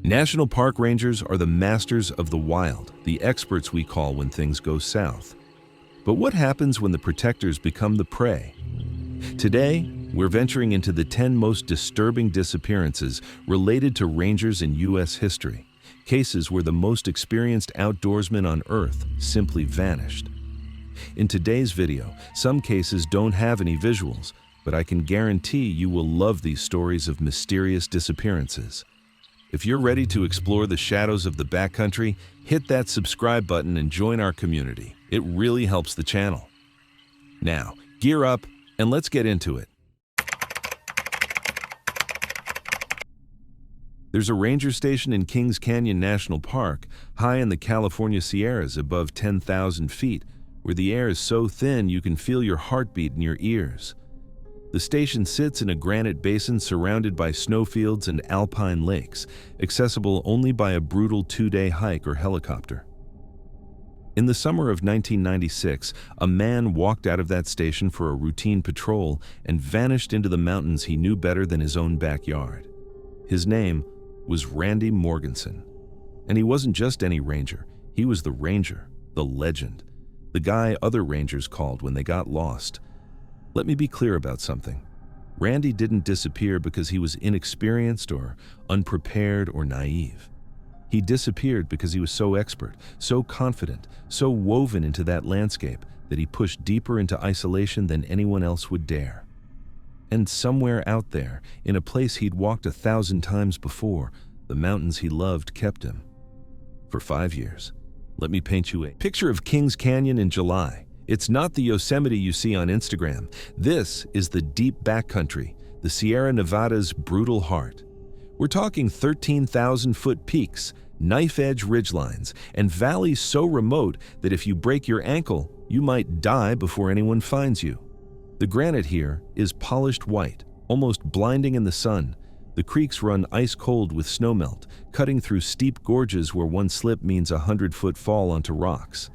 National park rangers are the masters of the wild, the experts we call when things go south. But what happens when the protectors become the prey? Today, we're venturing into the 10 most disturbing disappearances related to rangers in U.S. history, cases where the most experienced outdoorsmen on Earth simply vanished. In today's video, some cases don't have any visuals, but I can guarantee you will love these stories of mysterious disappearances. If you're ready to explore the shadows of the backcountry, hit that subscribe button and join our community. It really helps the channel. Now, gear up and let's get into it. There's a ranger station in Kings Canyon National Park, high in the California Sierras above 10,000 feet, where the air is so thin you can feel your heartbeat in your ears. The station sits in a granite basin surrounded by snowfields and alpine lakes, accessible only by a brutal 2-day hike or helicopter. In the summer of 1996, a man walked out of that station for a routine patrol and vanished into the mountains he knew better than his own backyard. His name was Randy Morganson. And he wasn't just any ranger, he was the ranger, the legend, the guy other rangers called when they got lost. Let me be clear about something. Randy didn't disappear because he was inexperienced or unprepared or naive. He disappeared because he was so expert, so confident, so woven into that landscape that he pushed deeper into isolation than anyone else would dare. And somewhere out there, in a place he'd walked 1,000 times before, the mountains he loved kept him. For 5 years. Let me paint you a picture of Kings Canyon in July. It's not the Yosemite you see on Instagram. This is the deep backcountry, the Sierra Nevada's brutal heart. We're talking 13,000-foot peaks, knife-edge ridgelines, and valleys so remote that if you break your ankle, you might die before anyone finds you. The granite here is polished white, almost blinding in the sun. The creeks run ice-cold with snowmelt, cutting through steep gorges where one slip means a 100-foot fall onto rocks.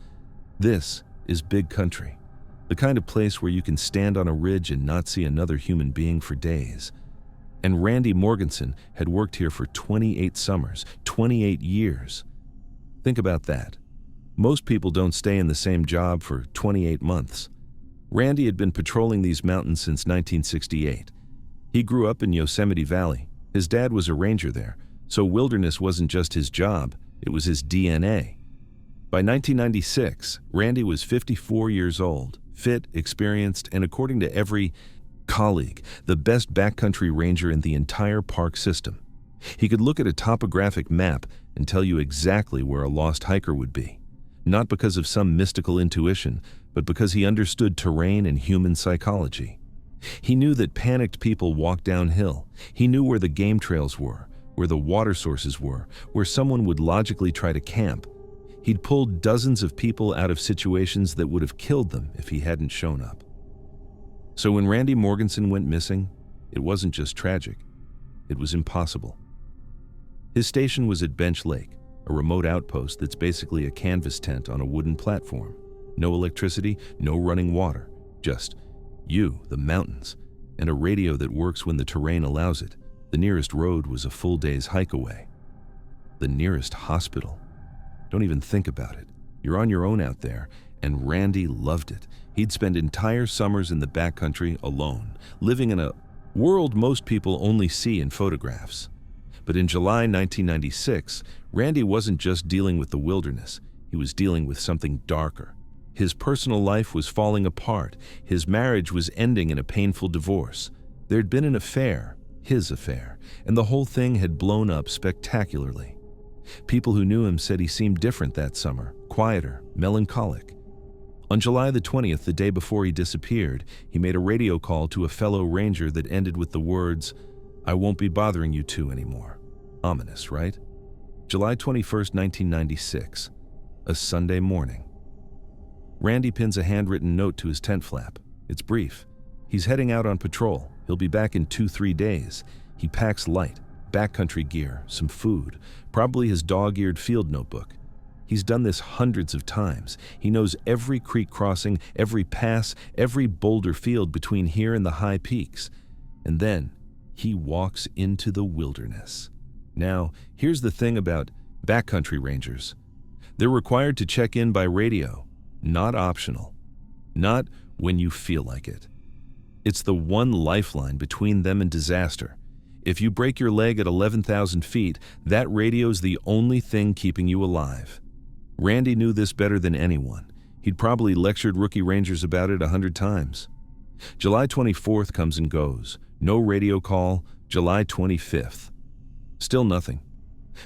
This is big country, the kind of place where you can stand on a ridge and not see another human being for days. And Randy Morganson had worked here for 28 summers, 28 years. Think about that. Most people don't stay in the same job for 28 months. Randy had been patrolling these mountains since 1968. He grew up in Yosemite Valley. His dad was a ranger there, so wilderness wasn't just his job, it was his DNA. By 1996, Randy was 54 years old, fit, experienced, and according to every colleague, the best backcountry ranger in the entire park system. He could look at a topographic map and tell you exactly where a lost hiker would be, not because of some mystical intuition, but because he understood terrain and human psychology. He knew that panicked people walked downhill. He knew where the game trails were, where the water sources were, where someone would logically try to camp. He'd pulled dozens of people out of situations that would have killed them if he hadn't shown up. So when Randy Morganson went missing, it wasn't just tragic, it was impossible. His station was at Bench Lake, a remote outpost that's basically a canvas tent on a wooden platform. No electricity, no running water, just you, the mountains, and a radio that works when the terrain allows it. The nearest road was a full day's hike away. The nearest hospital. Don't even think about it. You're on your own out there, and Randy loved it. He'd spend entire summers in the backcountry alone, living in a world most people only see in photographs. But in July 1996, Randy wasn't just dealing with the wilderness, he was dealing with something darker. His personal life was falling apart, his marriage was ending in a painful divorce. There'd been an affair, his affair, and the whole thing had blown up spectacularly. People who knew him said he seemed different that summer, quieter, melancholic. On July the 20th, the day before he disappeared, he made a radio call to a fellow ranger that ended with the words, "I won't be bothering you two anymore." Ominous, right? July 21st, 1996, a Sunday morning. Randy pins a handwritten note to his tent flap. It's brief. He's heading out on patrol. He'll be back in 2-3 days. He packs light, backcountry gear, some food, probably his dog-eared field notebook. He's done this hundreds of times. He knows every creek crossing, every pass, every boulder field between here and the high peaks. And then he walks into the wilderness. Now, here's the thing about backcountry rangers. They're required to check in by radio, not optional. Not when you feel like it. It's the one lifeline between them and disaster. If you break your leg at 11,000 feet, that radio's the only thing keeping you alive. Randy knew this better than anyone. He'd probably lectured rookie rangers about it 100 times. July 24th comes and goes. No radio call. July 25th. Still nothing.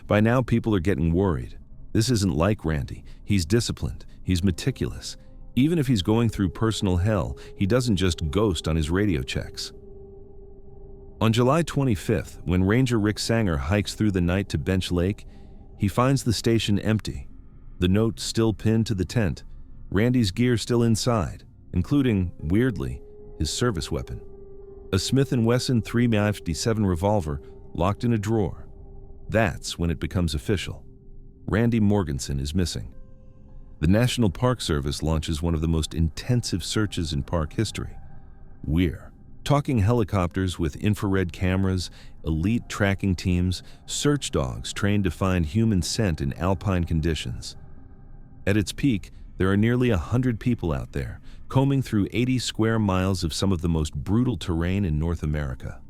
By now, people are getting worried. This isn't like Randy. He's disciplined. He's meticulous. Even if he's going through personal hell, he doesn't just ghost on his radio checks. On July 25th, when Ranger Rick Sanger hikes through the night to Bench Lake, he finds the station empty. The note still pinned to the tent. Randy's gear still inside, including, weirdly, his service weapon. A Smith & Wesson .357 revolver locked in a drawer. That's when it becomes official. Randy Morganson is missing. The National Park Service launches one of the most intensive searches in park history. We're talking helicopters with infrared cameras, elite tracking teams, search dogs trained to find human scent in alpine conditions. At its peak, there are nearly 100 people out there, combing through 80 square miles of some of the most brutal terrain in North America.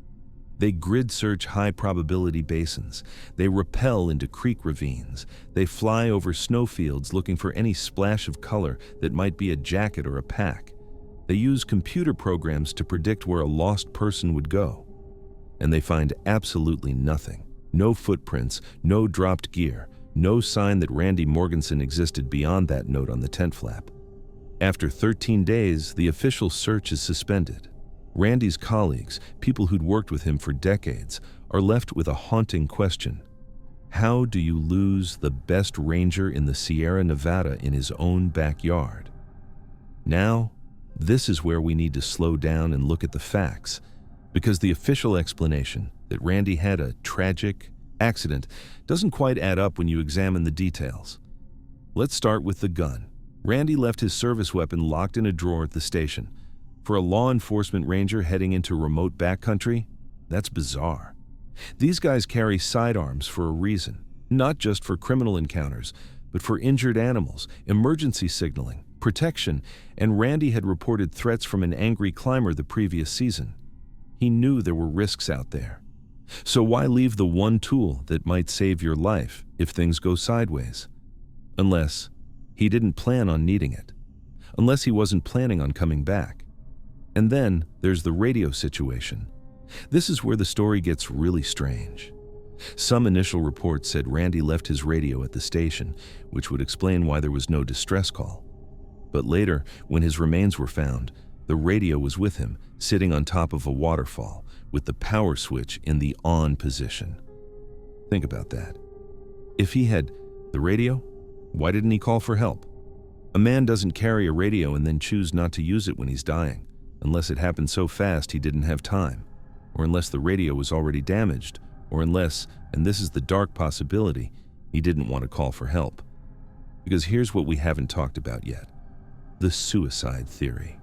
They grid search high-probability basins. They rappel into creek ravines. They fly over snowfields looking for any splash of color that might be a jacket or a pack. They use computer programs to predict where a lost person would go. And they find absolutely nothing. No footprints, no dropped gear, no sign that Randy Morganson existed beyond that note on the tent flap. After 13 days, the official search is suspended. Randy's colleagues, people who'd worked with him for decades, are left with a haunting question. How do you lose the best ranger in the Sierra Nevada in his own backyard? Now, this is where we need to slow down and look at the facts, because the official explanation that Randy had a tragic accident doesn't quite add up when you examine the details. Let's start with the gun. Randy left his service weapon locked in a drawer at the station. For a law enforcement ranger heading into remote backcountry, that's bizarre. These guys carry sidearms for a reason, not just for criminal encounters, but for injured animals, emergency signaling, protection, and Randy had reported threats from an angry climber the previous season. He knew there were risks out there. So why leave the one tool that might save your life if things go sideways? Unless he didn't plan on needing it. Unless he wasn't planning on coming back. And then there's the radio situation. This is where the story gets really strange. Some initial reports said Randy left his radio at the station, which would explain why there was no distress call. But later, when his remains were found, the radio was with him, sitting on top of a waterfall, with the power switch in the on position. Think about that. If he had the radio, why didn't he call for help? A man doesn't carry a radio and then choose not to use it when he's dying, unless it happened so fast he didn't have time, or unless the radio was already damaged, or unless, and this is the dark possibility, he didn't want to call for help. Because here's what we haven't talked about yet. The suicide theory.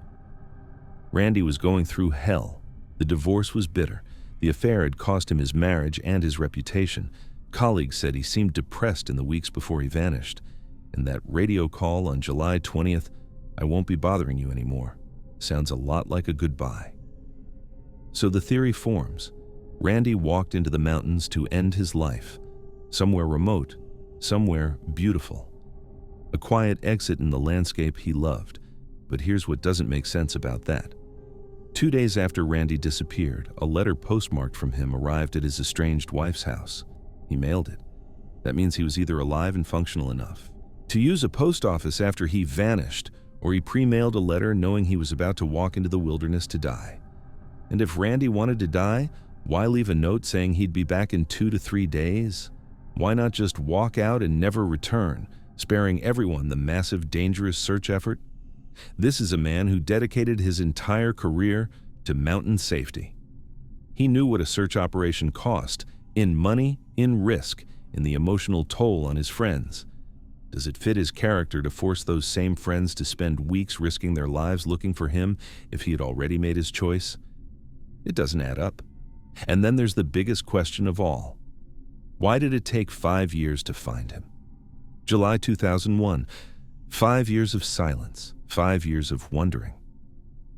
Randy was going through hell. The divorce was bitter. The affair had cost him his marriage and his reputation. Colleagues said he seemed depressed in the weeks before he vanished. And that radio call on July 20th, "I won't be bothering you anymore," sounds a lot like a goodbye. So the theory forms. Randy walked into the mountains to end his life. Somewhere remote, somewhere beautiful. A quiet exit in the landscape he loved. But here's what doesn't make sense about that. 2 days after Randy disappeared, a letter postmarked from him arrived at his estranged wife's house. He mailed it. That means he was either alive and functional enough to use a post office after he vanished, or he pre-mailed a letter knowing he was about to walk into the wilderness to die. And if Randy wanted to die, why leave a note saying he'd be back in 2 to 3 days? Why not just walk out and never return, sparing everyone the massive, dangerous search effort? This is a man who dedicated his entire career to mountain safety. He knew what a search operation cost, in money, in risk, in the emotional toll on his friends. Does it fit his character to force those same friends to spend weeks risking their lives looking for him if he had already made his choice? It doesn't add up. And then there's the biggest question of all. Why did it take 5 years to find him? July 2001. 5 years of silence, 5 years of wondering.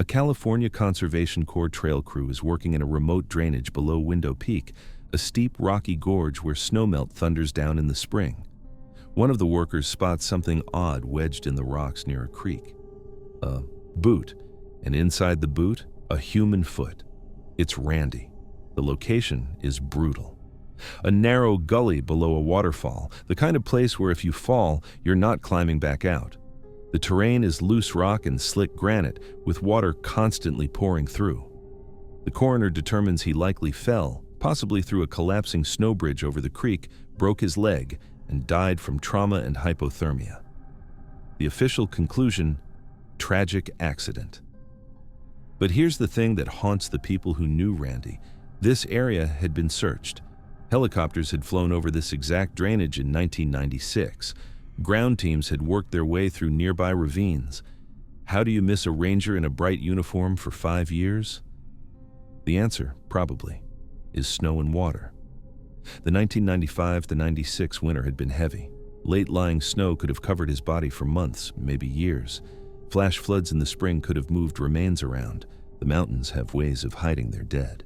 A California Conservation Corps trail crew is working in a remote drainage below Window Peak, a steep rocky gorge where snowmelt thunders down in the spring. One of the workers spots something odd wedged in the rocks near a creek. A boot, and inside the boot, a human foot. It's Randy. The location is brutal. A narrow gully below a waterfall, the kind of place where if you fall, you're not climbing back out. The terrain is loose rock and slick granite, with water constantly pouring through. The coroner determines he likely fell, possibly through a collapsing snow bridge over the creek, broke his leg, and died from trauma and hypothermia. The official conclusion: tragic accident. But here's the thing that haunts the people who knew Randy. This area had been searched. Helicopters had flown over this exact drainage in 1996. Ground teams had worked their way through nearby ravines. How do you miss a ranger in a bright uniform for 5 years? The answer, probably, is snow and water. The 1995-96 winter had been heavy. Late-lying snow could have covered his body for months, maybe years. Flash floods in the spring could have moved remains around. The mountains have ways of hiding their dead.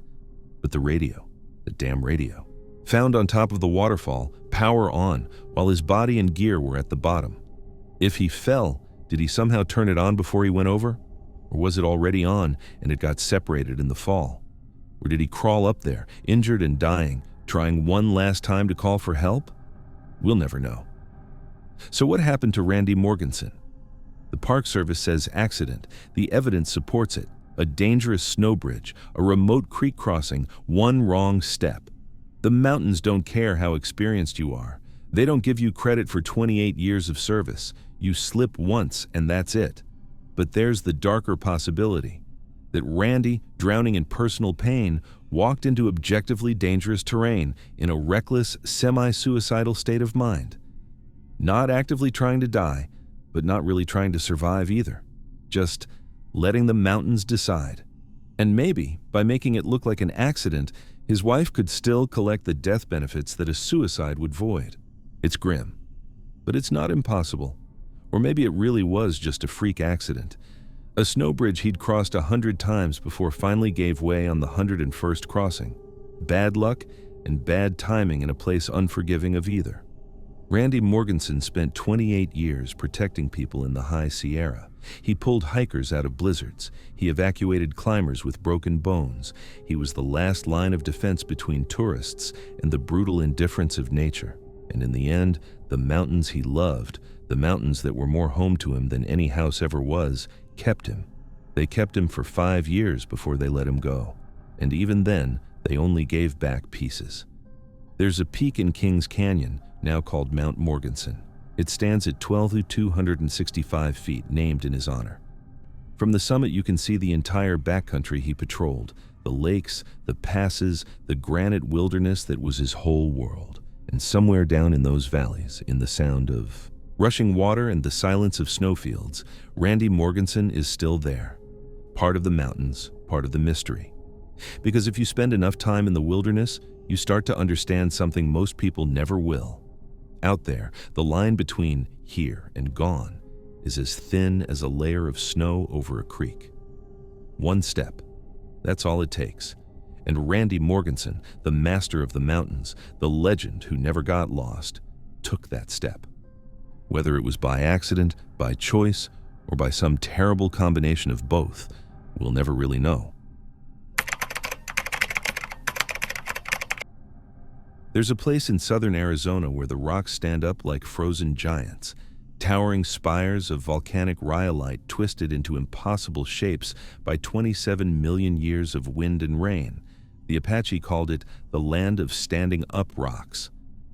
But the radio, the damn radio, found on top of the waterfall, power on, while his body and gear were at the bottom. If he fell, did he somehow turn it on before he went over? Or was it already on and it got separated in the fall? Or did he crawl up there, injured and dying, trying one last time to call for help? We'll never know. So what happened to Randy Morganson? The Park Service says accident. The evidence supports it. A dangerous snow bridge, a remote creek crossing, one wrong step. The mountains don't care how experienced you are. They don't give you credit for 28 years of service. You slip once and that's it. But there's the darker possibility that Randy, drowning in personal pain, walked into objectively dangerous terrain in a reckless, semi-suicidal state of mind. Not actively trying to die, but not really trying to survive either. Just letting the mountains decide. And maybe, by making it look like an accident, his wife could still collect the death benefits that a suicide would void. It's grim, but it's not impossible. Or maybe it really was just a freak accident. A snow bridge he'd crossed 100 times before finally gave way on the 101st crossing. Bad luck and bad timing in a place unforgiving of either. Randy Morganson spent 28 years protecting people in the high Sierra. He pulled hikers out of blizzards. He evacuated climbers with broken bones. He was the last line of defense between tourists and the brutal indifference of nature. And in the end, the mountains he loved, the mountains that were more home to him than any house ever was, kept him. They kept him for 5 years before they let him go. And even then, they only gave back pieces. There's a peak in Kings Canyon, now called Mount Morganson. It stands at 12,265 feet, named in his honor. From the summit you can see the entire backcountry he patrolled, the lakes, the passes, the granite wilderness that was his whole world. And somewhere down in those valleys, in the sound of rushing water and the silence of snowfields, Randy Morganson is still there. Part of the mountains, part of the mystery. Because if you spend enough time in the wilderness, you start to understand something most people never will. Out there, the line between here and gone is as thin as a layer of snow over a creek. One step, that's all it takes. And Randy Morganson, the master of the mountains, the legend who never got lost, took that step. Whether it was by accident, by choice, or by some terrible combination of both, we'll never really know. There's a place in southern Arizona where the rocks stand up like frozen giants, towering spires of volcanic rhyolite twisted into impossible shapes by 27 million years of wind and rain. The Apache called it the land of standing up rocks.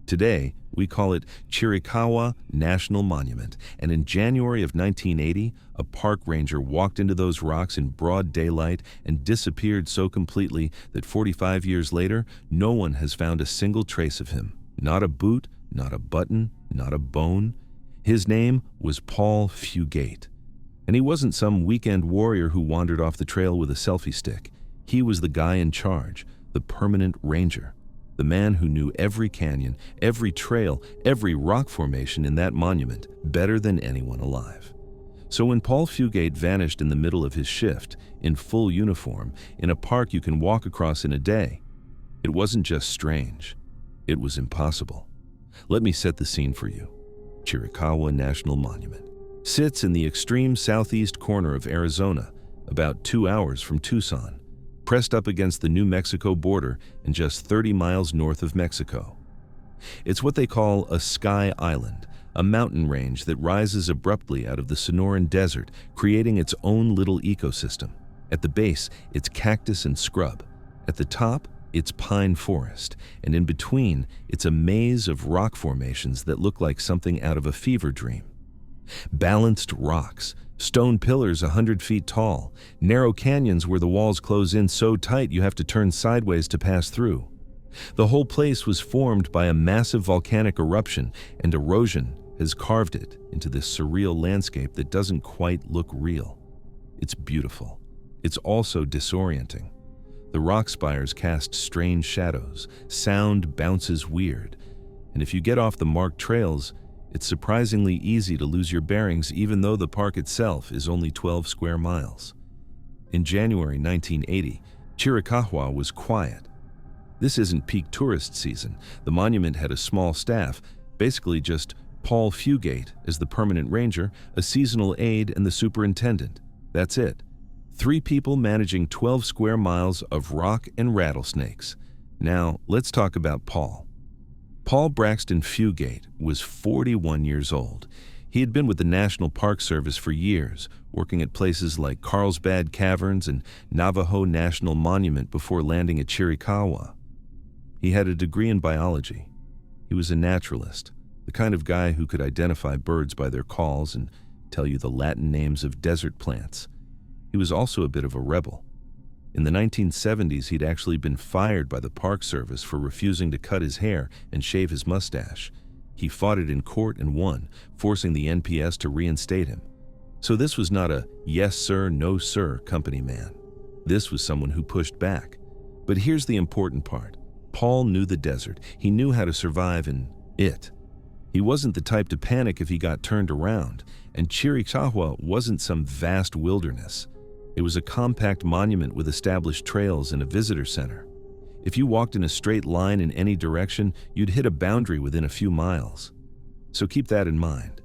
Today, we call it Chiricahua National Monument, and in January of 1980, a park ranger walked into those rocks in broad daylight and disappeared so completely that 45 years later, no one has found a single trace of him. Not a boot, not a button, not a bone. His name was Paul Fugate. And he wasn't some weekend warrior who wandered off the trail with a selfie stick. He was the guy in charge, the permanent ranger. The man who knew every canyon, every trail, every rock formation in that monument better than anyone alive. So when Paul Fugate vanished in the middle of his shift, in full uniform, in a park you can walk across in a day, it wasn't just strange, it was impossible. Let me set the scene for you. Chiricahua National Monument sits in the extreme southeast corner of Arizona, about 2 hours from Tucson, pressed up against the New Mexico border and just 30 miles north of Mexico. It's what they call a sky island, a mountain range that rises abruptly out of the Sonoran Desert, creating its own little ecosystem. At the base, it's cactus and scrub. At the top, it's pine forest, and in between, it's a maze of rock formations that look like something out of a fever dream. Balanced rocks, stone pillars 100 feet tall, narrow canyons where the walls close in so tight you have to turn sideways to pass through. The whole place was formed by a massive volcanic eruption, and erosion has carved it into this surreal landscape that doesn't quite look real. It's beautiful. It's also disorienting. The rock spires cast strange shadows, sound bounces weird, and if you get off the marked trails, it's surprisingly easy to lose your bearings even though the park itself is only 12 square miles. In January 1980, Chiricahua was quiet. This isn't peak tourist season. The monument had a small staff, basically just Paul Fugate as the permanent ranger, a seasonal aide, and the superintendent. That's it. 3 people managing 12 square miles of rock and rattlesnakes. Now, let's talk about Paul. Paul Braxton Fugate was 41 years old. He had been with the National Park Service for years, working at places like Carlsbad Caverns and Navajo National Monument before landing at Chiricahua. He had a degree in biology. He was a naturalist, the kind of guy who could identify birds by their calls and tell you the Latin names of desert plants. He was also a bit of a rebel. In the 1970s, he'd actually been fired by the Park Service for refusing to cut his hair and shave his mustache. He fought it in court and won, forcing the NPS to reinstate him. So this was not a yes sir, no sir company man. This was someone who pushed back. But here's the important part. Paul knew the desert. He knew how to survive in it. He wasn't the type to panic if he got turned around, and Chiricahua wasn't some vast wilderness. It was a compact monument with established trails and a visitor center. If you walked in a straight line in any direction, you'd hit a boundary within a few miles. So keep that in mind.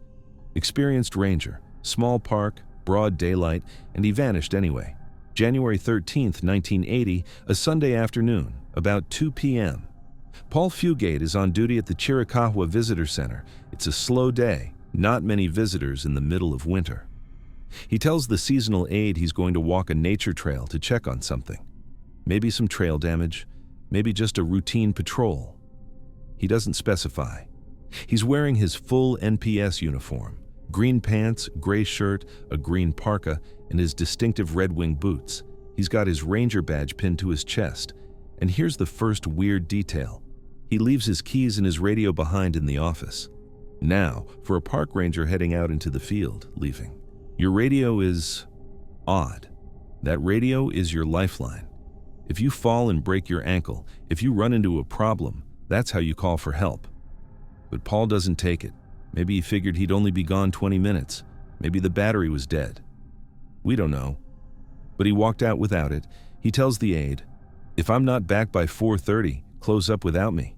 Experienced ranger, small park, broad daylight, and he vanished anyway. January 13th, 1980, a Sunday afternoon, about 2 p.m. Paul Fugate is on duty at the Chiricahua Visitor Center. It's a slow day, not many visitors in the middle of winter. He tells the seasonal aide he's going to walk a nature trail to check on something. Maybe some trail damage, maybe just a routine patrol. He doesn't specify. He's wearing his full NPS uniform, green pants, gray shirt, a green parka, and his distinctive Red Wing boots. He's got his ranger badge pinned to his chest. And here's the first weird detail. He leaves his keys and his radio behind in the office. Now, for a park ranger heading out into the field, leaving. Your radio is odd. That radio is your lifeline. If you fall and break your ankle, if you run into a problem, that's how you call for help. But Paul doesn't take it. Maybe he figured he'd only be gone 20 minutes. Maybe the battery was dead. We don't know. But he walked out without it. He tells the aide, "If I'm not back by 4:30, close up without me."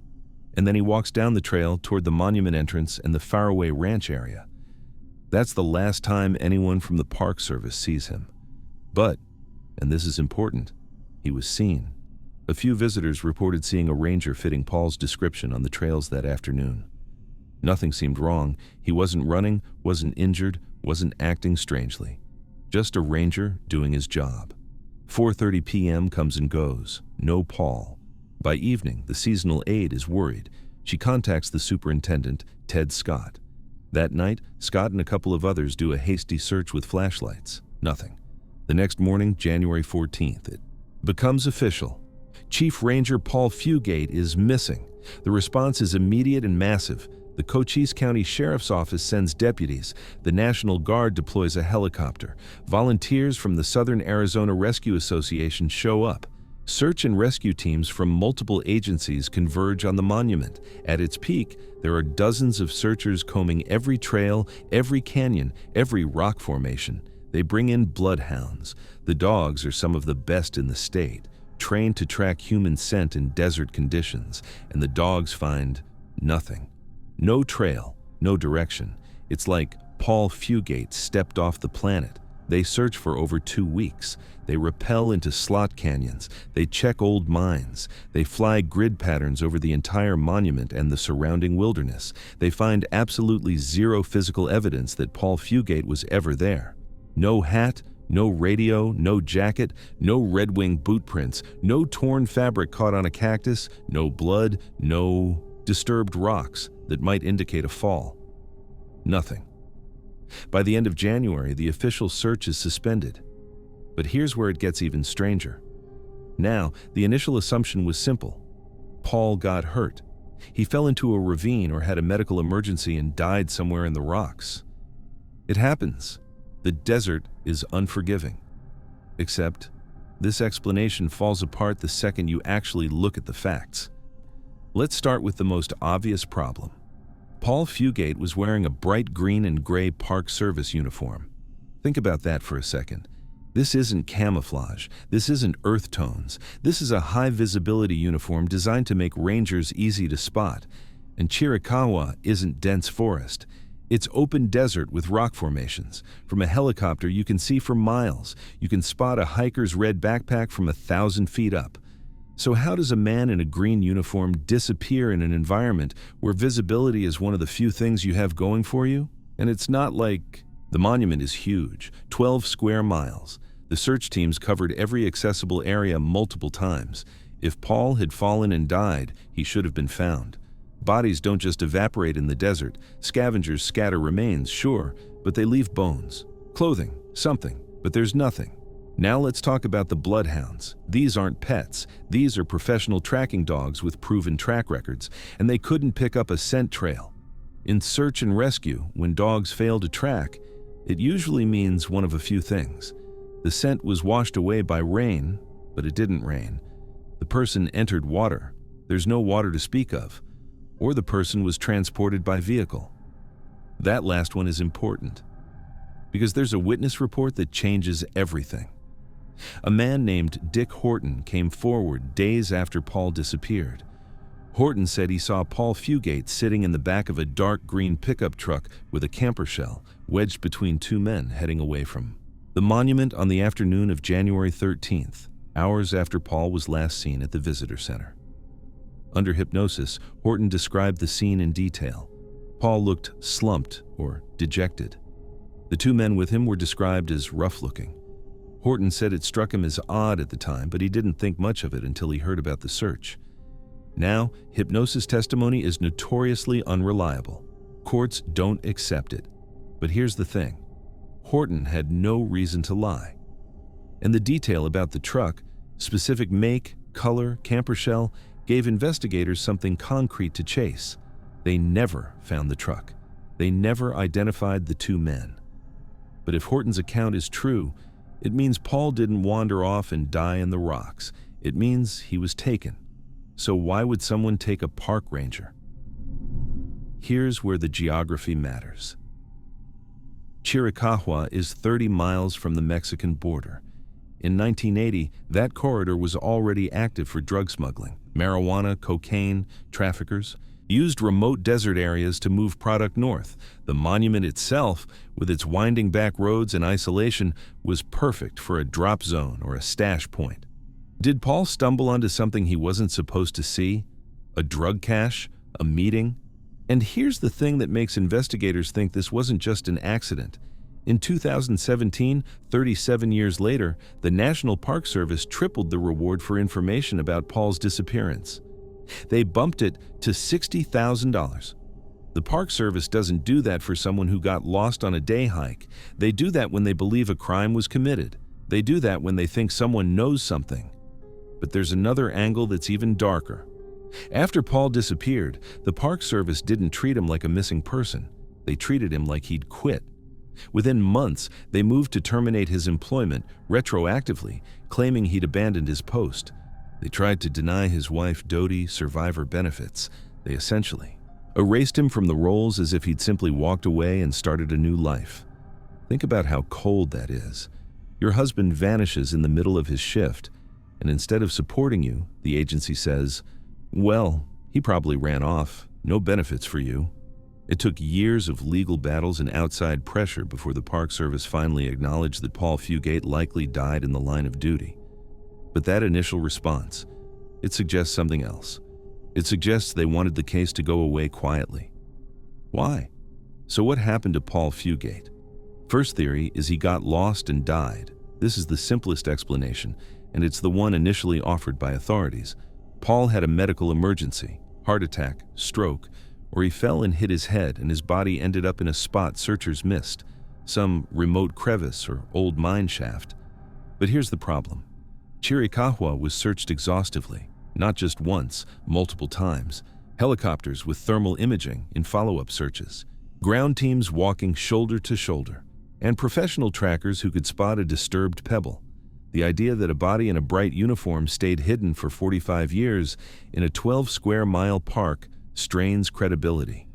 And then he walks down the trail toward the monument entrance and the faraway ranch area. That's the last time anyone from the Park Service sees him. But, and this is important, he was seen. A few visitors reported seeing a ranger fitting Paul's description on the trails that afternoon. Nothing seemed wrong. He wasn't running, wasn't injured, wasn't acting strangely. Just a ranger doing his job. 4:30 p.m. comes and goes. No Paul. By evening, the seasonal aide is worried. She contacts the superintendent, Ted Scott. That night, Scott and a couple of others do a hasty search with flashlights. Nothing. The next morning, January 14th, it becomes official. Chief Ranger Paul Fugate is missing. The response is immediate and massive. The Cochise County Sheriff's Office sends deputies. The National Guard deploys a helicopter. Volunteers from the Southern Arizona Rescue Association show up. Search and rescue teams from multiple agencies converge on the monument. At its peak, there are dozens of searchers combing every trail, every canyon, every rock formation. They bring in bloodhounds. The dogs are some of the best in the state, trained to track human scent in desert conditions, and the dogs find nothing. No trail, no direction. It's like Paul Fugate stepped off the planet. They search for over 2 weeks. They rappel into slot canyons. They check old mines. They fly grid patterns over the entire monument and the surrounding wilderness. They find absolutely zero physical evidence that Paul Fugate was ever there. No hat, no radio, no jacket, no Red Wing boot prints, no torn fabric caught on a cactus, no blood, no disturbed rocks that might indicate a fall. Nothing. By the end of January, the official search is suspended. But here's where it gets even stranger. Now, the initial assumption was simple. Paul got hurt. He fell into a ravine or had a medical emergency and died somewhere in the rocks. It happens. The desert is unforgiving. Except, this explanation falls apart the second you actually look at the facts. Let's start with the most obvious problem. Paul Fugate was wearing a bright green and gray Park Service uniform. Think about that for a second. This isn't camouflage. This isn't earth tones. This is a high-visibility uniform designed to make rangers easy to spot. And Chiricahua isn't dense forest. It's open desert with rock formations. From a helicopter, you can see for miles. You can spot a hiker's red backpack from 1,000 feet up. So how does a man in a green uniform disappear in an environment where visibility is one of the few things you have going for you? And it's not like... The monument is huge, 12 square miles. The search teams covered every accessible area multiple times. If Paul had fallen and died, he should have been found. Bodies don't just evaporate in the desert. Scavengers scatter remains, sure, but they leave bones, clothing, something, but there's nothing. Now let's talk about the bloodhounds. These aren't pets. These are professional tracking dogs with proven track records, and they couldn't pick up a scent trail. In search and rescue, when dogs fail to track, it usually means one of a few things. The scent was washed away by rain, but it didn't rain. The person entered water. There's no water to speak of. Or the person was transported by vehicle. That last one is important, because there's a witness report that changes everything. A man named Dick Horton came forward days after Paul disappeared. Horton said he saw Paul Fugate sitting in the back of a dark green pickup truck with a camper shell wedged between two men heading away from the monument on the afternoon of January 13th, hours after Paul was last seen at the visitor center. Under hypnosis, Horton described the scene in detail. Paul looked slumped or dejected. The two men with him were described as rough-looking. Horton said it struck him as odd at the time, but he didn't think much of it until he heard about the search. Now, hypnosis testimony is notoriously unreliable. Courts don't accept it. But here's the thing. Horton had no reason to lie. And the detail about the truck, specific make, color, camper shell, gave investigators something concrete to chase. They never found the truck. They never identified the two men. But if Horton's account is true, it means Paul didn't wander off and die in the rocks. It means he was taken. So why would someone take a park ranger? Here's where the geography matters. Chiricahua is 30 miles from the Mexican border. In 1980, that corridor was already active for drug smuggling. Marijuana, cocaine, traffickers used remote desert areas to move product north. The monument itself, with its winding back roads and isolation, was perfect for a drop zone or a stash point. Did Paul stumble onto something he wasn't supposed to see? A drug cache? A meeting? And here's the thing that makes investigators think this wasn't just an accident. In 2017, 37 years later, the National Park Service tripled the reward for information about Paul's disappearance. They bumped it to $60,000. The Park Service doesn't do that for someone who got lost on a day hike. They do that when they believe a crime was committed. They do that when they think someone knows something. But there's another angle that's even darker. After Paul disappeared, the Park Service didn't treat him like a missing person. They treated him like he'd quit. Within months, they moved to terminate his employment retroactively, claiming he'd abandoned his post. They tried to deny his wife Dodie survivor benefits. They essentially erased him from the rolls as if he'd simply walked away and started a new life. Think about how cold that is. Your husband vanishes in the middle of his shift, and instead of supporting you, the agency says, "Well, he probably ran off. No benefits for you." It took years of legal battles and outside pressure before the Park Service finally acknowledged that Paul Fugate likely died in the line of duty. But that initial response, it suggests something else. It suggests they wanted the case to go away quietly. Why? So what happened to Paul Fugate? First theory is he got lost and died. This is the simplest explanation, and it's the one initially offered by authorities. Paul had a medical emergency, heart attack, stroke, or he fell and hit his head and his body ended up in a spot searchers missed, some remote crevice or old mine shaft. But here's the problem. Chiricahua was searched exhaustively, not just once, multiple times. Helicopters with thermal imaging in follow-up searches, ground teams walking shoulder to shoulder, and professional trackers who could spot a disturbed pebble. The idea that a body in a bright uniform stayed hidden for 45 years in a 12-square-mile park strains credibility.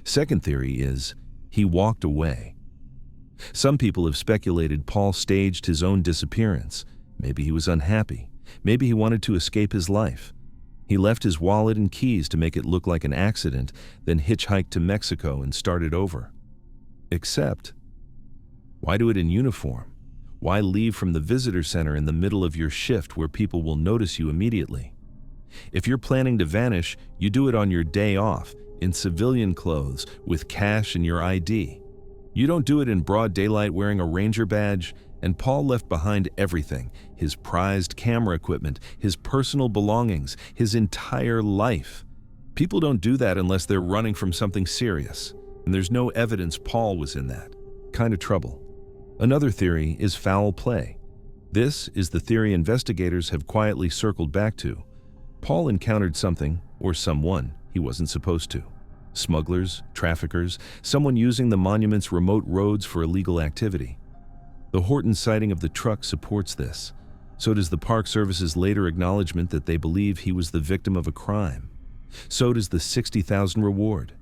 Second theory is he walked away. Some people have speculated Paul staged his own disappearance. Maybe he was unhappy. Maybe he wanted to escape his life. He left his wallet and keys to make it look like an accident, then hitchhiked to Mexico and started over. Except, why do it in uniform? Why leave from the visitor center in the middle of your shift where people will notice you immediately? If you're planning to vanish, you do it on your day off, in civilian clothes, with cash and your ID. You don't do it in broad daylight wearing a ranger badge, and Paul left behind everything, his prized camera equipment, his personal belongings, his entire life. People don't do that unless they're running from something serious, and there's no evidence Paul was in that kind of trouble. Another theory is foul play. This is the theory investigators have quietly circled back to. Paul encountered something, or someone, he wasn't supposed to. Smugglers, traffickers, someone using the monument's remote roads for illegal activity. The Horton sighting of the truck supports this. So does the Park Service's later acknowledgement that they believe he was the victim of a crime. So does the $60,000 reward.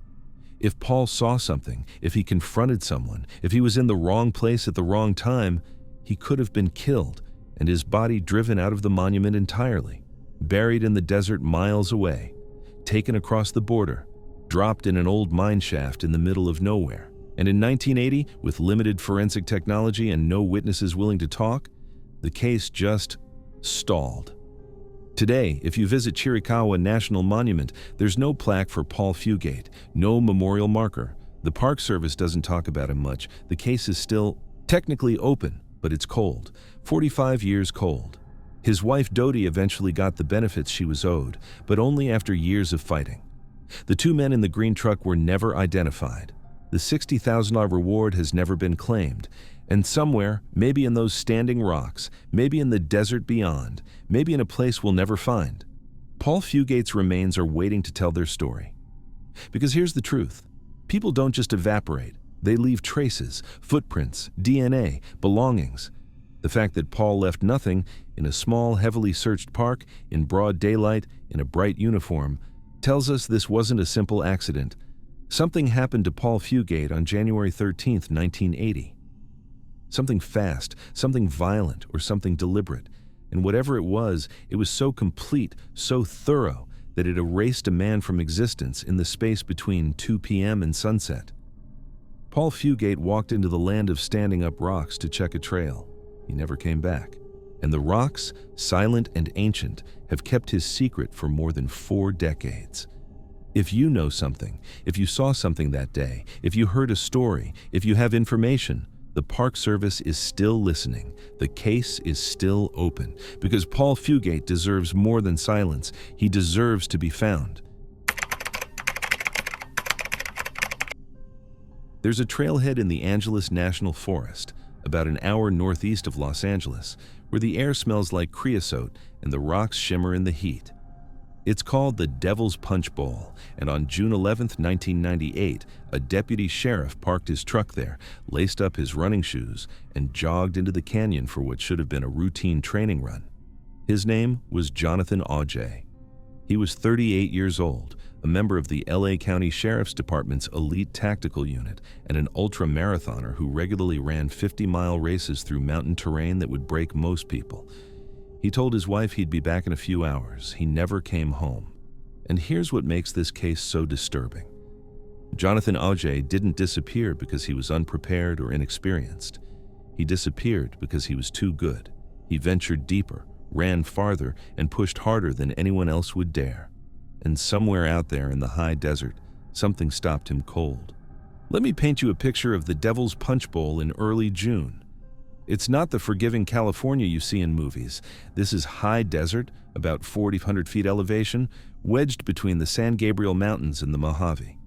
If Paul saw something, if he confronted someone, if he was in the wrong place at the wrong time, he could have been killed and his body driven out of the monument entirely, buried in the desert miles away, taken across the border, dropped in an old mine shaft in the middle of nowhere. And in 1980, with limited forensic technology and no witnesses willing to talk, the case just stalled. Today, if you visit Chiricahua National Monument, there's no plaque for Paul Fugate, no memorial marker. The Park Service doesn't talk about him much. The case is still technically open, but it's cold. 45 years cold. His wife Dodie eventually got the benefits she was owed, but only after years of fighting. The two men in the green truck were never identified. The $60,000 reward has never been claimed, and somewhere, maybe in those standing rocks, maybe in the desert beyond, maybe in a place we'll never find, Paul Fugate's remains are waiting to tell their story. Because here's the truth. People don't just evaporate. They leave traces, footprints, DNA, belongings. The fact that Paul left nothing in a small, heavily searched park, in broad daylight, in a bright uniform, tells us this wasn't a simple accident. Something happened to Paul Fugate on January 13, 1980. Something fast, something violent, or something deliberate. And whatever it was so complete, so thorough, that it erased a man from existence in the space between 2 p.m. and sunset. Paul Fugate walked into the land of standing up rocks to check a trail. He never came back. And the rocks, silent and ancient, have kept his secret for more than 4 decades. If you know something, if you saw something that day, if you heard a story, if you have information, the Park Service is still listening. The case is still open, because Paul Fugate deserves more than silence. He deserves to be found. There's a trailhead in the Angeles National Forest, about an hour northeast of Los Angeles, where the air smells like creosote and the rocks shimmer in the heat. It's called the Devil's Punch Bowl, and on June 11, 1998, a deputy sheriff parked his truck there, laced up his running shoes, and jogged into the canyon for what should have been a routine training run. His name was Jonathan Auger. He was 38 years old, a member of the LA County Sheriff's Department's elite tactical unit, and an ultra-marathoner who regularly ran 50-mile races through mountain terrain that would break most people. He told his wife he'd be back in a few hours. He never came home. And here's what makes this case so disturbing. Jonathan Auger didn't disappear because he was unprepared or inexperienced. He disappeared because he was too good. He ventured deeper, ran farther, and pushed harder than anyone else would dare. And somewhere out there in the high desert, something stopped him cold. Let me paint you a picture of the Devil's Punch Bowl in early June. It's not the forgiving California you see in movies. This is high desert, about 4,000 feet elevation, wedged between the San Gabriel Mountains and the Mojave.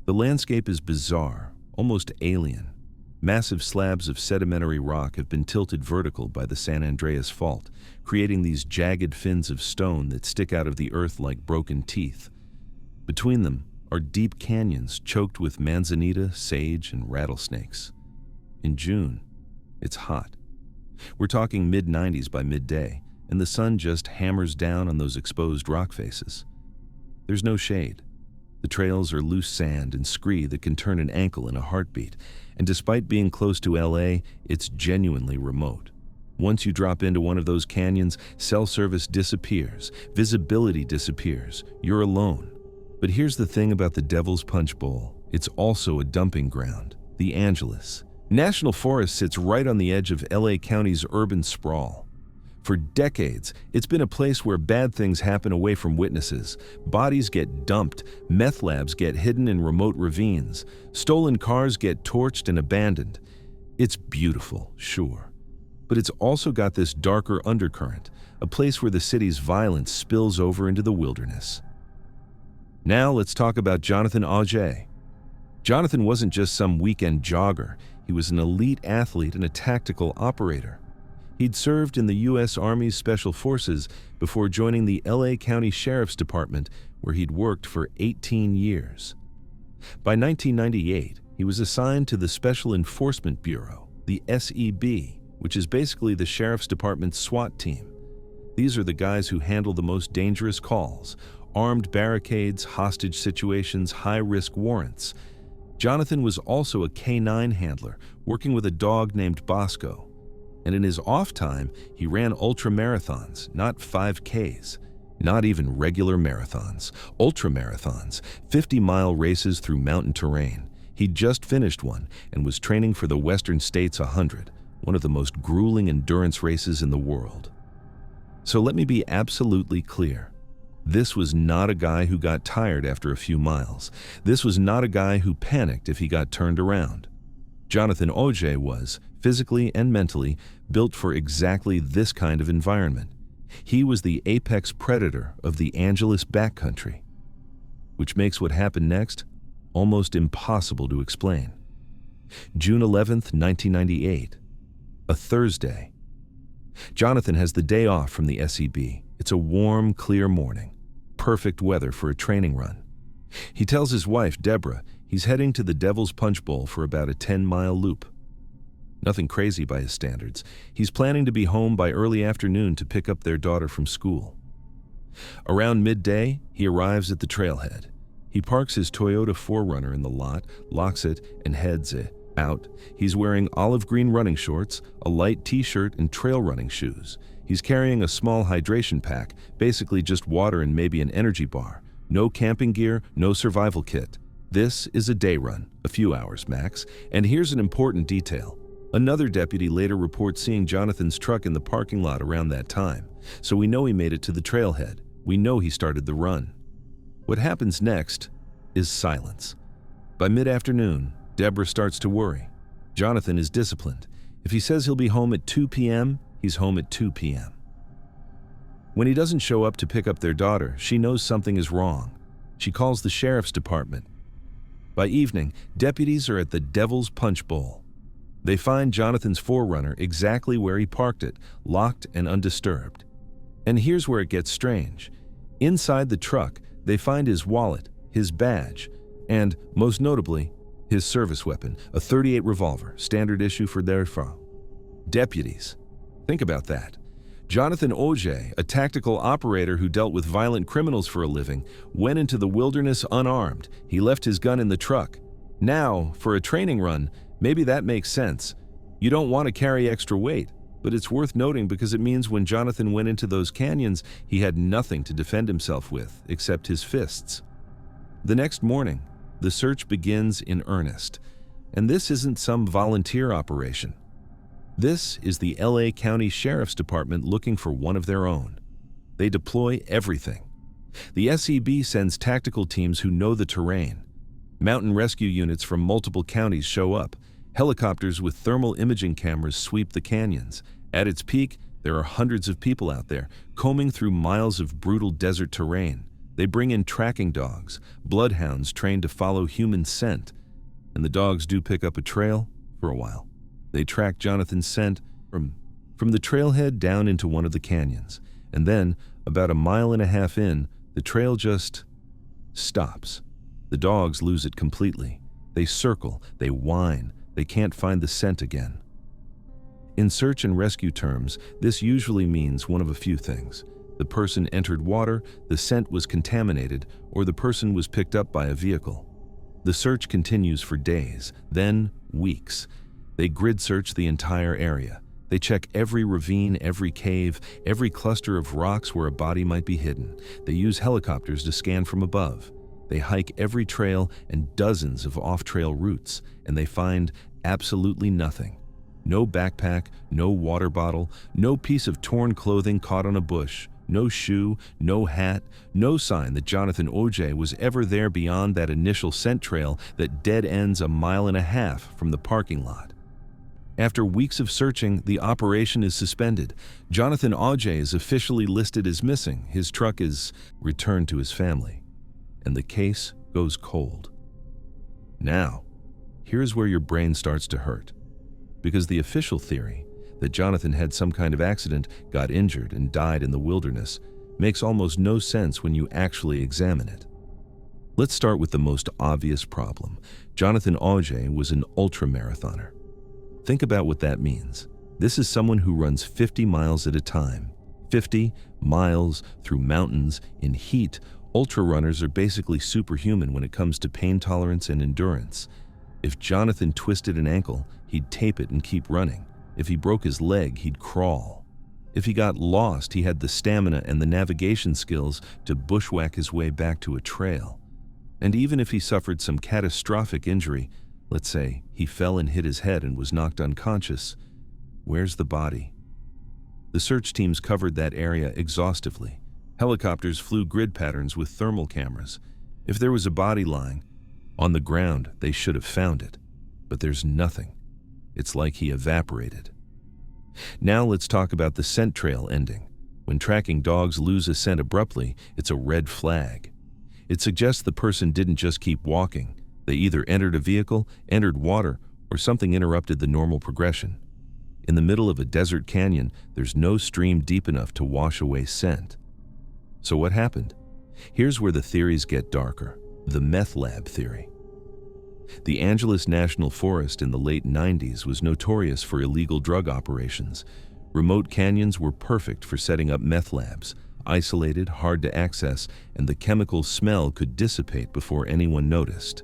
The landscape is bizarre, almost alien. Massive slabs of sedimentary rock have been tilted vertical by the San Andreas Fault, creating these jagged fins of stone that stick out of the earth like broken teeth. Between them are deep canyons choked with manzanita, sage, and rattlesnakes. In June, it's hot. We're talking mid-90s by midday, and the sun just hammers down on those exposed rock faces. There's no shade. The trails are loose sand and scree that can turn an ankle in a heartbeat, and despite being close to LA, it's genuinely remote. Once you drop into one of those canyons, cell service disappears, visibility disappears, you're alone. But here's the thing about the Devil's Punch Bowl. It's also a dumping ground, the Angeles. National Forest sits right on the edge of LA County's urban sprawl. For decades, it's been a place where bad things happen away from witnesses. Bodies get dumped, meth labs get hidden in remote ravines, stolen cars get torched and abandoned. It's beautiful, sure, but it's also got this darker undercurrent, a place where the city's violence spills over into the wilderness. Now let's talk about Jonathan Auger. Jonathan wasn't just some weekend jogger. He was an elite athlete and a tactical operator. He'd served in the U.S. Army's Special Forces before joining the LA County Sheriff's Department, where he'd worked for 18 years. By 1998, he was assigned to the Special Enforcement Bureau, the SEB, which is basically the Sheriff's Department's SWAT team. These are the guys who handle the most dangerous calls: armed barricades, hostage situations, high-risk warrants. Jonathan was also a K9 handler, working with a dog named Bosco. And in his off time, he ran ultra-marathons, not 5Ks, not even regular marathons, ultra-marathons, 50-mile races through mountain terrain. He'd just finished one and was training for the Western States 100, one of the most grueling endurance races in the world. So let me be absolutely clear. This was not a guy who got tired after a few miles. This was not a guy who panicked if he got turned around. Jonathan Auger was, physically and mentally, built for exactly this kind of environment. He was the apex predator of the Angeles backcountry, which makes what happened next almost impossible to explain. June 11th, 1998, a Thursday. Jonathan has the day off from the SEB. It's a warm, clear morning, perfect weather for a training run. He tells his wife, Deborah, he's heading to the Devil's Punch Bowl for about a 10-mile loop. Nothing crazy by his standards. He's planning to be home by early afternoon to pick up their daughter from school. Around midday, he arrives at the trailhead. He parks his Toyota 4Runner in the lot, locks it, and heads out. He's wearing olive green running shorts, a light t-shirt, and trail running shoes. He's carrying a small hydration pack, basically just water and maybe an energy bar. No camping gear, no survival kit. This is a day run, a few hours max, and here's an important detail. Another deputy later reports seeing Jonathan's truck in the parking lot around that time, so we know he made it to the trailhead. We know he started the run. What happens next is silence. By mid-afternoon, Deborah starts to worry. Jonathan is disciplined. If he says he'll be home at 2 p.m., he's home at 2 p.m. When he doesn't show up to pick up their daughter, she knows something is wrong. She calls the sheriff's department. By evening, deputies are at the Devil's Punch Bowl. They find Jonathan's 4Runner exactly where he parked it, locked and undisturbed. And here's where it gets strange. Inside the truck, they find his wallet, his badge, and, most notably, his service weapon, a .38 revolver, standard issue for their firm. Deputies. Think about that. Jonathan Oje, a tactical operator who dealt with violent criminals for a living, went into the wilderness unarmed. He left his gun in the truck. Now, for a training run, maybe that makes sense. You don't want to carry extra weight, but it's worth noting because it means when Jonathan went into those canyons, he had nothing to defend himself with except his fists. The next morning, the search begins in earnest. And this isn't some volunteer operation. This is the LA County Sheriff's Department looking for one of their own. They deploy everything. The SEB sends tactical teams who know the terrain. Mountain rescue units from multiple counties show up. Helicopters with thermal imaging cameras sweep the canyons. At its peak, there are hundreds of people out there, combing through miles of brutal desert terrain. They bring in tracking dogs, bloodhounds trained to follow human scent. And the dogs do pick up a trail for a while. They track Jonathan's scent from the trailhead down into one of the canyons. And then, about a mile and a half in, the trail just stops. The dogs lose it completely. They circle, they whine, they can't find the scent again. In search and rescue terms, this usually means one of a few things. The person entered water, the scent was contaminated, or the person was picked up by a vehicle. The search continues for days, then weeks. They grid search the entire area. They check every ravine, every cave, every cluster of rocks where a body might be hidden. They use helicopters to scan from above. They hike every trail and dozens of off-trail routes, and they find absolutely nothing. No backpack, no water bottle, no piece of torn clothing caught on a bush, no shoe, no hat, no sign that Jonathan Oje was ever there beyond that initial scent trail that dead ends a mile and a half from the parking lot. After weeks of searching, the operation is suspended. Jonathan Oje is officially listed as missing. His truck is returned to his family. And the case goes cold. Now, here's where your brain starts to hurt. Because the official theory that Jonathan had some kind of accident, got injured, and died in the wilderness makes almost no sense when you actually examine it. Let's start with the most obvious problem. Jonathan Oje was an ultramarathoner. Think about what that means. This is someone who runs 50 miles at a time. 50 miles through mountains in heat. Ultra runners are basically superhuman when it comes to pain tolerance and endurance. If Jonathan twisted an ankle, he'd tape it and keep running. If he broke his leg, he'd crawl. If he got lost, he had the stamina and the navigation skills to bushwhack his way back to a trail. And even if he suffered some catastrophic injury, let's say he fell and hit his head and was knocked unconscious, where's the body? The search teams covered that area exhaustively. Helicopters flew grid patterns with thermal cameras. If there was a body lying on the ground, they should have found it. But there's nothing. It's like he evaporated. Now let's talk about the scent trail ending. When tracking dogs lose a scent abruptly, it's a red flag. It suggests the person didn't just keep walking. They either entered a vehicle, entered water, or something interrupted the normal progression. In the middle of a desert canyon, there's no stream deep enough to wash away scent. So what happened? Here's where the theories get darker. The meth lab theory. The Angeles National Forest in the late 90s was notorious for illegal drug operations. Remote canyons were perfect for setting up meth labs, isolated, hard to access, and the chemical smell could dissipate before anyone noticed.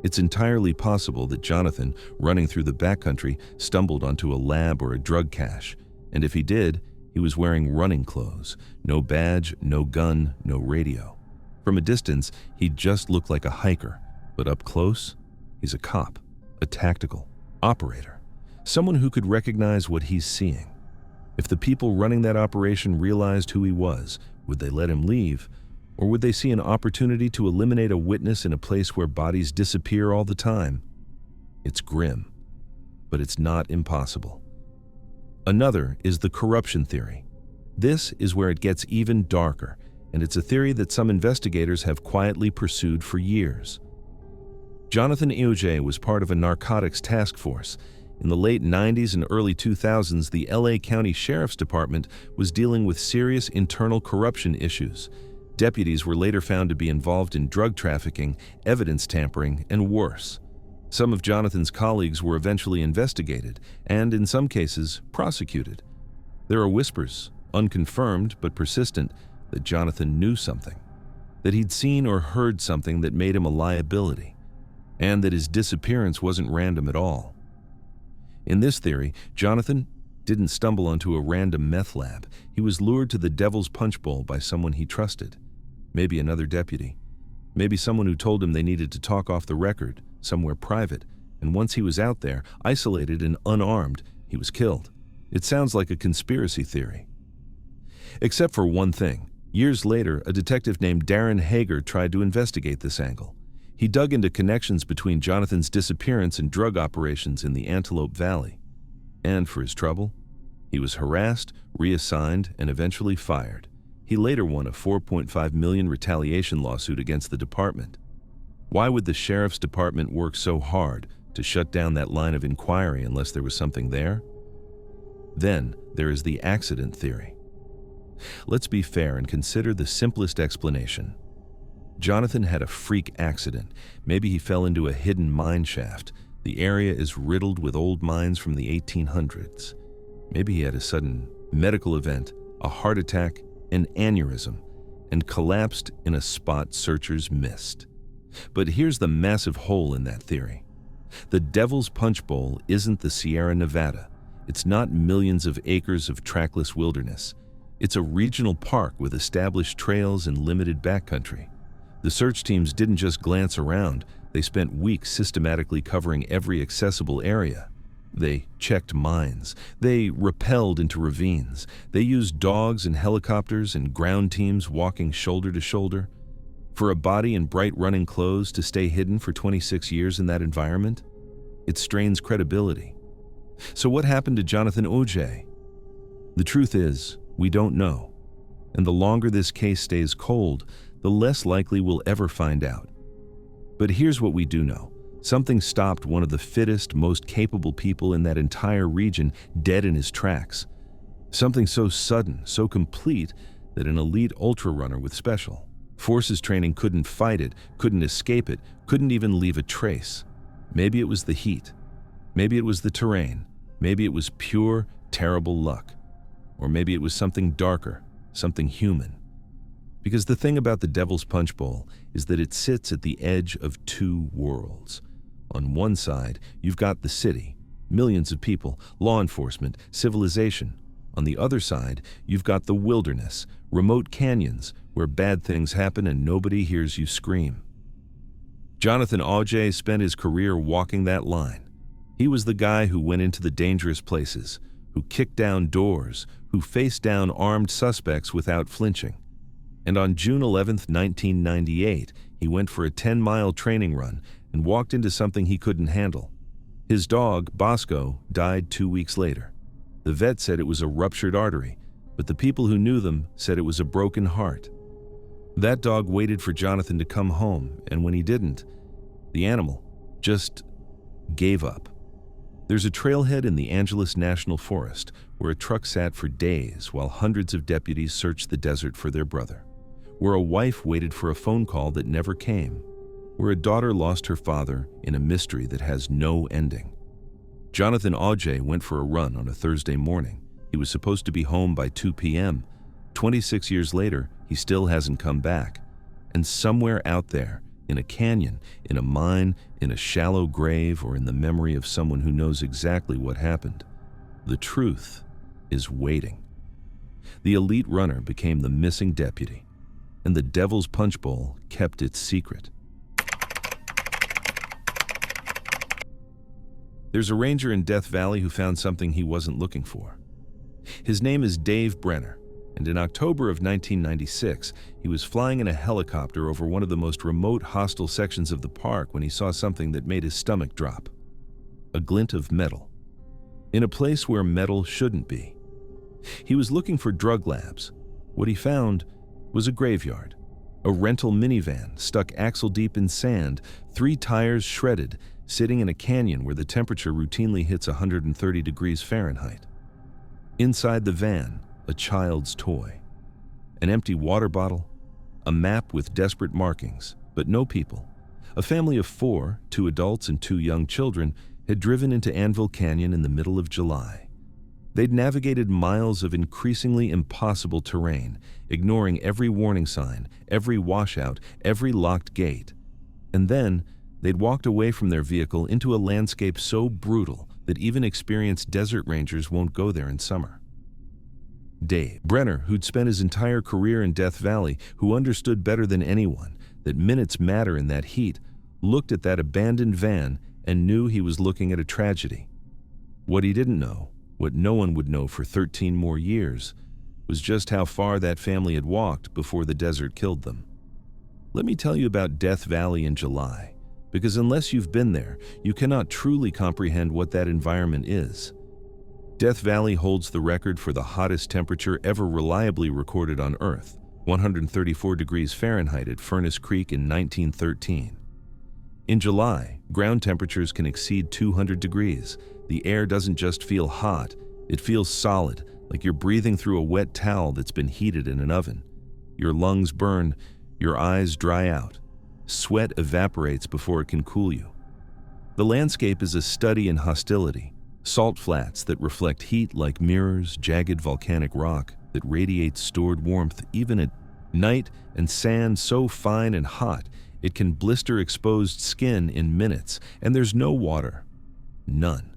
It's entirely possible that Jonathan, running through the backcountry, stumbled onto a lab or a drug cache. And if he did, he was wearing running clothes. No badge, no gun, no radio. From a distance, he just looked like a hiker, but up close, he's a cop, a tactical operator, someone who could recognize what he's seeing. If the people running that operation realized who he was, would they let him leave? Or would they see an opportunity to eliminate a witness in a place where bodies disappear all the time? It's grim, but it's not impossible. Another is the corruption theory. This is where it gets even darker, and it's a theory that some investigators have quietly pursued for years. Jonathan Oje was part of a narcotics task force. In the late 90s and early 2000s, the LA County Sheriff's Department was dealing with serious internal corruption issues. Deputies were later found to be involved in drug trafficking, evidence tampering, and worse. Some of Jonathan's colleagues were eventually investigated and, in some cases, prosecuted. There are whispers unconfirmed but persistent, that Jonathan knew something, that he'd seen or heard something that made him a liability, and that his disappearance wasn't random at all. In this theory, Jonathan didn't stumble onto a random meth lab. He was lured to the Devil's Punch Bowl by someone he trusted, maybe another deputy, maybe someone who told him they needed to talk off the record, somewhere private, and once he was out there, isolated and unarmed, he was killed. It sounds like a conspiracy theory. Except for one thing. Years later, a detective named Darren Hager tried to investigate this angle. He dug into connections between Jonathan's disappearance and drug operations in the Antelope Valley. And for his trouble, he was harassed, reassigned, and eventually fired. He later won a $4.5 million retaliation lawsuit against the department. Why would the sheriff's department work so hard to shut down that line of inquiry unless there was something there? Then there is the accident theory. Let's be fair and consider the simplest explanation. Jonathan had a freak accident. Maybe he fell into a hidden mine shaft. The area is riddled with old mines from the 1800s. Maybe he had a sudden medical event, a heart attack, an aneurysm, and collapsed in a spot searchers missed. But here's the massive hole in that theory. The Devil's Punch Bowl isn't the Sierra Nevada. It's not millions of acres of trackless wilderness. It's a regional park with established trails and limited backcountry. The search teams didn't just glance around, they spent weeks systematically covering every accessible area. They checked mines, they rappelled into ravines, they used dogs and helicopters and ground teams walking shoulder to shoulder. For a body in bright running clothes to stay hidden for 26 years in that environment, it strains credibility. So what happened to Jonathan Oj? The truth is, we don't know. And the longer this case stays cold, the less likely we'll ever find out. But here's what we do know. Something stopped one of the fittest, most capable people in that entire region dead in his tracks. Something so sudden, so complete, that an elite ultra runner with special forces training couldn't fight it, couldn't escape it, couldn't even leave a trace. Maybe it was the heat. Maybe it was the terrain. Maybe it was pure, terrible luck. Or maybe it was something darker, something human. Because the thing about the Devil's Punch Bowl is that it sits at the edge of two worlds. On one side, you've got the city, millions of people, law enforcement, civilization. On the other side, you've got the wilderness, remote canyons, where bad things happen and nobody hears you scream. Jonathan Oj spent his career walking that line. He was the guy who went into the dangerous places, who kicked down doors, who faced down armed suspects without flinching. And on June 11, 1998, he went for a 10-mile training run and walked into something he couldn't handle. His dog, Bosco, died 2 weeks later. The vet said it was a ruptured artery, but the people who knew them said it was a broken heart. That dog waited for Jonathan to come home, and when he didn't, the animal just gave up. There's a trailhead in the Angeles National Forest where a truck sat for days while hundreds of deputies searched the desert for their brother, where a wife waited for a phone call that never came, where a daughter lost her father in a mystery that has no ending. Jonathan Oj went for a run on a Thursday morning. He was supposed to be home by 2 p.m. 26 years later, he still hasn't come back. And somewhere out there, in a canyon, in a mine, in a shallow grave, or in the memory of someone who knows exactly what happened, the truth is waiting. The elite runner became the missing deputy, and the Devil's Punch Bowl kept its secret. There's a ranger in Death Valley who found something he wasn't looking for. His name is Dave Brenner, and in October of 1996, he was flying in a helicopter over one of the most remote, hostile sections of the park when he saw something that made his stomach drop. A glint of metal. In a place where metal shouldn't be. He was looking for drug labs. What he found was a graveyard. A rental minivan stuck axle-deep in sand, 3 tires shredded, sitting in a canyon where the temperature routinely hits 130 degrees Fahrenheit. Inside the van, a child's toy. An empty water bottle, a map with desperate markings, but no people. A family of 4, 2 adults and 2 young children, had driven into Anvil Canyon in the middle of July. They'd navigated miles of increasingly impossible terrain, ignoring every warning sign, every washout, every locked gate. And then, they'd walked away from their vehicle into a landscape so brutal that even experienced desert rangers won't go there in summer. Dave Brenner, who'd spent his entire career in Death Valley, who understood better than anyone that minutes matter in that heat, looked at that abandoned van and knew he was looking at a tragedy. What he didn't know, what no one would know for 13 more years, was just how far that family had walked before the desert killed them. Let me tell you about Death Valley in July, because unless you've been there, you cannot truly comprehend what that environment is. Death Valley holds the record for the hottest temperature ever reliably recorded on Earth, 134 degrees Fahrenheit at Furnace Creek in 1913. In July, ground temperatures can exceed 200 degrees. The air doesn't just feel hot, it feels solid, like you're breathing through a wet towel that's been heated in an oven. Your lungs burn, your eyes dry out. Sweat evaporates before it can cool you. The landscape is a study in hostility. Salt flats that reflect heat like mirrors, jagged volcanic rock that radiates stored warmth even at night, and sand so fine and hot it can blister exposed skin in minutes, and there's no water. None.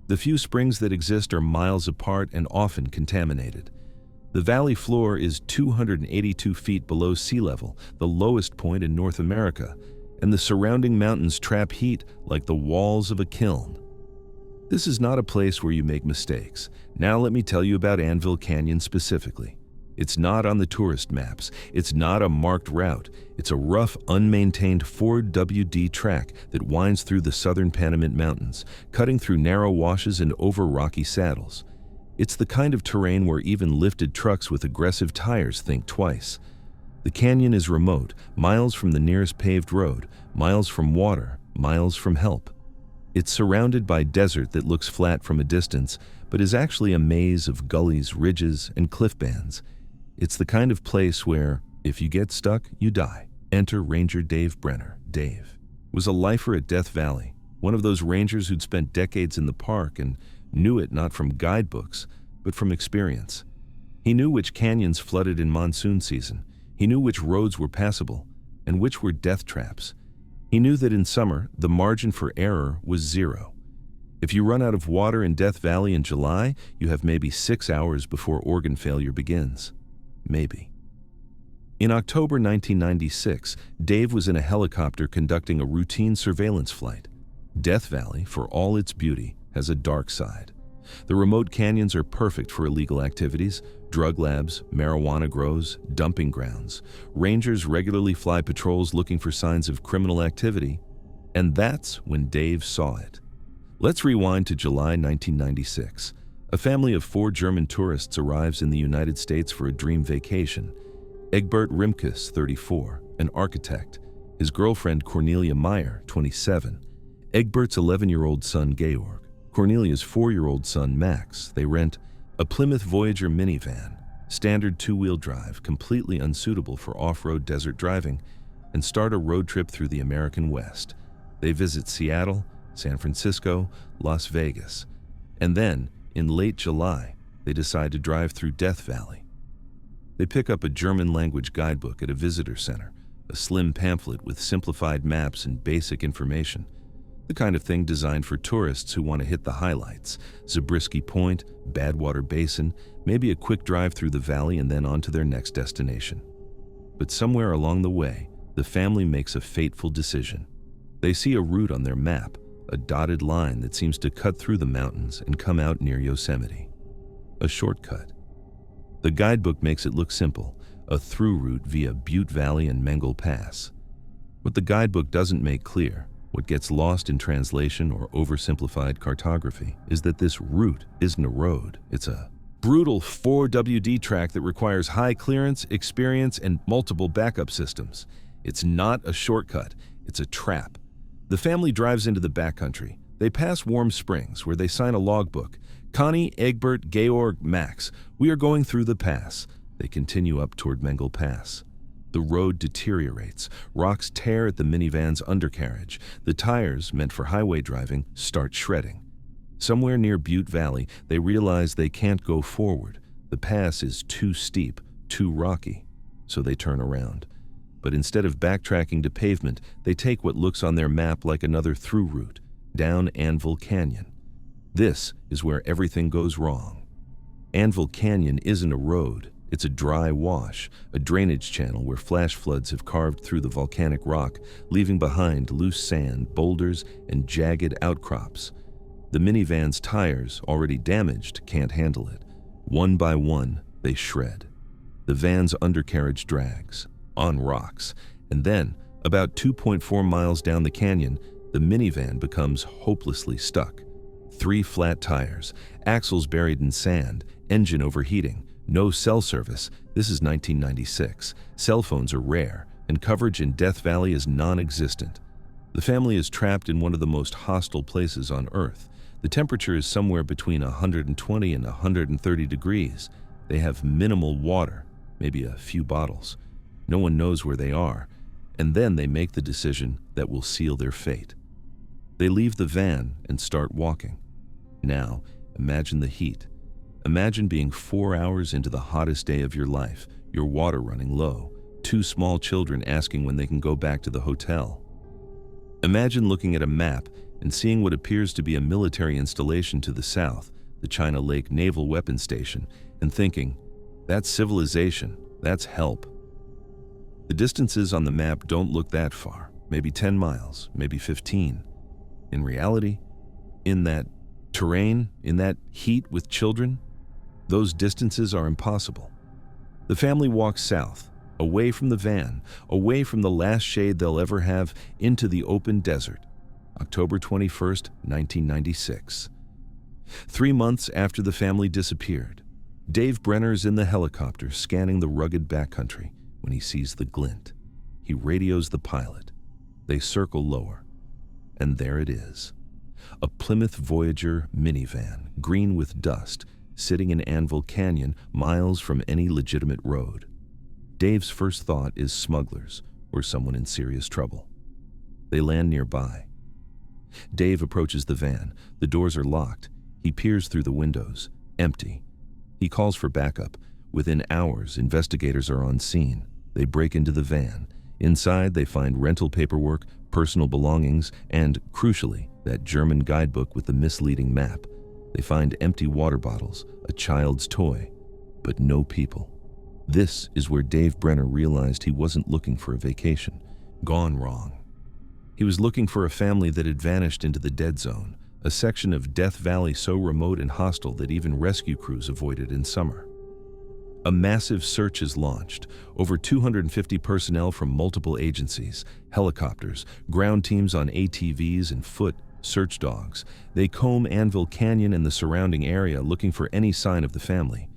The few springs that exist are miles apart and often contaminated. The valley floor is 282 feet below sea level, the lowest point in North America, and the surrounding mountains trap heat like the walls of a kiln. This is not a place where you make mistakes. Now let me tell you about Anvil Canyon specifically. It's not on the tourist maps. It's not a marked route. It's a rough, unmaintained Ford WD track that winds through the southern Panamint Mountains, cutting through narrow washes and over rocky saddles. It's the kind of terrain where even lifted trucks with aggressive tires think twice. The canyon is remote, miles from the nearest paved road, miles from water, miles from help. It's surrounded by desert that looks flat from a distance, but is actually a maze of gullies, ridges, and cliff bands. It's the kind of place where, if you get stuck, you die. Enter Ranger Dave Brenner. Dave was a lifer at Death Valley, one of those rangers who'd spent decades in the park and knew it not from guidebooks, but from experience. He knew which canyons flooded in monsoon season. He knew which roads were passable and which were death traps. He knew that in summer, the margin for error was zero. If you run out of water in Death Valley in July, you have maybe 6 hours before organ failure begins. Maybe. In October 1996, Dave was in a helicopter conducting a routine surveillance flight. Death Valley, for all its beauty, has a dark side. The remote canyons are perfect for illegal activities: drug labs, marijuana grows, dumping grounds. Rangers regularly fly patrols looking for signs of criminal activity, and that's when Dave saw it. Let's rewind to July 1996. A family of 4 German tourists arrives in the United States for a dream vacation. Egbert Rimkus, 34, an architect. His girlfriend Cornelia Meyer, 27. Egbert's 11-year-old son Georg. Cornelia's 4-year-old son Max. They rent a Plymouth Voyager minivan, standard 2-wheel drive, completely unsuitable for off-road desert driving, and start a road trip through the American West. They visit Seattle, San Francisco, Las Vegas, and then, in late July, they decide to drive through Death Valley. They pick up a German-language guidebook at a visitor center, a slim pamphlet with simplified maps and basic information, the kind of thing designed for tourists who want to hit the highlights: Zabriskie Point, Badwater Basin, maybe a quick drive through the valley and then on to their next destination. But somewhere along the way, the family makes a fateful decision. They see a route on their map, a dotted line that seems to cut through the mountains and come out near Yosemite. A shortcut. The guidebook makes it look simple, a through route via Butte Valley and Mengel Pass. What the guidebook doesn't make clear, what gets lost in translation or oversimplified cartography, is that this route isn't a road. It's a brutal 4WD track that requires high clearance, experience, and multiple backup systems. It's not a shortcut, it's a trap. The family drives into the backcountry. They pass Warm Springs, where they sign a logbook. Connie, Egbert, Georg, Max. We are going through the pass. They continue up toward Mengel Pass. The road deteriorates. Rocks tear at the minivan's undercarriage. The tires, meant for highway driving, start shredding. Somewhere near Butte Valley, they realize they can't go forward. The pass is too steep, too rocky, so they turn around. But instead of backtracking to pavement, they take what looks on their map like another through route, down Anvil Canyon. This is where everything goes wrong. Anvil Canyon isn't a road, it's a dry wash, a drainage channel where flash floods have carved through the volcanic rock, leaving behind loose sand, boulders, and jagged outcrops. The minivan's tires, already damaged, can't handle it. One by one, they shred. The van's undercarriage drags, on rocks, and then, about 2.4 miles down the canyon, the minivan becomes hopelessly stuck. 3 flat tires, axles buried in sand, engine overheating, no cell service. This is 1996. Cell phones are rare, and coverage in Death Valley is non-existent. The family is trapped in one of the most hostile places on Earth. The temperature is somewhere between 120 and 130 degrees. They have minimal water, maybe a few bottles. No one knows where they are, and then they make the decision that will seal their fate. They leave the van and start walking. Now, imagine the heat. Imagine being 4 hours into the hottest day of your life, your water running low, 2 small children asking when they can go back to the hotel. Imagine looking at a map and seeing what appears to be a military installation to the south, the China Lake Naval Weapons Station, and thinking, that's civilization, that's help. The distances on the map don't look that far, maybe 10 miles, maybe 15. In reality, in that terrain, in that heat with children, those distances are impossible. The family walks south, away from the van, away from the last shade they'll ever have, into the open desert. October 21st, 1996. 3 months after the family disappeared, Dave Brenner's in the helicopter scanning the rugged backcountry when he sees the glint. He radios the pilot. They circle lower, and there it is. A Plymouth Voyager minivan, green with dust, sitting in Anvil Canyon, miles from any legitimate road. Dave's first thought is smugglers or someone in serious trouble. They land nearby. Dave approaches the van. The doors are locked. He peers through the windows. Empty. He calls for backup. Within hours, investigators are on scene. They break into the van. Inside, they find rental paperwork, personal belongings, and, crucially, that German guidebook with the misleading map. They find empty water bottles, a child's toy, but no people. This is where Dave Brenner realized he wasn't looking for a vacation. Gone wrong. He was looking for a family that had vanished into the dead zone, a section of Death Valley so remote and hostile that even rescue crews avoid it in summer. A massive search is launched. Over 250 personnel from multiple agencies, helicopters, ground teams on ATVs and foot, search dogs. They comb Anvil Canyon and the surrounding area looking for any sign of the family.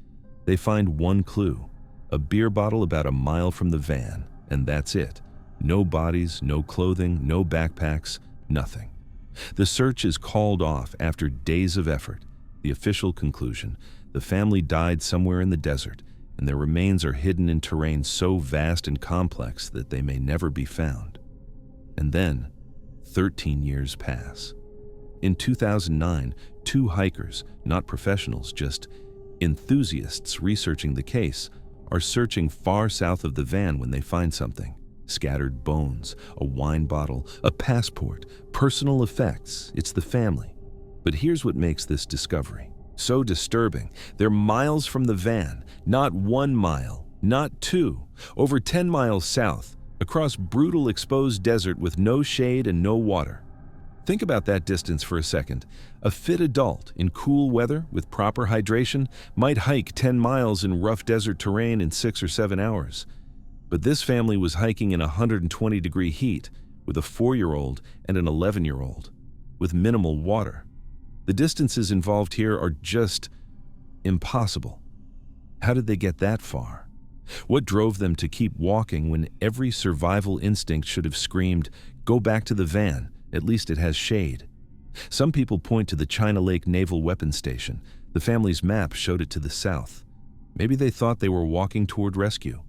They find one clue, a beer bottle about a mile from the van, and that's it. No bodies, no clothing, no backpacks, nothing. The search is called off after days of effort. The official conclusion: the family died somewhere in the desert, and their remains are hidden in terrain so vast and complex that they may never be found. And then, 13 years pass. In 2009, 2 hikers, not professionals, just enthusiasts researching the case, are searching far south of the van when they find something. Scattered bones, a wine bottle, a passport, personal effects. It's the family. But here's what makes this discovery so disturbing. They're miles from the van, not 1 mile, not 2, over 10 miles south, across brutal exposed desert with no shade and no water. Think about that distance for a second. A fit adult in cool weather with proper hydration might hike 10 miles in rough desert terrain in 6 or 7 hours. But this family was hiking in 120-degree heat with a 4-year-old and an 11-year-old, with minimal water. The distances involved here are just impossible. How did they get that far? What drove them to keep walking when every survival instinct should have screamed, "Go back to the van, at least it has shade"? Some people point to the China Lake Naval Weapons Station. The family's map showed it to the south. Maybe they thought they were walking toward rescue.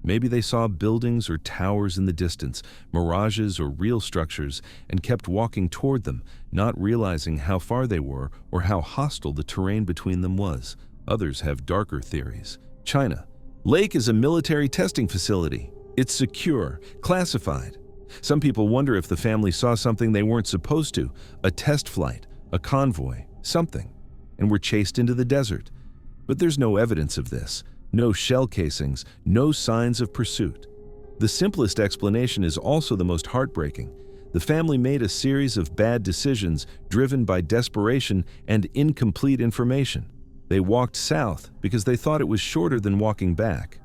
Maybe they saw buildings or towers in the distance, mirages or real structures, and kept walking toward them, not realizing how far they were or how hostile the terrain between them was. Others have darker theories. China. Lake is a military testing facility. It's secure, classified. Some people wonder if the family saw something they weren't supposed to, a test flight, a convoy, something, and were chased into the desert. But there's no evidence of this. No shell casings, no signs of pursuit. The simplest explanation is also the most heartbreaking. The family made a series of bad decisions driven by desperation and incomplete information. They walked south because they thought it was shorter than walking back.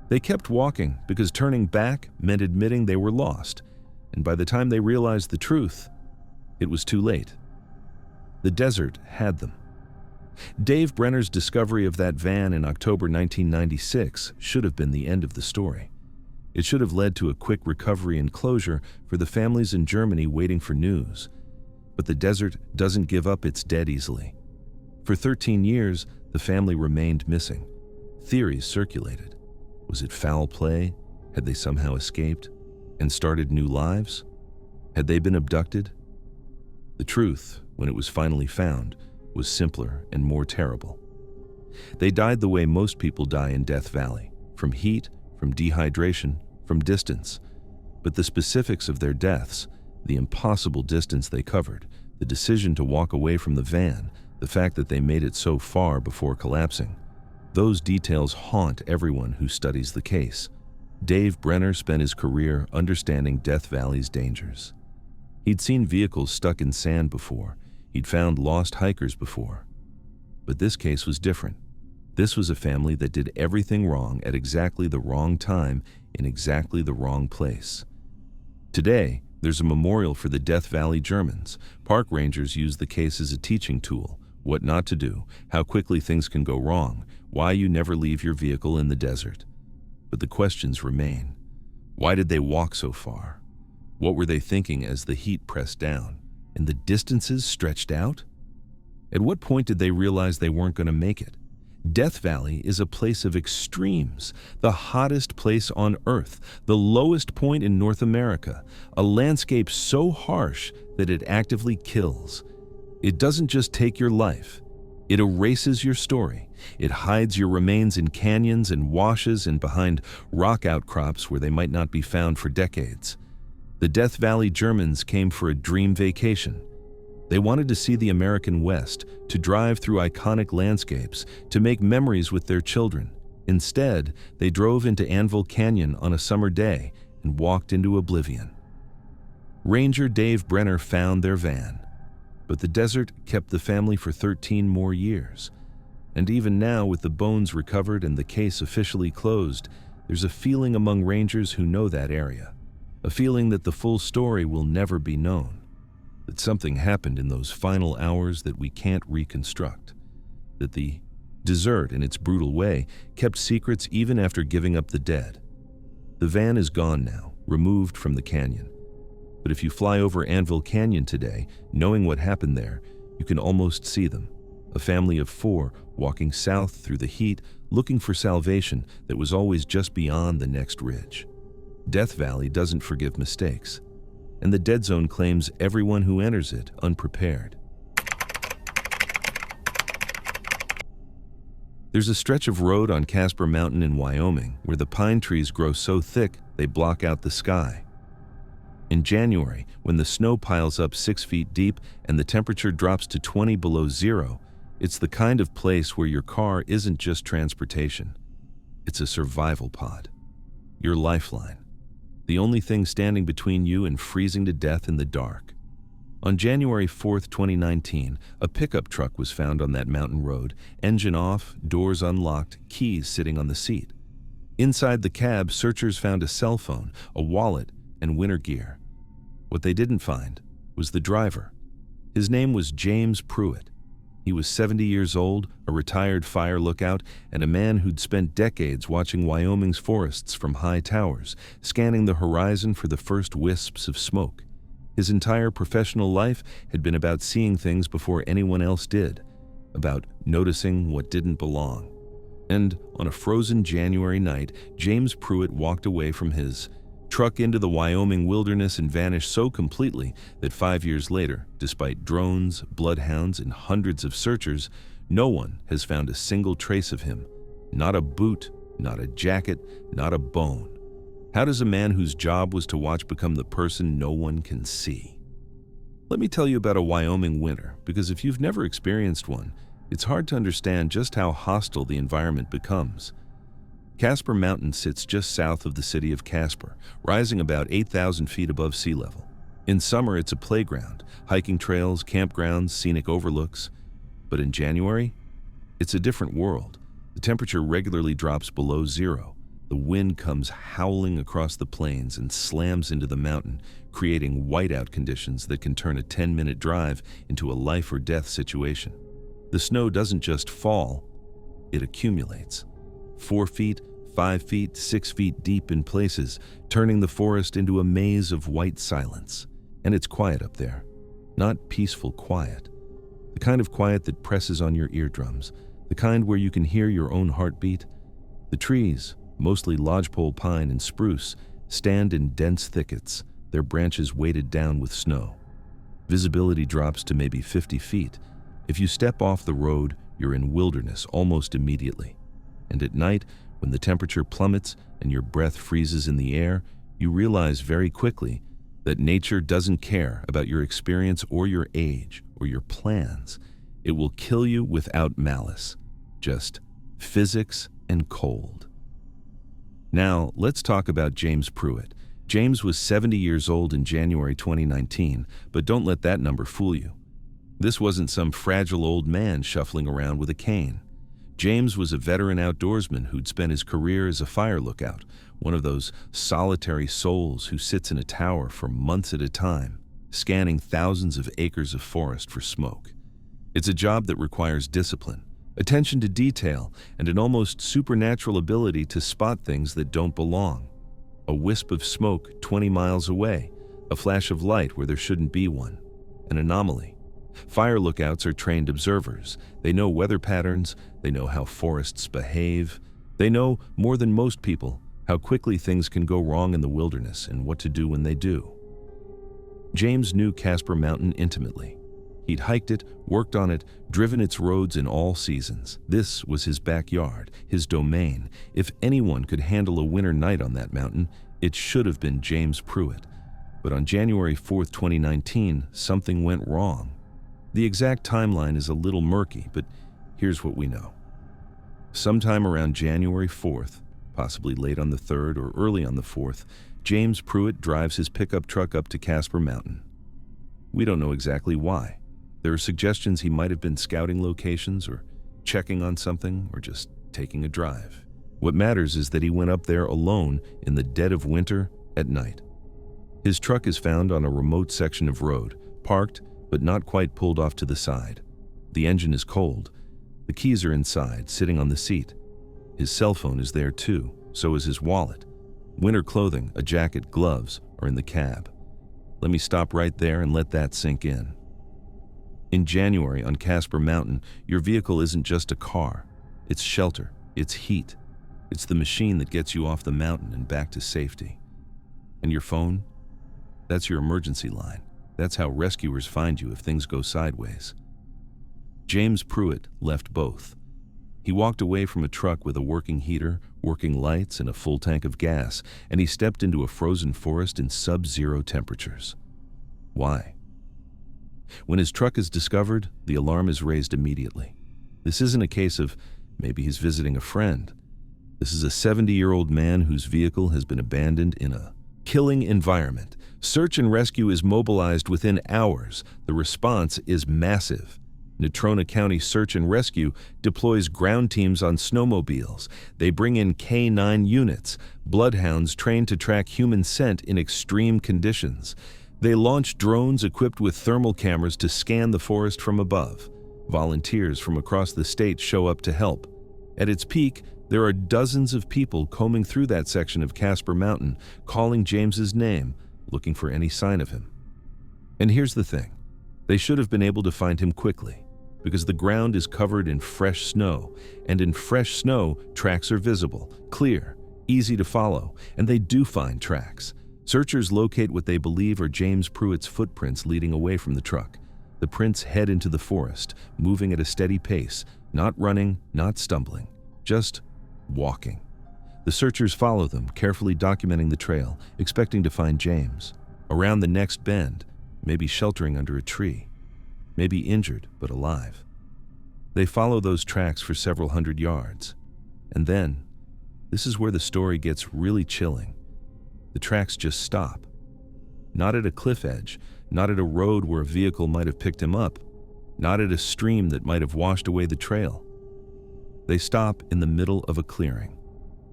They kept walking because turning back meant admitting they were lost, and by the time they realized the truth, it was too late. The desert had them. Dave Brenner's discovery of that van in October 1996 should have been the end of the story. It should have led to a quick recovery and closure for the families in Germany waiting for news. But the desert doesn't give up its dead easily. For 13 years, the family remained missing. Theories circulated. Was it foul play? Had they somehow escaped and started new lives? Had they been abducted? The truth, when it was finally found, was simpler and more terrible. They died the way most people die in Death Valley, from heat, from dehydration, from distance. But the specifics of their deaths, the impossible distance they covered, the decision to walk away from the van, the fact that they made it so far before collapsing, those details haunt everyone who studies the case. Dave Brenner spent his career understanding Death Valley's dangers. He'd seen vehicles stuck in sand before. He'd found lost hikers before. But this case was different. This was a family that did everything wrong at exactly the wrong time in exactly the wrong place. Today, there's a memorial for the Death Valley Germans. Park rangers use the case as a teaching tool, what not to do, how quickly things can go wrong, why you never leave your vehicle in the desert. But the questions remain. Why did they walk so far? What were they thinking as the heat pressed down? And the distances stretched out? At what point did they realize they weren't going to make it? Death Valley is a place of extremes, the hottest place on Earth, the lowest point in North America, a landscape so harsh that it actively kills. It doesn't just take your life, it erases your story. It hides your remains in canyons and washes and behind rock outcrops where they might not be found for decades. The Death Valley Germans came for a dream vacation. They wanted to see the American West, to drive through iconic landscapes, to make memories with their children. Instead, they drove into Anvil Canyon on a summer day and walked into oblivion. Ranger Dave Brenner found their van, but the desert kept the family for 13 more years. And even now, with the bones recovered and the case officially closed, there's a feeling among rangers who know that area. A feeling that the full story will never be known, that something happened in those final hours that we can't reconstruct, that the desert, in its brutal way, kept secrets even after giving up the dead. The van is gone now, removed from the canyon. But if you fly over Anvil Canyon today, knowing what happened there, you can almost see them. A family of 4 walking south through the heat, looking for salvation that was always just beyond the next ridge. Death Valley doesn't forgive mistakes, and the dead zone claims everyone who enters it unprepared. There's a stretch of road on Casper Mountain in Wyoming where the pine trees grow so thick they block out the sky. In January, when the snow piles up 6 feet deep and the temperature drops to 20 below zero, it's the kind of place where your car isn't just transportation. It's a survival pod. Your lifeline. The only thing standing between you and freezing to death in the dark. On January 4th, 2019, a pickup truck was found on that mountain road, engine off, doors unlocked, keys sitting on the seat. Inside the cab, searchers found a cell phone, a wallet, and winter gear. What they didn't find was the driver. His name was James Pruitt. He was 70 years old, a retired fire lookout, and a man who'd spent decades watching Wyoming's forests from high towers, scanning the horizon for the first wisps of smoke. His entire professional life had been about seeing things before anyone else did, about noticing what didn't belong. And on a frozen January night, James Pruitt walked away from his truck into the Wyoming wilderness and vanished so completely that 5 years later, despite drones, bloodhounds, and hundreds of searchers, no one has found a single trace of him. Not a boot, not a jacket, not a bone. How does a man whose job was to watch become the person no one can see? Let me tell you about a Wyoming winter, because if you've never experienced one, it's hard to understand just how hostile the environment becomes. Casper Mountain sits just south of the city of Casper, rising about 8,000 feet above sea level. In summer, it's a playground, hiking trails, campgrounds, scenic overlooks. But in January, it's a different world. The temperature regularly drops below zero. The wind comes howling across the plains and slams into the mountain, creating whiteout conditions that can turn a 10-minute drive into a life-or-death situation. The snow doesn't just fall, it accumulates. 4 feet, 5 feet, 6 feet deep in places, turning the forest into a maze of white silence. And it's quiet up there. Not peaceful quiet. The kind of quiet that presses on your eardrums. The kind where you can hear your own heartbeat. The trees, mostly lodgepole pine and spruce, stand in dense thickets, their branches weighted down with snow. Visibility drops to maybe 50 feet. If you step off the road, you're in wilderness almost immediately. And at night, when the temperature plummets and your breath freezes in the air, you realize very quickly that nature doesn't care about your experience or your age or your plans. It will kill you without malice. Just physics and cold. Now, let's talk about James Pruitt. James was 70 years old in January 2019, but don't let that number fool you. This wasn't some fragile old man shuffling around with a cane. James was a veteran outdoorsman who'd spent his career as a fire lookout, one of those solitary souls who sits in a tower for months at a time, scanning thousands of acres of forest for smoke. It's a job that requires discipline, attention to detail, and an almost supernatural ability to spot things that don't belong. A wisp of smoke 20 miles away, a flash of light where there shouldn't be one, an anomaly. Fire lookouts are trained observers. They know weather patterns, they know how forests behave. They know, more than most people, how quickly things can go wrong in the wilderness and what to do when they do. James knew Casper Mountain intimately. He'd hiked it, worked on it, driven its roads in all seasons. This was his backyard, his domain. If anyone could handle a winter night on that mountain, it should have been James Pruitt. But on January 4th, 2019, something went wrong. The exact timeline is a little murky, but here's what we know. Sometime around January 4th, possibly late on the 3rd or early on the 4th, James Pruitt drives his pickup truck up to Casper Mountain. We don't know exactly why. There are suggestions he might have been scouting locations or checking on something or just taking a drive. What matters is that he went up there alone in the dead of winter at night. His truck is found on a remote section of road, parked but not quite pulled off to the side. The engine is cold. The keys are inside, sitting on the seat. His cell phone is there too, so is his wallet. Winter clothing, a jacket, gloves are in the cab. Let me stop right there and let that sink in. In January on Casper Mountain, your vehicle isn't just a car. It's shelter, it's heat. It's the machine that gets you off the mountain and back to safety. And your phone? That's your emergency line. That's how rescuers find you if things go sideways. James Pruitt left both. He walked away from a truck with a working heater, working lights, and a full tank of gas, and he stepped into a frozen forest in sub-zero temperatures. Why? When his truck is discovered, the alarm is raised immediately. This isn't a case of maybe he's visiting a friend. This is a 70-year-old man whose vehicle has been abandoned in a killing environment. Search and rescue is mobilized within hours. The response is massive. Natrona County Search and Rescue deploys ground teams on snowmobiles. They bring in K-9 units, bloodhounds trained to track human scent in extreme conditions. They launch drones equipped with thermal cameras to scan the forest from above. Volunteers from across the state show up to help. At its peak, there are dozens of people combing through that section of Casper Mountain, calling James's name, looking for any sign of him. And here's the thing. They should have been able to find him quickly. because the ground is covered in fresh snow, and in fresh snow, tracks are visible, clear, easy to follow, and they do find tracks. Searchers locate what they believe are James Pruitt's footprints leading away from the truck. The prints head into the forest, moving at a steady pace, not running, not stumbling, just walking. The searchers follow them, carefully documenting the trail, expecting to find James. Around the next bend, maybe sheltering under a tree, maybe injured but alive. They follow those tracks for several hundred yards. And then, this is where the story gets really chilling. The tracks just stop. Not at a cliff edge, not at a road where a vehicle might have picked him up, not at a stream that might have washed away the trail. They stop in the middle of a clearing,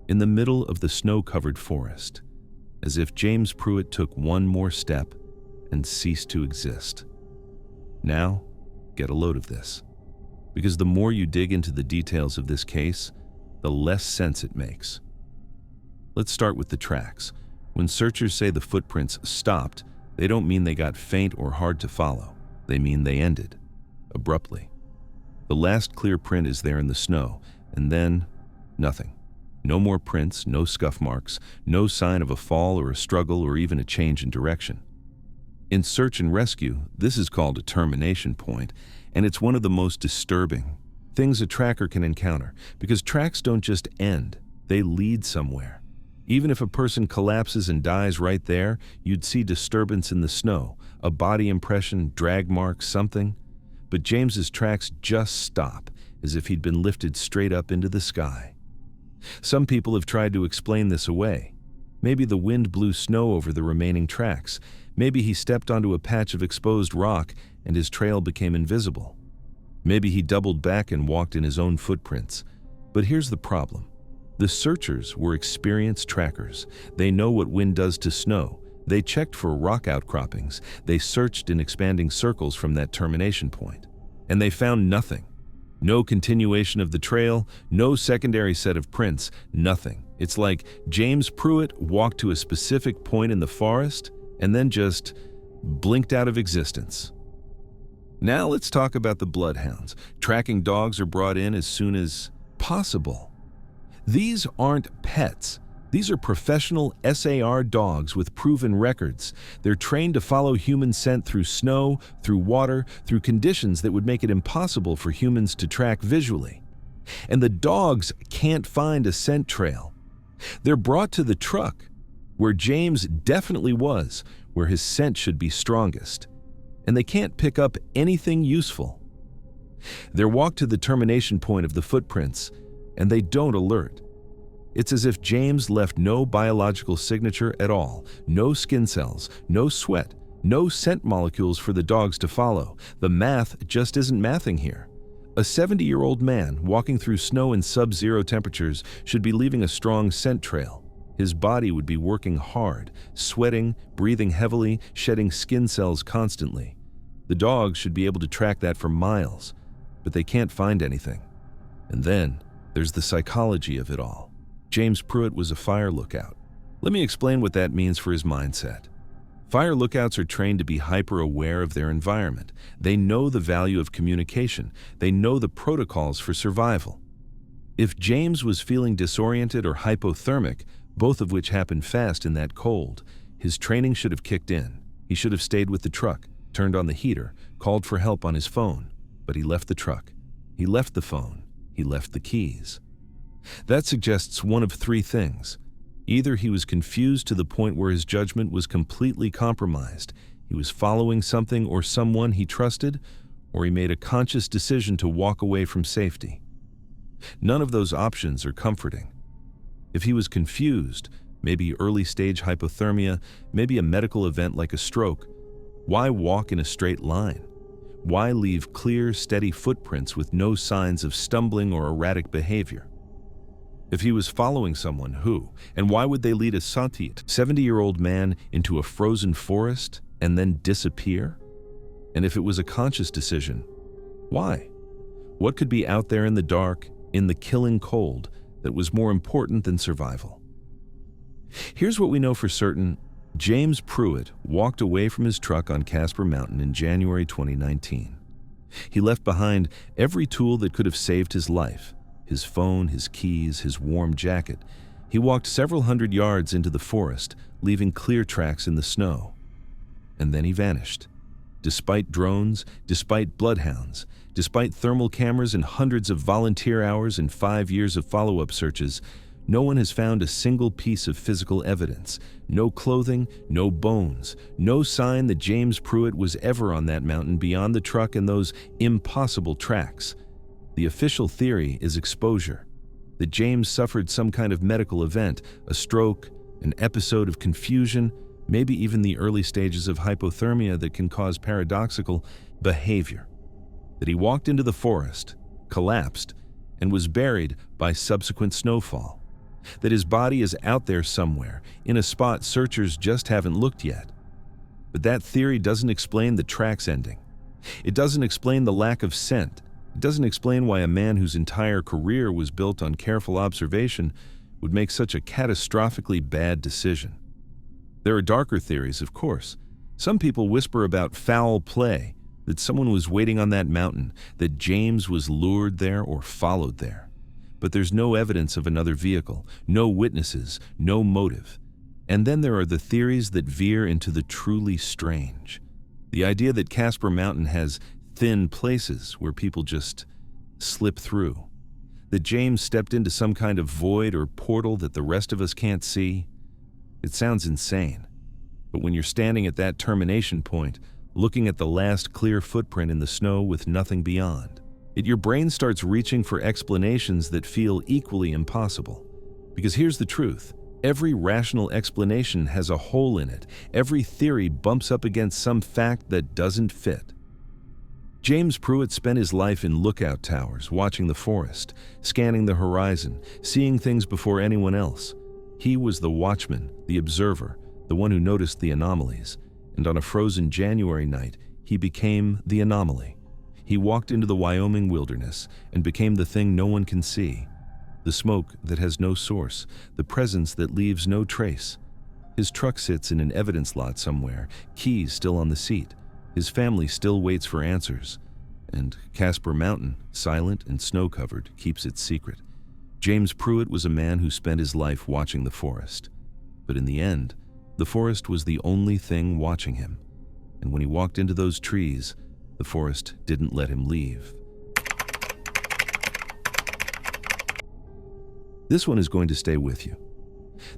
in the middle of the snow-covered forest, as if James Pruitt took one more step and ceased to exist. Now, get a load of this, because the more you dig into the details of this case, the less sense it makes. Let's start with the tracks. When searchers say the footprints stopped, they don't mean they got faint or hard to follow. They mean they ended, abruptly. The last clear print is there in the snow, and then nothing. No more prints, no scuff marks, no sign of a fall or a struggle or even a change in direction. In search and rescue, this is called a termination point, and it's one of the most disturbing things a tracker can encounter, because tracks don't just end, they lead somewhere. Even if a person collapses and dies right there, you'd see disturbance in the snow, a body impression, drag mark, something. But James's tracks just stop, as if he'd been lifted straight up into the sky. Some people have tried to explain this away. Maybe the wind blew snow over the remaining tracks. Maybe he stepped onto a patch of exposed rock and his trail became invisible. Maybe he doubled back and walked in his own footprints. But here's the problem. The searchers were experienced trackers. They know what wind does to snow. They checked for rock outcroppings. They searched in expanding circles from that termination point. And they found nothing. No continuation of the trail, no secondary set of prints, nothing. It's like James Pruitt walked to a specific point in the forest and then just blinked out of existence. Now let's talk about the bloodhounds. Tracking dogs are brought in as soon as possible. These aren't pets. These are professional SAR dogs with proven records. They're trained to follow human scent through snow, through water, through conditions that would make it impossible for humans to track visually. And the dogs can't find a scent trail. They're brought to the truck, where James definitely was, where his scent should be strongest. And they can't pick up anything useful. They're walked to the termination point of the footprints, and they don't alert. It's as if James left no biological signature at all, no skin cells, no sweat, no scent molecules for the dogs to follow. The math just isn't mathing here. A 70-year-old man walking through snow in sub-zero temperatures should be leaving a strong scent trail. His body would be working hard, sweating, breathing heavily, shedding skin cells constantly. The dogs should be able to track that for miles, but they can't find anything. And then there's the psychology of it all. James Pruitt was a fire lookout. Let me explain what that means for his mindset. Fire lookouts are trained to be hyper-aware of their environment. They know the value of communication. They know the protocols for survival. If James was feeling disoriented or hypothermic, both of which happen fast in that cold, his training should have kicked in. He should have stayed with the truck, turned on the heater, called for help on his phone. But he left the truck. He left the phone. He left the keys. That suggests one of three things. Either he was confused to the point where his judgment was completely compromised, he was following something or someone he trusted, or he made a conscious decision to walk away from safety. None of those options are comforting. If he was confused, maybe early-stage hypothermia, maybe a medical event like a stroke, why walk in a straight line? Why leave clear, steady footprints with no signs of stumbling or erratic behavior? If he was following someone, who? And why would they lead a 70-year-old man into a frozen forest and then disappear? And if it was a conscious decision, why? What could be out there in the dark, in the killing cold, that was more important than survival? Here's what we know for certain. James Pruitt walked away from his truck on Casper Mountain in January 2019. He left behind every tool that could have saved his life: his phone, his keys, his warm jacket. He walked several hundred yards into the forest, leaving clear tracks in the snow. And then he vanished. Despite drones, despite bloodhounds, despite thermal cameras and hundreds of volunteer hours and 5 years of follow-up searches, no one has found a single piece of physical evidence. No clothing, no bones, no sign that James Pruitt was ever on that mountain beyond the truck and those impossible tracks. The official theory is exposure, that James suffered some kind of medical event, a stroke, an episode of confusion, maybe even the early stages of hypothermia that can cause paradoxical behavior. That he walked into the forest, collapsed, and was buried by subsequent snowfall. That his body is out there somewhere, in a spot searchers just haven't looked yet. But that theory doesn't explain the tracks ending. It doesn't explain the lack of scent. It doesn't explain why a man whose entire career was built on careful observation would make such a catastrophically bad decision. There are darker theories, of course. Some people whisper about foul play, that someone was waiting on that mountain, that James was lured there or followed there. But there's no evidence of another vehicle, no witnesses, no motive. And then there are the theories that veer into the truly strange. The idea that Casper Mountain has thin places where people just slip through. That James stepped into some kind of void or portal that the rest of us can't see. It sounds insane. But when you're standing at that termination point, looking at the last clear footprint in the snow with nothing beyond, your brain starts reaching for explanations that feel equally impossible. Because here's the truth. Every rational explanation has a hole in it. Every theory bumps up against some fact that doesn't fit. James Pruitt spent his life in lookout towers, watching the forest, scanning the horizon, seeing things before anyone else. He was the watchman, the observer, the one who noticed the anomalies. And on a frozen January night, he became the anomaly. He walked into the Wyoming wilderness and became the thing no one can see. The smoke that has no source, the presence that leaves no trace. His truck sits in an evidence lot somewhere, keys still on the seat. His family still waits for answers. And Casper Mountain, silent and snow-covered, keeps its secret. James Pruitt was a man who spent his life watching the forest. But in the end, the forest was the only thing watching him. And when he walked into those trees, the forest didn't let him leave. This one is going to stay with you.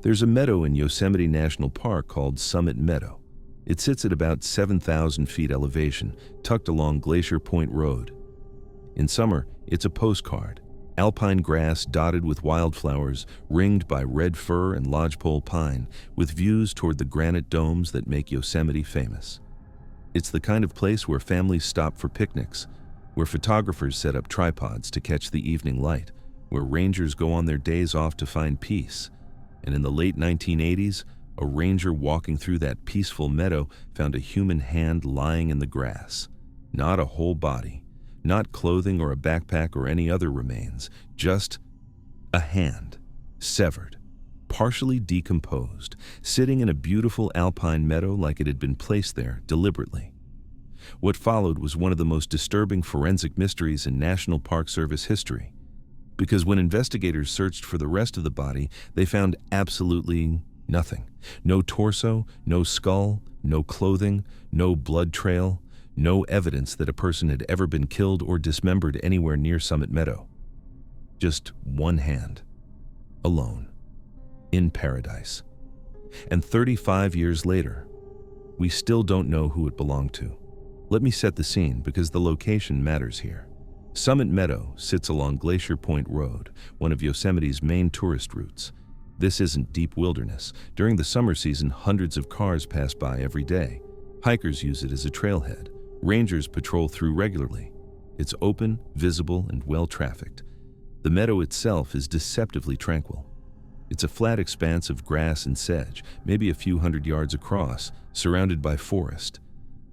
There's a meadow in Yosemite National Park called Summit Meadow. It sits at about 7,000 feet elevation, tucked along Glacier Point Road. In summer, it's a postcard, alpine grass dotted with wildflowers, ringed by red fir and lodgepole pine, with views toward the granite domes that make Yosemite famous. It's the kind of place where families stop for picnics, where photographers set up tripods to catch the evening light, where rangers go on their days off to find peace. And in the late 1980s, a ranger walking through that peaceful meadow found a human hand lying in the grass. Not a whole body, not clothing or a backpack or any other remains, just a hand, severed, partially decomposed, sitting in a beautiful alpine meadow like it had been placed there deliberately. What followed was one of the most disturbing forensic mysteries in National Park Service history. Because when investigators searched for the rest of the body, they found absolutely nothing. No torso, no skull, no clothing, no blood trail, no evidence that a person had ever been killed or dismembered anywhere near Summit Meadow. Just one hand, alone, in paradise. And 35 years later, we still don't know who it belonged to. Let me set the scene because the location matters here. Summit Meadow sits along Glacier Point Road, one of Yosemite's main tourist routes. This isn't deep wilderness. During the summer season, hundreds of cars pass by every day. Hikers use it as a trailhead. Rangers patrol through regularly. It's open, visible, and well-trafficked. The meadow itself is deceptively tranquil. It's a flat expanse of grass and sedge, maybe a few hundred yards across, surrounded by forest.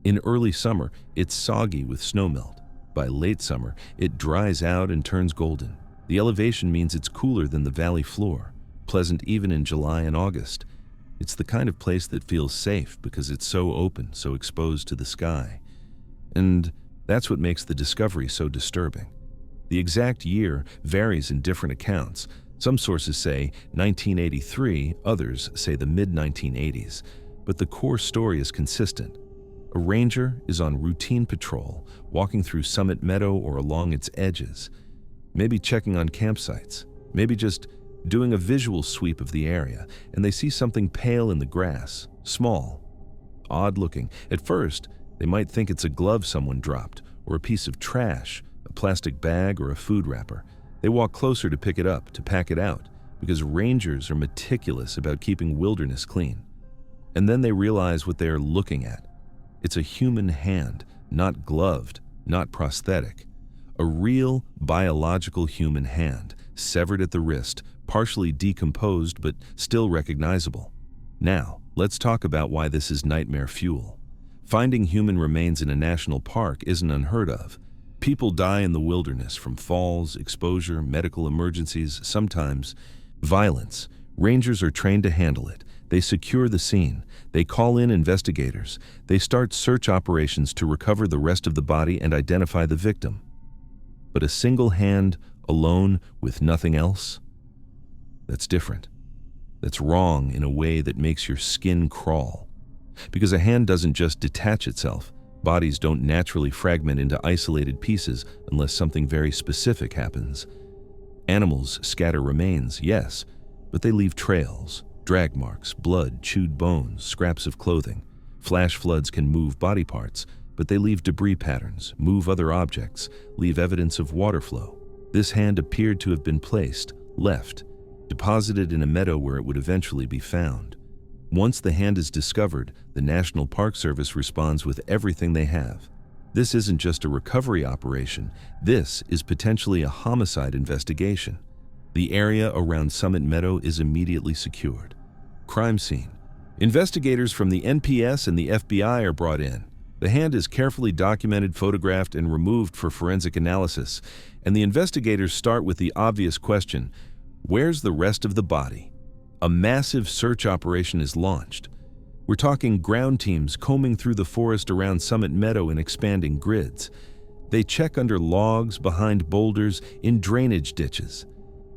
In early summer, it's soggy with snowmelt. By late summer, it dries out and turns golden. The elevation means it's cooler than the valley floor, pleasant even in July and August. It's the kind of place that feels safe because it's so open, so exposed to the sky. And That's what makes the discovery so disturbing. The exact year varies in different accounts. Some sources say 1983, others say the mid-1980s, but the core story is consistent. A ranger is on routine patrol, walking through Summit Meadow or along its edges, maybe checking on campsites, maybe just doing a visual sweep of the area, and they see something pale in the grass, small, odd-looking. At first, they might think it's a glove someone dropped, or a piece of trash, a plastic bag or a food wrapper. They walk closer to pick it up, to pack it out, because rangers are meticulous about keeping wilderness clean. And then they realize what they are looking at. It's a human hand, not gloved, not prosthetic. A real, biological human hand, severed at the wrist, partially decomposed but still recognizable. Now, let's talk about why this is nightmare fuel. Finding human remains in a national park isn't unheard of. People die in the wilderness from falls, exposure, medical emergencies, sometimes violence. Rangers are trained to handle it. They secure the scene. They call in investigators. They start search operations to recover the rest of the body and identify the victim. But a single hand, alone, with nothing else? That's different. That's wrong in a way that makes your skin crawl. Because a hand doesn't just detach itself. Bodies don't naturally fragment into isolated pieces unless something very specific happens. Animals scatter remains, yes, but they leave trails, drag marks, blood, chewed bones, scraps of clothing. Flash floods can move body parts, but they leave debris patterns, move other objects, leave evidence of water flow. This hand appeared to have been placed, left, deposited in a meadow where it would eventually be found. Once the hand is discovered, the National Park Service responds with everything they have. This isn't just a recovery operation. This is potentially a homicide investigation. The area around Summit Meadow is immediately secured. Crime scene. Investigators from the NPS and the FBI are brought in. The hand is carefully documented, photographed, and removed for forensic analysis. And the investigators start with the obvious question: where's the rest of the body? A massive search operation is launched. We're talking ground teams combing through the forest around Summit Meadow in expanding grids. They check under logs, behind boulders, in drainage ditches.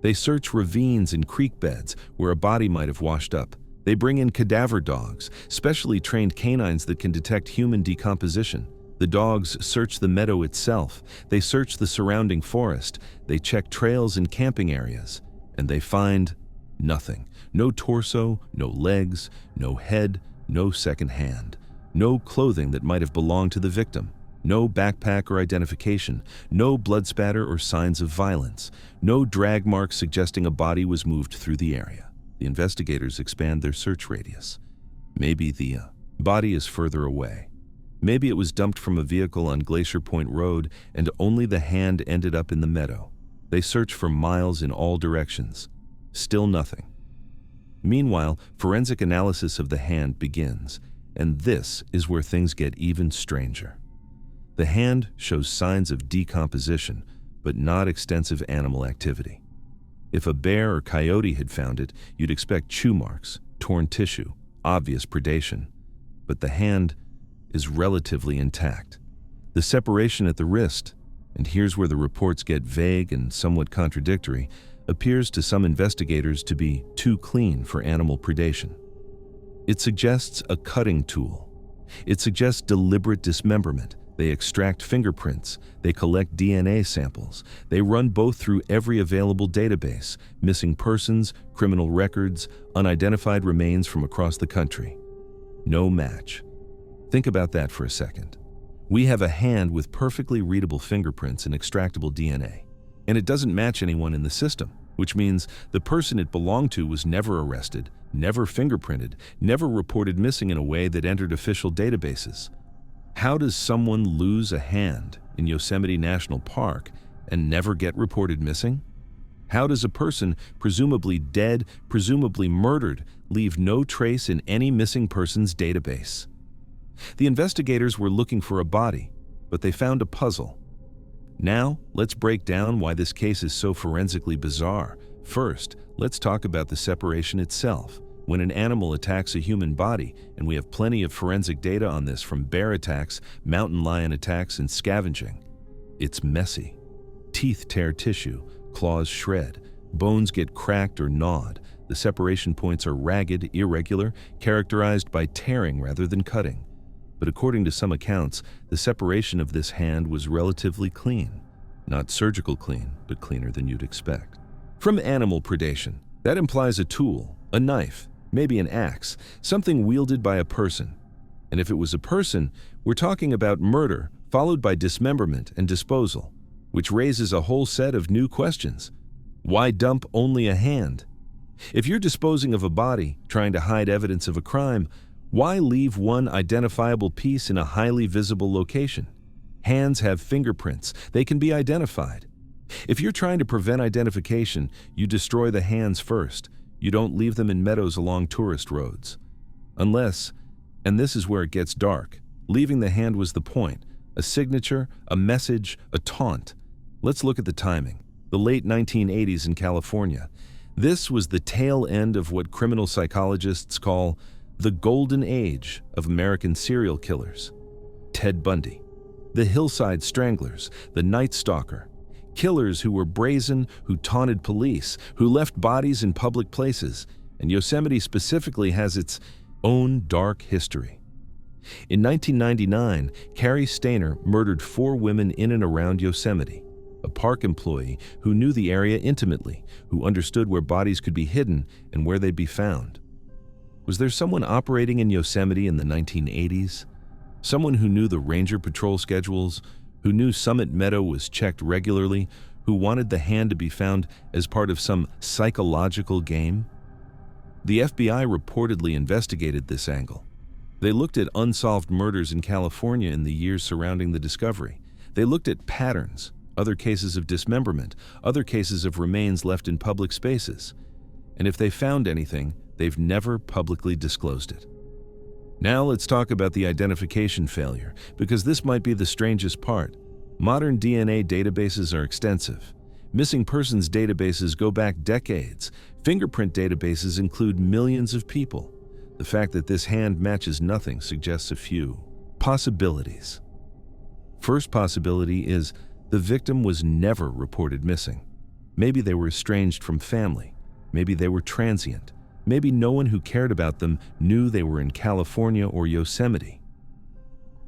They search ravines and creek beds where a body might have washed up. They bring in cadaver dogs, specially trained canines that can detect human decomposition. The dogs search the meadow itself. They search the surrounding forest. They check trails and camping areas. And they find nothing. No torso, no legs, no head, no second hand. No clothing that might have belonged to the victim. No backpack or identification. No blood spatter or signs of violence. No drag marks suggesting a body was moved through the area. The investigators expand their search radius. Maybe the body is further away. Maybe it was dumped from a vehicle on Glacier Point Road and only the hand ended up in the meadow. They search for miles in all directions. Still nothing. Meanwhile, forensic analysis of the hand begins, and this is where things get even stranger. The hand shows signs of decomposition, but not extensive animal activity. If a bear or coyote had found it, you'd expect chew marks, torn tissue, obvious predation. But the hand is relatively intact. The separation at the wrist, and here's where the reports get vague and somewhat contradictory, appears to some investigators to be too clean for animal predation. It suggests a cutting tool. It suggests deliberate dismemberment. They extract fingerprints. They collect DNA samples. They run both through every available database: missing persons, criminal records, unidentified remains from across the country. No match. Think about that for a second. We have a hand with perfectly readable fingerprints and extractable DNA, and it doesn't match anyone in the system, which means the person it belonged to was never arrested, never fingerprinted, never reported missing in a way that entered official databases. How does someone lose a hand in Yosemite National Park and never get reported missing? How does a person, presumably dead, presumably murdered, leave no trace in any missing persons database? The investigators were looking for a body, but they found a puzzle. Now, let's break down why this case is so forensically bizarre. First, let's talk about the separation itself. When an animal attacks a human body, and we have plenty of forensic data on this from bear attacks, mountain lion attacks, and scavenging, it's messy. Teeth tear tissue, claws shred, bones get cracked or gnawed. The separation points are ragged, irregular, characterized by tearing rather than cutting. But according to some accounts, the separation of this hand was relatively clean. Not surgical clean, but cleaner than you'd expect. From animal predation, that implies a tool, a knife, maybe an axe, something wielded by a person. And if it was a person, we're talking about murder, followed by dismemberment and disposal, which raises a whole set of new questions. Why dump only a hand? If you're disposing of a body, trying to hide evidence of a crime, why leave one identifiable piece in a highly visible location? Hands have fingerprints. They can be identified. If you're trying to prevent identification, you destroy the hands first. You don't leave them in meadows along tourist roads. Unless, and this is where it gets dark, leaving the hand was the point, a signature, a message, a taunt. Let's look at the timing. The late 1980s in California. This was the tail end of what criminal psychologists call the golden age of American serial killers. Ted Bundy, the Hillside Stranglers, the Night Stalker, killers who were brazen, who taunted police, who left bodies in public places, and Yosemite specifically has its own dark history. In 1999, Carrie Stainer murdered 4 women in and around Yosemite. A park employee who knew the area intimately, who understood where bodies could be hidden and where they'd be found. Was there someone operating in Yosemite in the 1980s? Someone who knew the ranger patrol schedules, who knew Summit Meadow was checked regularly, who wanted the hand to be found as part of some psychological game? The FBI reportedly investigated this angle. They looked at unsolved murders in California in the years surrounding the discovery. They looked at patterns, other cases of dismemberment, other cases of remains left in public spaces. And if they found anything, they've never publicly disclosed it. Now let's talk about the identification failure, because this might be the strangest part. Modern DNA databases are extensive. Missing persons databases go back decades. Fingerprint databases include millions of people. The fact that this hand matches nothing suggests a few possibilities. First possibility is the victim was never reported missing. Maybe they were estranged from family. Maybe they were transient. Maybe no one who cared about them knew they were in California or Yosemite.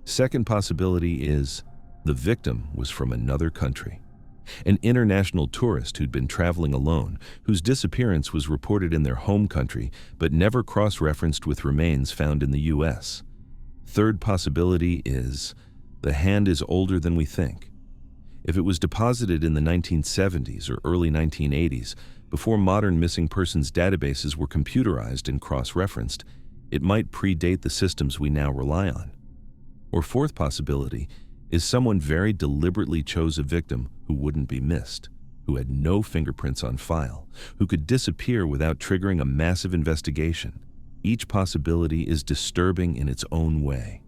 Second possibility is the victim was from another country. An international tourist who'd been traveling alone, whose disappearance was reported in their home country but never cross-referenced with remains found in the U.S. Third possibility is the hand is older than we think. If it was deposited in the 1970s or early 1980s, before modern missing persons databases were computerized and cross-referenced, it might predate the systems we now rely on. Or fourth possibility is someone very deliberately chose a victim who wouldn't be missed, who had no fingerprints on file, who could disappear without triggering a massive investigation. Each possibility is disturbing in its own way.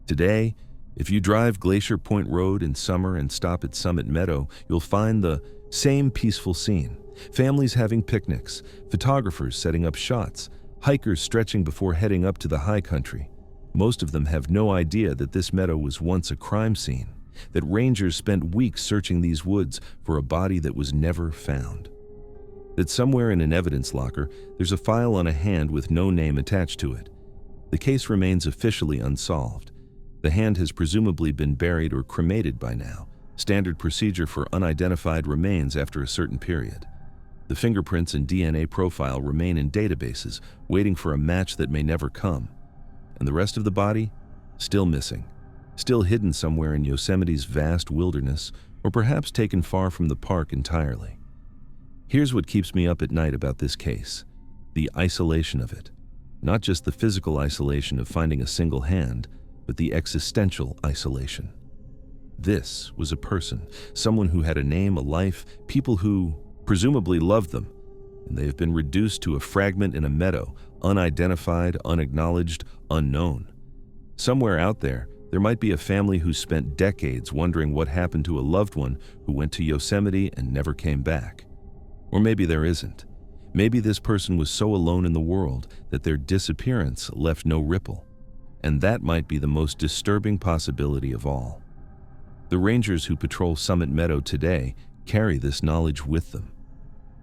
Today, if you drive Glacier Point Road in summer and stop at Summit Meadow, you'll find the same peaceful scene. Families having picnics, photographers setting up shots, hikers stretching before heading up to the high country. Most of them have no idea that this meadow was once a crime scene, that rangers spent weeks searching these woods for a body that was never found. That somewhere in an evidence locker, there's a file on a hand with no name attached to it. The case remains officially unsolved. The hand has presumably been buried or cremated by now, standard procedure for unidentified remains after a certain period. The fingerprints and DNA profile remain in databases, waiting for a match that may never come. And the rest of the body? Still missing. Still hidden somewhere in Yosemite's vast wilderness, or perhaps taken far from the park entirely. Here's what keeps me up at night about this case: the isolation of it. Not just the physical isolation of finding a single hand, but the existential isolation. This was a person, someone who had a name, a life, people who presumably loved them, and they have been reduced to a fragment in a meadow, unidentified, unacknowledged, unknown. Somewhere out there might be a family who spent decades wondering what happened to a loved one who went to Yosemite and never came back. Or maybe there isn't. Maybe this person was so alone in the world that their disappearance left no ripple. And that might be the most disturbing possibility of all. The rangers who patrol Summit Meadow today carry this knowledge with them.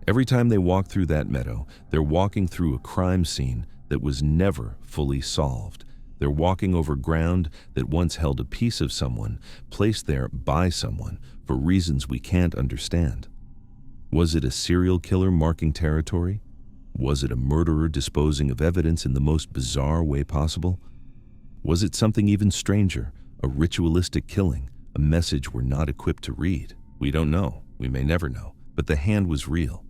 Every time they walk through that meadow, they're walking through a crime scene that was never fully solved. They're walking over ground that once held a piece of someone, placed there by someone, for reasons we can't understand. Was it a serial killer marking territory? Was it a murderer disposing of evidence in the most bizarre way possible? Was it something even stranger, a ritualistic killing, a message we're not equipped to read? We don't know. We may never know. But the hand was real.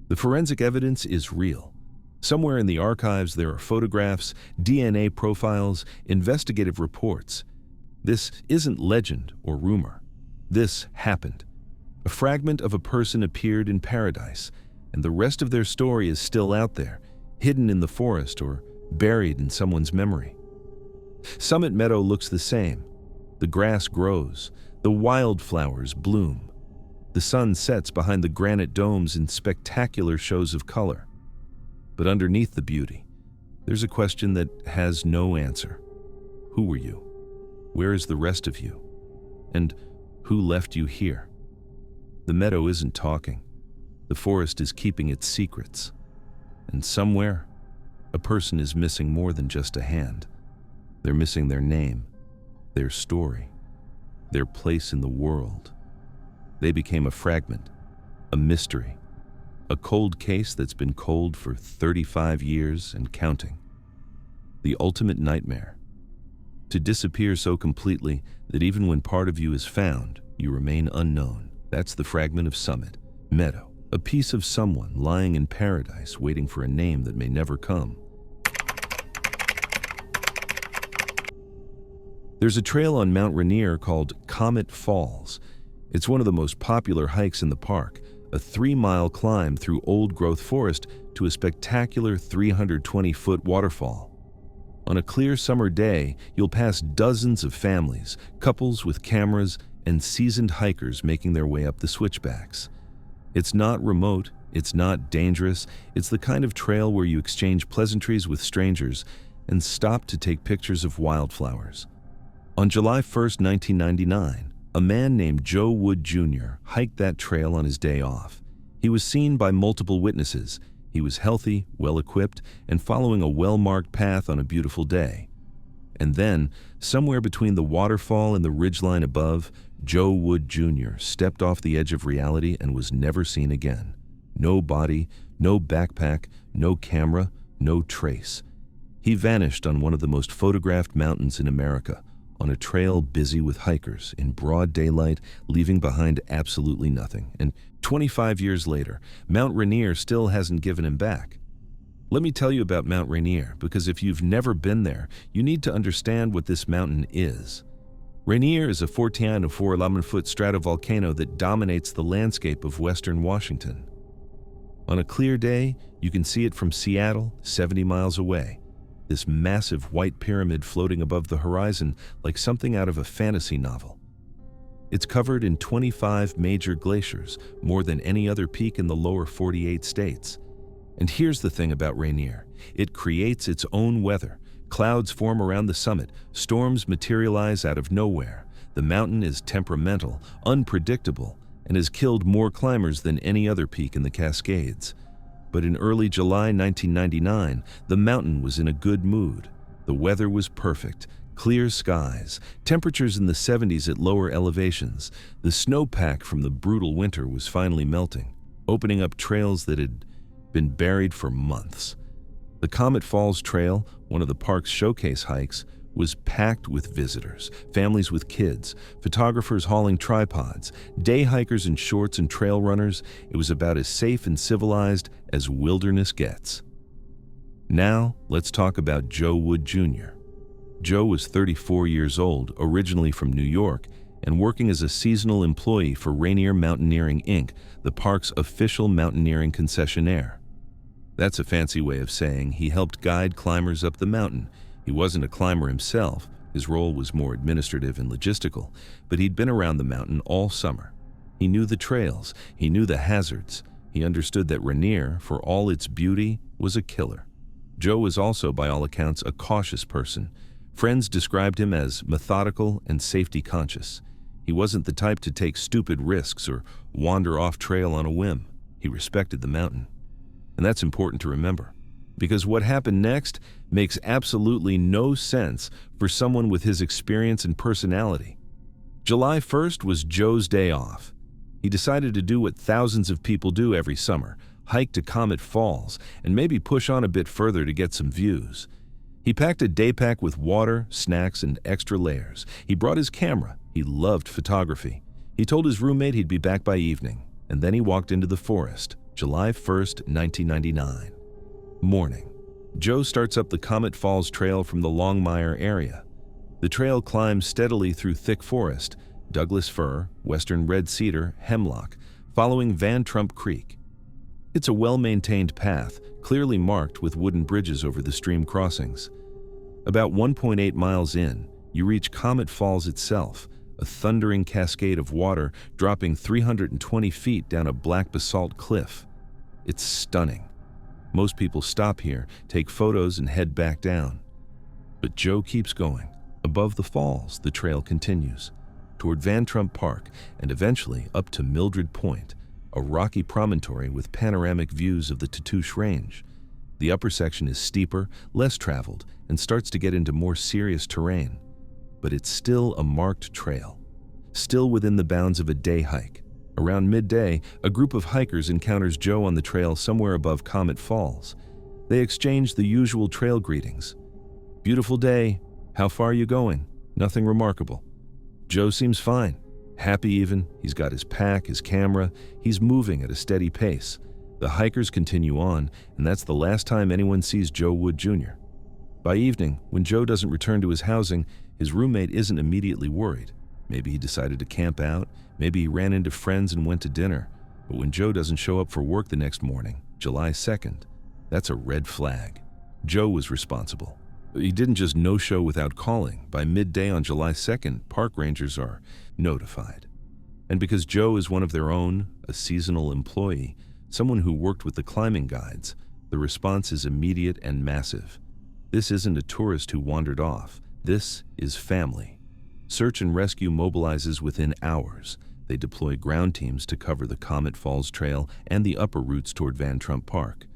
The forensic evidence is real. Somewhere in the archives there are photographs, DNA profiles, investigative reports. This isn't legend or rumor. This happened. A fragment of a person appeared in paradise, and the rest of their story is still out there, hidden in the forest or buried in someone's memory. Summit Meadow looks the same. The grass grows, the wildflowers bloom. The sun sets behind the granite domes in spectacular shows of color. But underneath the beauty, there's a question that has no answer. Who were you? Where is the rest of you? And who left you here? The meadow isn't talking. The forest is keeping its secrets. And somewhere, a person is missing more than just a hand. They're missing their name, their story, their place in the world. They became a fragment, a mystery, a cold case that's been cold for 35 years and counting. The ultimate nightmare. To disappear so completely that even when part of you is found, you remain unknown. That's the fragment of Summit Meadow, a piece of someone lying in paradise waiting for a name that may never come. There's a trail on Mount Rainier called Comet Falls. It's one of the most popular hikes in the park, a 3-mile climb through old-growth forest to a spectacular 320-foot waterfall. On a clear summer day, you'll pass dozens of families, couples with cameras, and seasoned hikers making their way up the switchbacks. It's not remote, it's not dangerous, it's the kind of trail where you exchange pleasantries with strangers and stop to take pictures of wildflowers. On July 1st, 1999, a man named Joe Wood Jr. hiked that trail on his day off. He was seen by multiple witnesses. He was healthy, well-equipped, and following a well-marked path on a beautiful day. And then, somewhere between the waterfall and the ridgeline above, Joe Wood Jr. stepped off the edge of reality and was never seen again. No body, no backpack, no camera, no trace. He vanished on one of the most photographed mountains in America, on a trail busy with hikers in broad daylight, leaving behind absolutely nothing. And 25 years later, Mount Rainier still hasn't given him back. Let me tell you about Mount Rainier, because if you've never been there, you need to understand what this mountain is. Rainier is a 14,411-foot stratovolcano that dominates the landscape of western Washington. On a clear day, you can see it from Seattle, 70 miles away. This massive white pyramid floating above the horizon like something out of a fantasy novel. It's covered in 25 major glaciers, more than any other peak in the lower 48 states. And here's the thing about Rainier. It creates its own weather. Clouds form around the summit, storms materialize out of nowhere. The mountain is temperamental, unpredictable, and has killed more climbers than any other peak in the Cascades. But in early July 1999, the mountain was in a good mood. The weather was perfect, clear skies, temperatures in the 70s at lower elevations. The snowpack from the brutal winter was finally melting, opening up trails that had been buried for months. The Comet Falls Trail, one of the park's showcase hikes, was packed with visitors, families with kids, photographers hauling tripods, day hikers in shorts and trail runners. It was about as safe and civilized as wilderness gets. Now, let's talk about Joe Wood Jr. Joe was 34 years old, originally from New York, and working as a seasonal employee for Rainier Mountaineering, Inc., the park's official mountaineering concessionaire. That's a fancy way of saying he helped guide climbers up the mountain. He wasn't a climber himself. His role was more administrative and logistical, but he'd been around the mountain all summer. He knew the trails, he knew the hazards, He understood that Rainier, for all its beauty, was a killer. Joe was also, by all accounts, a cautious person. Friends described him as methodical and safety-conscious. He wasn't the type to take stupid risks or wander off trail on a whim. He respected the mountain. And that's important to remember, because what happened next makes absolutely no sense for someone with his experience and personality. July 1st was Joe's day off. He decided to do what thousands of people do every summer, hike to Comet Falls, and maybe push on a bit further to get some views. He packed a day pack with water, snacks, and extra layers. He brought his camera. He loved photography. He told his roommate he'd be back by evening, and then he walked into the forest, July 1st, 1999. Morning. Joe starts up the Comet Falls Trail from the Longmire area. The trail climbs steadily through thick forest, Douglas fir, western red cedar, hemlock, following Van Trump Creek. It's a well-maintained path, clearly marked with wooden bridges over the stream crossings. About 1.8 miles in, you reach Comet Falls itself, a thundering cascade of water dropping 320 feet down a black basalt cliff. It's stunning. Most people stop here, take photos, and head back down. But Joe keeps going. Above the falls, the trail continues, toward Van Trump Park, and eventually up to Mildred Point, a rocky promontory with panoramic views of the Tatoosh Range. The upper section is steeper, less traveled, and starts to get into more serious terrain. But it's still a marked trail, still within the bounds of a day hike. Around midday, a group of hikers encounters Joe on the trail somewhere above Comet Falls. They exchange the usual trail greetings. "Beautiful day. How far are you going?" "Nothing remarkable." Joe seems fine, happy even. He's got his pack, his camera. He's moving at a steady pace. The hikers continue on, and that's the last time anyone sees Joe Wood Jr. By evening, when Joe doesn't return to his housing, his roommate isn't immediately worried. Maybe he decided to camp out, maybe he ran into friends and went to dinner. But when Joe doesn't show up for work the next morning, July 2nd, that's a red flag. Joe was responsible. He didn't just no-show without calling. By midday on July 2nd, park rangers are notified. And because Joe is one of their own, a seasonal employee, someone who worked with the climbing guides, the response is immediate and massive. This isn't a tourist who wandered off. This is family. Search and rescue mobilizes within hours. They deploy ground teams to cover the Comet Falls Trail and the upper routes toward Van Trump Park.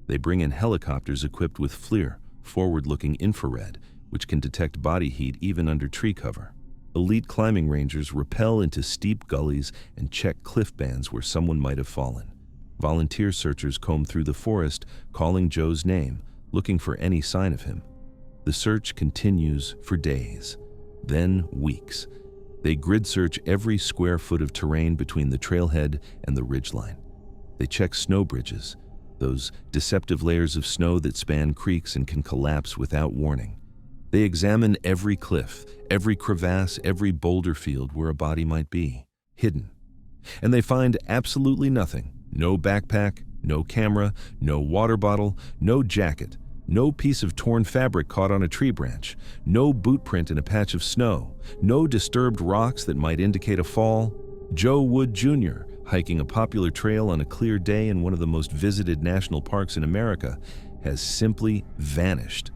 They bring in helicopters equipped with FLIR, forward-looking infrared, which can detect body heat even under tree cover. Elite climbing rangers rappel into steep gullies and check cliff bands where someone might have fallen. Volunteer searchers comb through the forest, calling Joe's name, looking for any sign of him. The search continues for days, then weeks. They grid search every square foot of terrain between the trailhead and the ridgeline. They check snow bridges, those deceptive layers of snow that span creeks and can collapse without warning. They examine every cliff, every crevasse, every boulder field where a body might be, hidden. And they find absolutely nothing. No backpack, no camera, no water bottle, no jacket, no piece of torn fabric caught on a tree branch, no boot print in a patch of snow, no disturbed rocks that might indicate a fall. Joe Wood Jr., hiking a popular trail on a clear day in one of the most visited national parks in America, has simply vanished.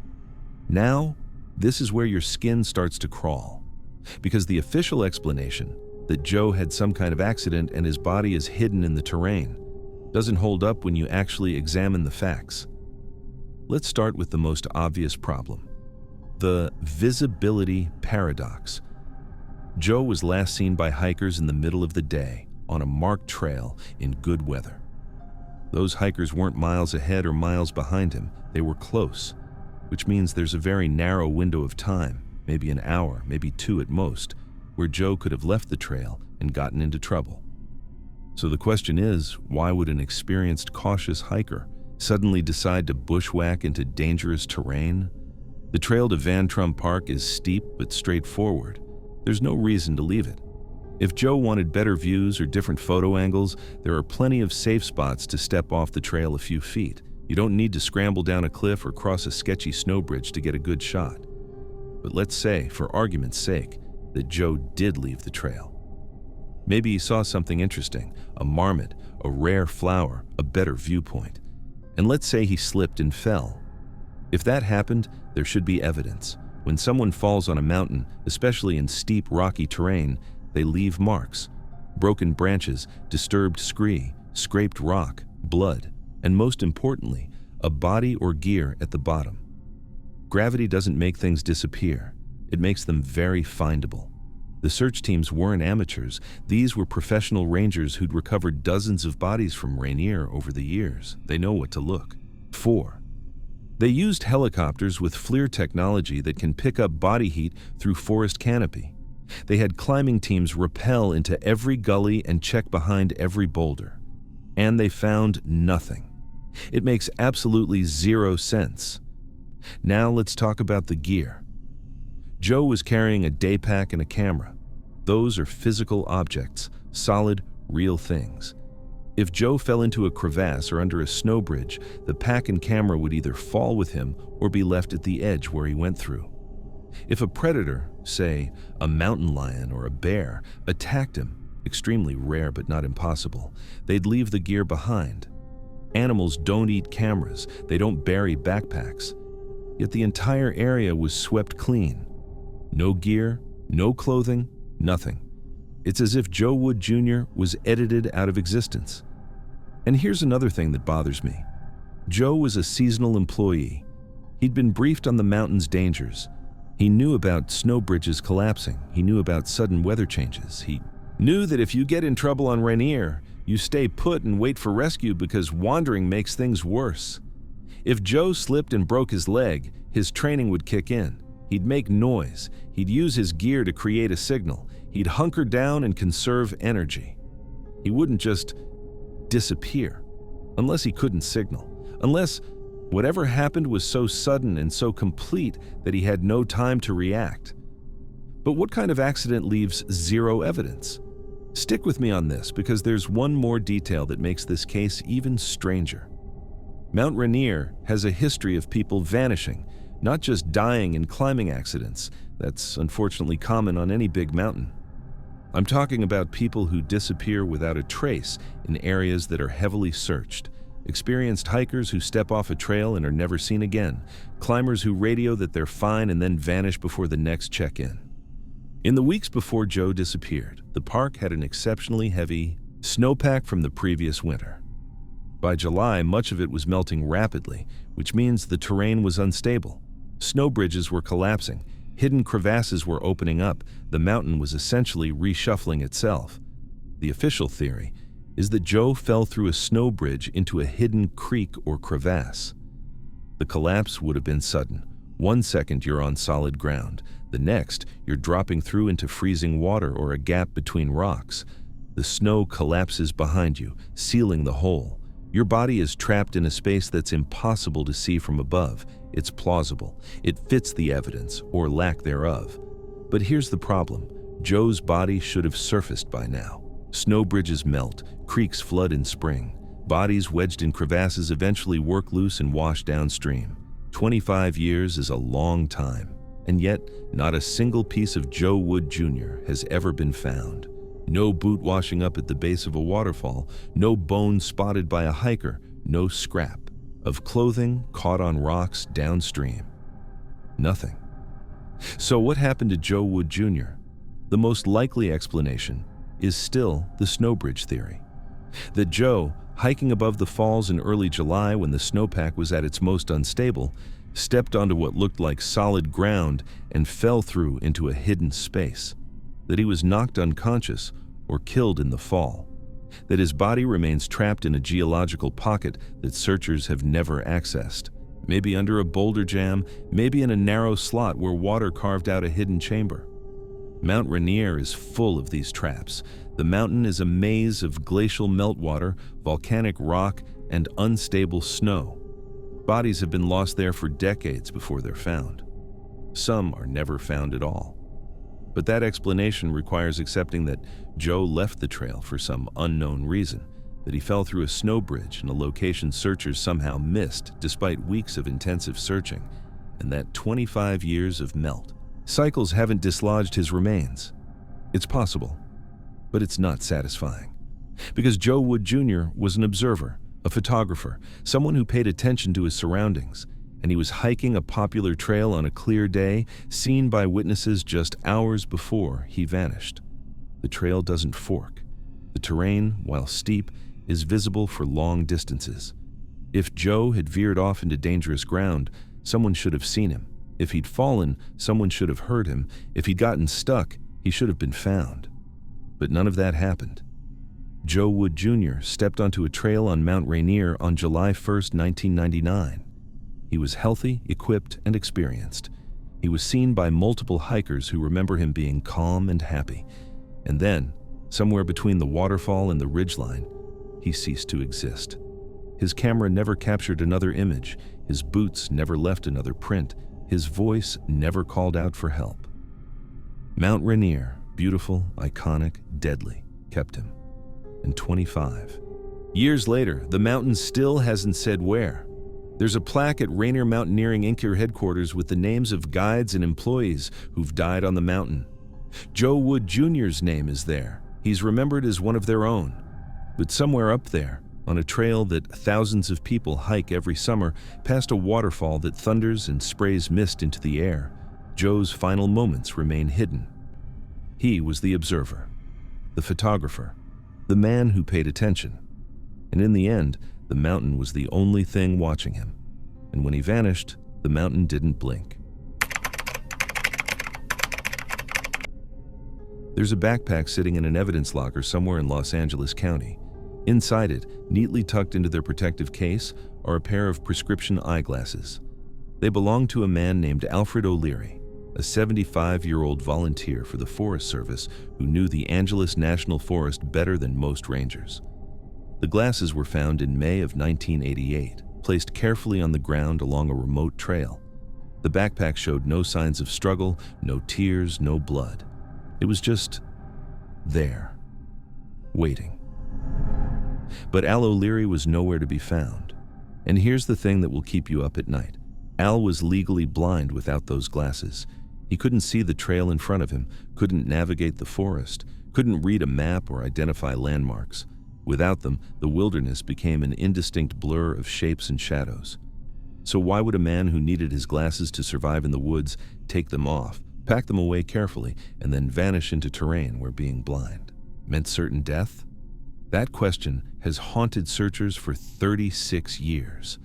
Now, this is where your skin starts to crawl, because the official explanation that Joe had some kind of accident and his body is hidden in the terrain doesn't hold up when you actually examine the facts. Let's start with the most obvious problem: the visibility paradox. Joe was last seen by hikers in the middle of the day on a marked trail in good weather. Those hikers weren't miles ahead or miles behind him. They were close, which means there's a very narrow window of time, maybe an hour, maybe two at most, where Joe could have left the trail and gotten into trouble. So the question is, why would an experienced, cautious hiker suddenly decide to bushwhack into dangerous terrain? The trail to Van Trump Park is steep but straightforward. There's no reason to leave it. If Joe wanted better views or different photo angles, there are plenty of safe spots to step off the trail a few feet. You don't need to scramble down a cliff or cross a sketchy snow bridge to get a good shot. But let's say, for argument's sake, that Joe did leave the trail. Maybe he saw something interesting, a marmot, a rare flower, a better viewpoint. And let's say he slipped and fell. If that happened, there should be evidence. When someone falls on a mountain, especially in steep, rocky terrain, they leave marks. Broken branches, disturbed scree, scraped rock, blood, and most importantly, a body or gear at the bottom. Gravity doesn't make things disappear. It makes them very findable. The search teams weren't amateurs. These were professional rangers who'd recovered dozens of bodies from Rainier over the years. They know what to look for. They used helicopters with FLIR technology that can pick up body heat through forest canopy. They had climbing teams rappel into every gully and check behind every boulder. And they found nothing. It makes absolutely zero sense. Now let's talk about the gear. Joe was carrying a day pack and a camera. Those are physical objects, solid, real things. If Joe fell into a crevasse or under a snow bridge, the pack and camera would either fall with him or be left at the edge where he went through. If a predator, say a mountain lion or a bear, attacked him, extremely rare but not impossible, they'd leave the gear behind. Animals don't eat cameras, they don't bury backpacks. Yet the entire area was swept clean. No gear, no clothing, nothing. It's as if Joe Wood Jr. was edited out of existence. And here's another thing that bothers me. Joe was a seasonal employee. He'd been briefed on the mountain's dangers. He knew about snow bridges collapsing. He knew about sudden weather changes. He knew that if you get in trouble on Rainier, you stay put and wait for rescue because wandering makes things worse. If Joe slipped and broke his leg, his training would kick in. He'd make noise. He'd use his gear to create a signal. He'd hunker down and conserve energy. He wouldn't just disappear, unless he couldn't signal, unless whatever happened was so sudden and so complete that he had no time to react. But what kind of accident leaves zero evidence? Stick with me on this because there's one more detail that makes this case even stranger. Mount Rainier has a history of people vanishing, not just dying in climbing accidents. That's unfortunately common on any big mountain. I'm talking about people who disappear without a trace in areas that are heavily searched. Experienced hikers who step off a trail and are never seen again. Climbers who radio that they're fine and then vanish before the next check-in. In the weeks before Joe disappeared, the park had an exceptionally heavy snowpack from the previous winter. By July, much of it was melting rapidly, which means the terrain was unstable. Snow bridges were collapsing. Hidden crevasses were opening up. The mountain was essentially reshuffling itself. The official theory is that Joe fell through a snow bridge into a hidden creek or crevasse. The collapse would have been sudden. 1 second you're on solid ground. The next, you're dropping through into freezing water or a gap between rocks. The snow collapses behind you, sealing the hole. Your body is trapped in a space that's impossible to see from above. It's plausible. It fits the evidence, or lack thereof. But here's the problem. Joe's body should have surfaced by now. Snow bridges melt, creeks flood in spring. Bodies wedged in crevasses eventually work loose and wash downstream. 25 years is a long time, and yet not a single piece of Joe Wood Jr. has ever been found. No boot washing up at the base of a waterfall, no bone spotted by a hiker, no scrap of clothing caught on rocks downstream. Nothing. So what happened to Joe Wood Jr.? The most likely explanation is still the snowbridge theory. That Joe, hiking above the falls in early July when the snowpack was at its most unstable, stepped onto what looked like solid ground and fell through into a hidden space. That he was knocked unconscious or killed in the fall. That his body remains trapped in a geological pocket that searchers have never accessed. Maybe under a boulder jam, maybe in a narrow slot where water carved out a hidden chamber. Mount Rainier is full of these traps. The mountain is a maze of glacial meltwater, volcanic rock, and unstable snow. Bodies have been lost there for decades before they're found. Some are never found at all. But that explanation requires accepting that Joe left the trail for some unknown reason, that he fell through a snow bridge in a location searchers somehow missed despite weeks of intensive searching, and that 25 years of melt cycles haven't dislodged his remains. It's possible. But it's not satisfying. Because Joe Wood Jr. was an observer, a photographer, someone who paid attention to his surroundings, and he was hiking a popular trail on a clear day, seen by witnesses just hours before he vanished. The trail doesn't fork. The terrain, while steep, is visible for long distances. If Joe had veered off into dangerous ground, someone should have seen him. If he'd fallen, someone should have heard him. If he'd gotten stuck, he should have been found. But none of that happened. Joe Wood Jr. stepped onto a trail on Mount Rainier on July 1st, 1999. He was healthy, equipped, and experienced. He was seen by multiple hikers who remember him being calm and happy. And then, somewhere between the waterfall and the ridgeline, he ceased to exist. His camera never captured another image. His boots never left another print. His voice never called out for help. Mount Rainier, beautiful, iconic, deadly, kept him. And 25 years later, the mountain still hasn't said where. There's a plaque at Rainier Mountaineering Inc. headquarters with the names of guides and employees who've died on the mountain. Joe Wood Jr.'s name is there. He's remembered as one of their own. But somewhere up there, on a trail that thousands of people hike every summer, past a waterfall that thunders and sprays mist into the air, Joe's final moments remain hidden. He was the observer, the photographer, the man who paid attention. And in the end, the mountain was the only thing watching him. And when he vanished, the mountain didn't blink. There's a backpack sitting in an evidence locker somewhere in Los Angeles County. Inside it, neatly tucked into their protective case, are a pair of prescription eyeglasses. They belong to a man named Alfred O'Leary, a 75-year-old volunteer for the Forest Service who knew the Angeles National Forest better than most rangers. The glasses were found in May of 1988, placed carefully on the ground along a remote trail. The backpack showed no signs of struggle, no tears, no blood. It was just there, waiting. But Al O'Leary was nowhere to be found. And here's the thing that will keep you up at night. Al was legally blind without those glasses. He couldn't see the trail in front of him, couldn't navigate the forest, couldn't read a map or identify landmarks. Without them, the wilderness became an indistinct blur of shapes and shadows. So why would a man who needed his glasses to survive in the woods take them off, pack them away carefully, and then vanish into terrain where being blind meant certain death? That question has haunted searchers for 36 years.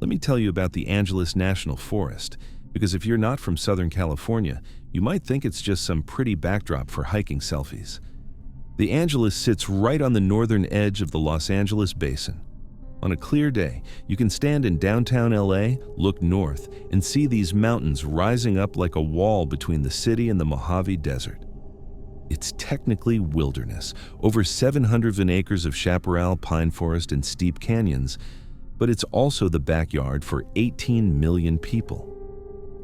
Let me tell you about the Angeles National Forest, because if you're not from Southern California, you might think it's just some pretty backdrop for hiking selfies. The Angeles sits right on the northern edge of the Los Angeles Basin. On a clear day, you can stand in downtown LA, look north, and see these mountains rising up like a wall between the city and the Mojave Desert. It's technically wilderness, over 700 acres of chaparral, pine forest, and steep canyons, but it's also the backyard for 18 million people.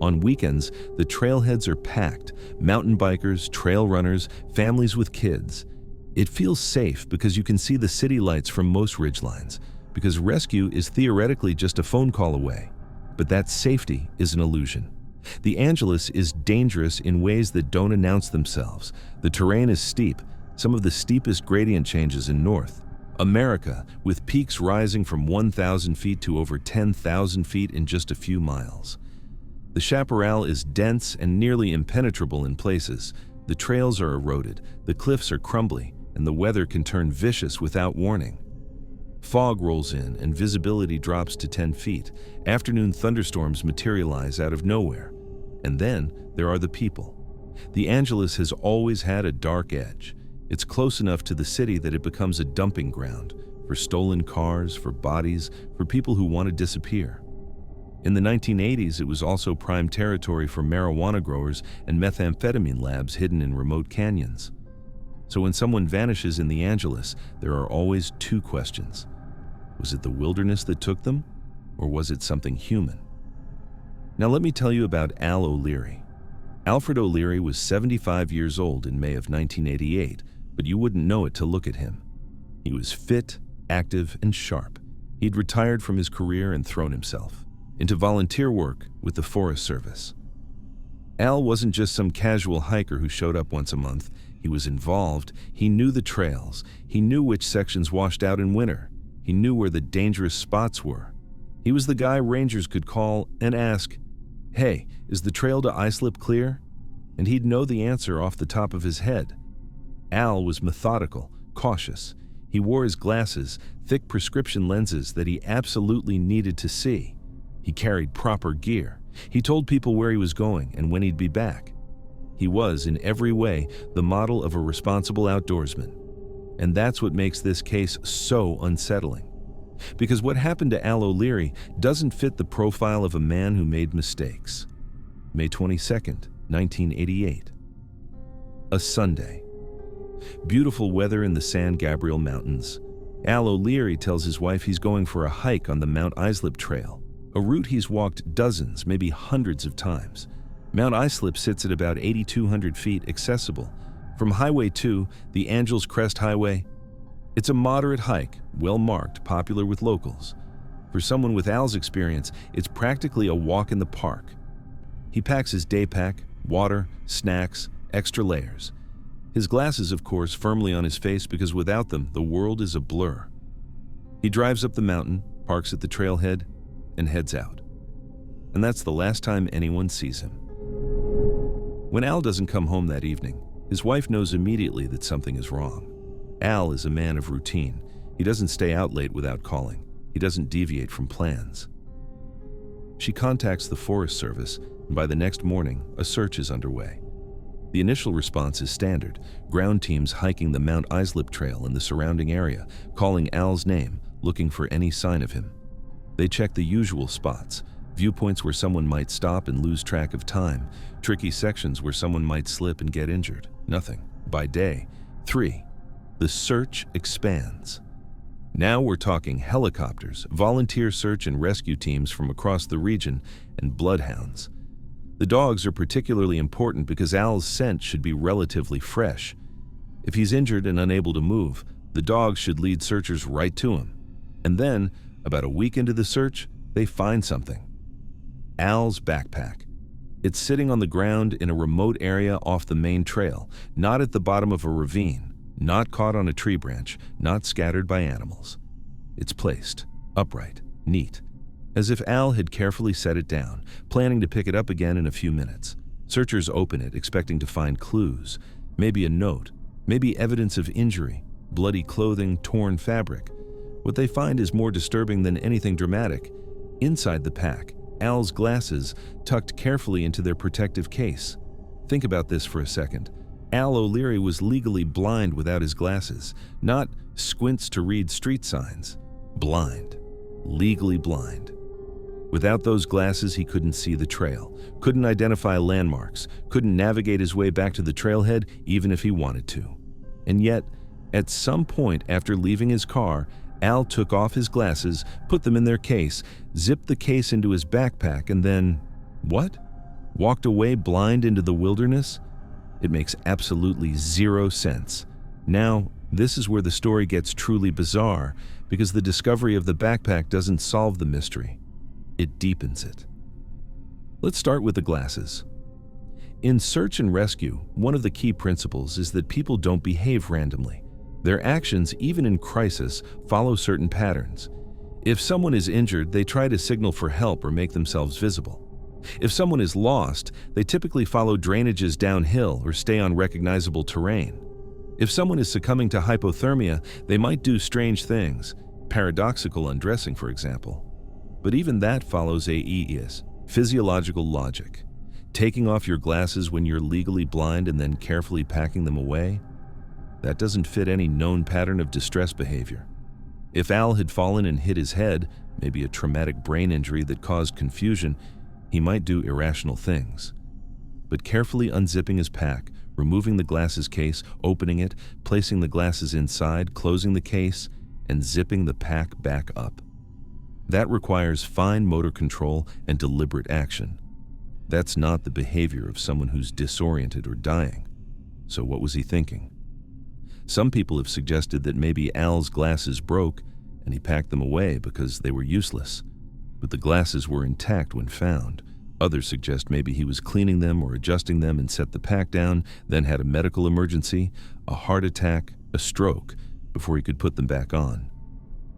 On weekends, the trailheads are packed, mountain bikers, trail runners, families with kids. It feels safe because you can see the city lights from most ridgelines, because rescue is theoretically just a phone call away. But that safety is an illusion. The Angeles is dangerous in ways that don't announce themselves. The terrain is steep, some of the steepest gradient changes in North America, with peaks rising from 1,000 feet to over 10,000 feet in just a few miles. The chaparral is dense and nearly impenetrable in places. The trails are eroded, the cliffs are crumbly, and the weather can turn vicious without warning. Fog rolls in and visibility drops to 10 feet. Afternoon thunderstorms materialize out of nowhere. And then there are the people. The Angeles has always had a dark edge. It's close enough to the city that it becomes a dumping ground for stolen cars, for bodies, for people who want to disappear. In the 1980s, it was also prime territory for marijuana growers and methamphetamine labs hidden in remote canyons. So when someone vanishes in the Angeles, there are always two questions. Was it the wilderness that took them, or was it something human? Now let me tell you about Al O'Leary. Alfred O'Leary was 75 years old in May of 1988, but you wouldn't know it to look at him. He was fit, active, and sharp. He'd retired from his career and thrown himself into volunteer work with the Forest Service. Al wasn't just some casual hiker who showed up once a month. He was involved. He knew the trails. He knew which sections washed out in winter. He knew where the dangerous spots were. He was the guy rangers could call and ask, "Hey, is the trail to Islip clear?" And he'd know the answer off the top of his head. Al was methodical, cautious. He wore his glasses, thick prescription lenses that he absolutely needed to see. He carried proper gear. He told people where he was going and when he'd be back. He was, in every way, the model of a responsible outdoorsman. And that's what makes this case so unsettling. Because what happened to Al O'Leary doesn't fit the profile of a man who made mistakes. May 22nd, 1988. A Sunday. Beautiful weather in the San Gabriel Mountains. Al O'Leary tells his wife he's going for a hike on the Mount Islip Trail, a route he's walked dozens, maybe hundreds of times. Mount Islip sits at about 8,200 feet, accessible. From Highway 2, the Angels Crest Highway, it's a moderate hike, well-marked, popular with locals. For someone with Al's experience, it's practically a walk in the park. He packs his day pack, water, snacks, extra layers. His glasses, of course, firmly on his face because without them, the world is a blur. He drives up the mountain, parks at the trailhead, and heads out. And that's the last time anyone sees him. When Al doesn't come home that evening, his wife knows immediately that something is wrong. Al is a man of routine. He doesn't stay out late without calling. He doesn't deviate from plans. She contacts the Forest Service, and by the next morning, a search is underway. The initial response is standard: ground teams hiking the Mount Islip Trail and the surrounding area, calling Al's name, looking for any sign of him. They check the usual spots: viewpoints where someone might stop and lose track of time, tricky sections where someone might slip and get injured. Nothing. By day 3, the search expands. Now we're talking helicopters, volunteer search and rescue teams from across the region, and bloodhounds. The dogs are particularly important because Al's scent should be relatively fresh. If he's injured and unable to move, the dogs should lead searchers right to him. And then, about a week into the search, they find something. Al's backpack. It's sitting on the ground in a remote area off the main trail, not at the bottom of a ravine, not caught on a tree branch, not scattered by animals. It's placed, upright, neat, as if Al had carefully set it down, planning to pick it up again in a few minutes. Searchers open it, expecting to find clues, maybe a note, maybe evidence of injury, bloody clothing, torn fabric. What they find is more disturbing than anything dramatic. Inside the pack, Al's glasses tucked carefully into their protective case. Think about this for a second. Al O'Leary was legally blind without his glasses, not squints to read street signs. Blind. Legally blind. Without those glasses, he couldn't see the trail, couldn't identify landmarks, couldn't navigate his way back to the trailhead even if he wanted to. And yet, at some point after leaving his car, Al took off his glasses, put them in their case, zipped the case into his backpack, and then, what? Walked away blind into the wilderness? It makes absolutely zero sense. Now, this is where the story gets truly bizarre, because the discovery of the backpack doesn't solve the mystery. It deepens it. Let's start with the glasses. In search and rescue, one of the key principles is that people don't behave randomly. Their actions, even in crisis, follow certain patterns. If someone is injured, they try to signal for help or make themselves visible. If someone is lost, they typically follow drainages downhill or stay on recognizable terrain. If someone is succumbing to hypothermia, they might do strange things, paradoxical undressing, for example. But even that follows AES, physiological logic. Taking off your glasses when you're legally blind and then carefully packing them away? That doesn't fit any known pattern of distress behavior. If Al had fallen and hit his head, maybe a traumatic brain injury that caused confusion, he might do irrational things. But carefully unzipping his pack, removing the glasses case, opening it, placing the glasses inside, closing the case, and zipping the pack back up. That requires fine motor control and deliberate action. That's not the behavior of someone who's disoriented or dying. So what was he thinking? Some people have suggested that maybe Al's glasses broke and he packed them away because they were useless. But the glasses were intact when found. Others suggest maybe he was cleaning them or adjusting them and set the pack down, then had a medical emergency, a heart attack, a stroke, before he could put them back on.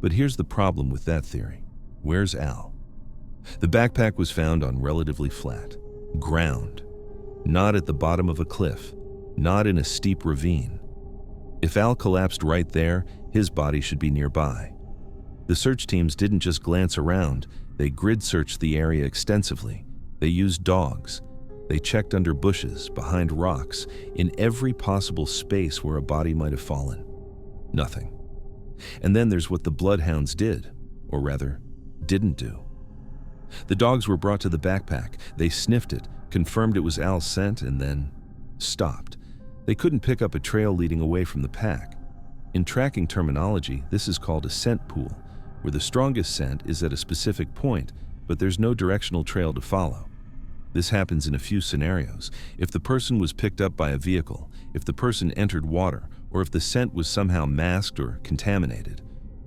But here's the problem with that theory. Where's Al? The backpack was found on relatively flat ground, not at the bottom of a cliff, not in a steep ravine. If Al collapsed right there, his body should be nearby. The search teams didn't just glance around, they grid searched the area extensively. They used dogs. They checked under bushes, behind rocks, in every possible space where a body might have fallen. Nothing. And then there's what the bloodhounds did, or rather, didn't do. The dogs were brought to the backpack. They sniffed it, confirmed it was Al's scent, and then stopped. They couldn't pick up a trail leading away from the pack. In tracking terminology, this is called a scent pool, where the strongest scent is at a specific point, but there's no directional trail to follow. This happens in a few scenarios. If the person was picked up by a vehicle, if the person entered water, or if the scent was somehow masked or contaminated.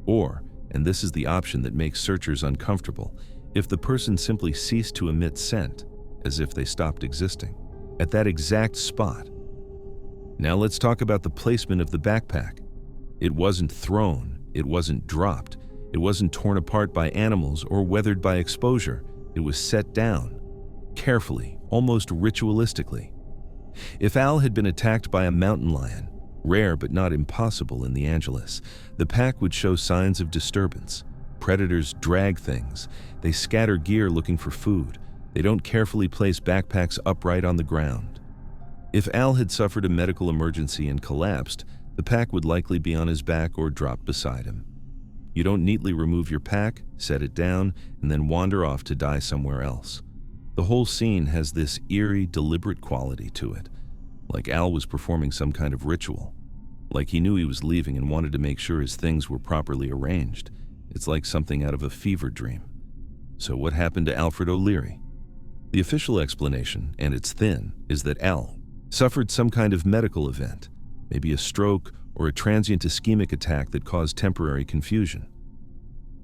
Or, and this is the option that makes searchers uncomfortable, if the person simply ceased to emit scent, as if they stopped existing, at that exact spot. Now let's talk about the placement of the backpack. It wasn't thrown, it wasn't dropped, it wasn't torn apart by animals or weathered by exposure. It was set down, carefully, almost ritualistically. If Al had been attacked by a mountain lion, rare but not impossible in the Angeles, the pack would show signs of disturbance. Predators drag things. They scatter gear looking for food. They don't carefully place backpacks upright on the ground. If Al had suffered a medical emergency and collapsed, the pack would likely be on his back or dropped beside him. You don't neatly remove your pack, set it down, and then wander off to die somewhere else. The whole scene has this eerie, deliberate quality to it, like Al was performing some kind of ritual, like he knew he was leaving and wanted to make sure his things were properly arranged. It's like something out of a fever dream. So what happened to Alfred O'Leary? The official explanation, and it's thin, is that Al suffered some kind of medical event, maybe a stroke or a transient ischemic attack that caused temporary confusion.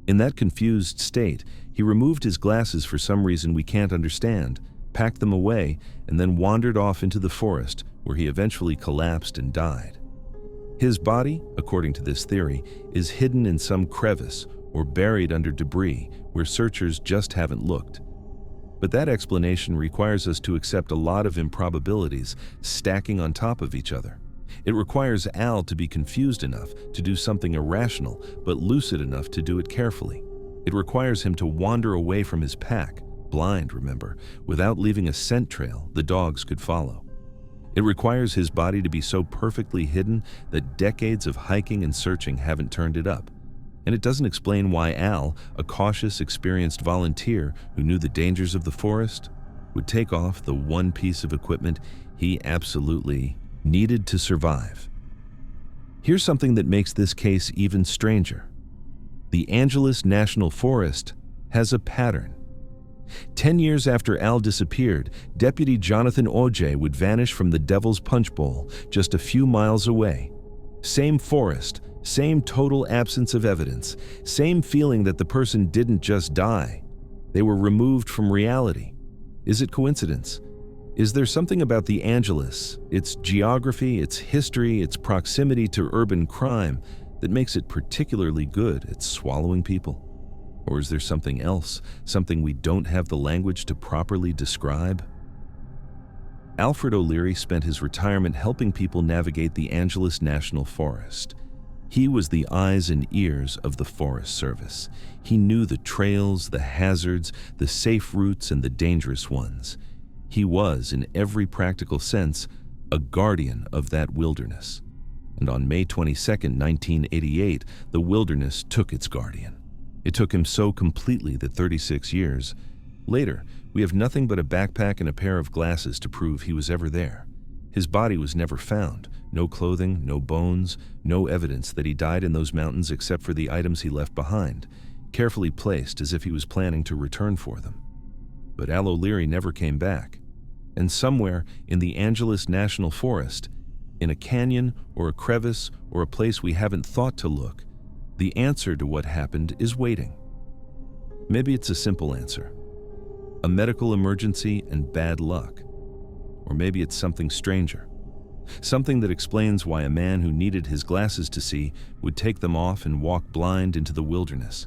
In that confused state, he removed his glasses for some reason we can't understand, packed them away, and then wandered off into the forest, where he eventually collapsed and died. His body, according to this theory, is hidden in some crevice or buried under debris where searchers just haven't looked. But that explanation requires us to accept a lot of improbabilities stacking on top of each other. It requires Al to be confused enough to do something irrational, but lucid enough to do it carefully. It requires him to wander away from his pack, blind, remember, without leaving a scent trail the dogs could follow. It requires his body to be so perfectly hidden that decades of hiking and searching haven't turned it up. And it doesn't explain why Al, a cautious, experienced volunteer who knew the dangers of the forest, would take off the one piece of equipment he absolutely needed to survive. Here's something that makes this case even stranger. The Angeles National Forest has a pattern. 10 years after Al disappeared, Deputy Jonathan Oj would vanish from the Devil's Punch Bowl just a few miles away. Same forest, same total absence of evidence, same feeling that the person didn't just die. They were removed from reality. Is it coincidence? Is there something about the Angeles, its geography, its history, its proximity to urban crime, that makes it particularly good at swallowing people? Or is there something else, something we don't have the language to properly describe? Alfred O'Leary spent his retirement helping people navigate the Angeles National Forest. He was the eyes and ears of the Forest Service. He knew the trails, the hazards, the safe routes, and the dangerous ones. He was, in every practical sense, a guardian of that wilderness. And on May 22, 1988, the wilderness took its guardian. It took him so completely that 36 years later, we have nothing but a backpack and a pair of glasses to prove he was ever there. His body was never found. No clothing, no bones, no evidence that he died in those mountains except for the items he left behind, carefully placed as if he was planning to return for them. But Al O'Leary never came back. And somewhere in the Angeles National Forest, in a canyon or a crevice or a place we haven't thought to look, the answer to what happened is waiting. Maybe it's a simple answer. a medical emergency, and bad luck. Or maybe it's something stranger. Something that explains why a man who needed his glasses to see would take them off and walk blind into the wilderness.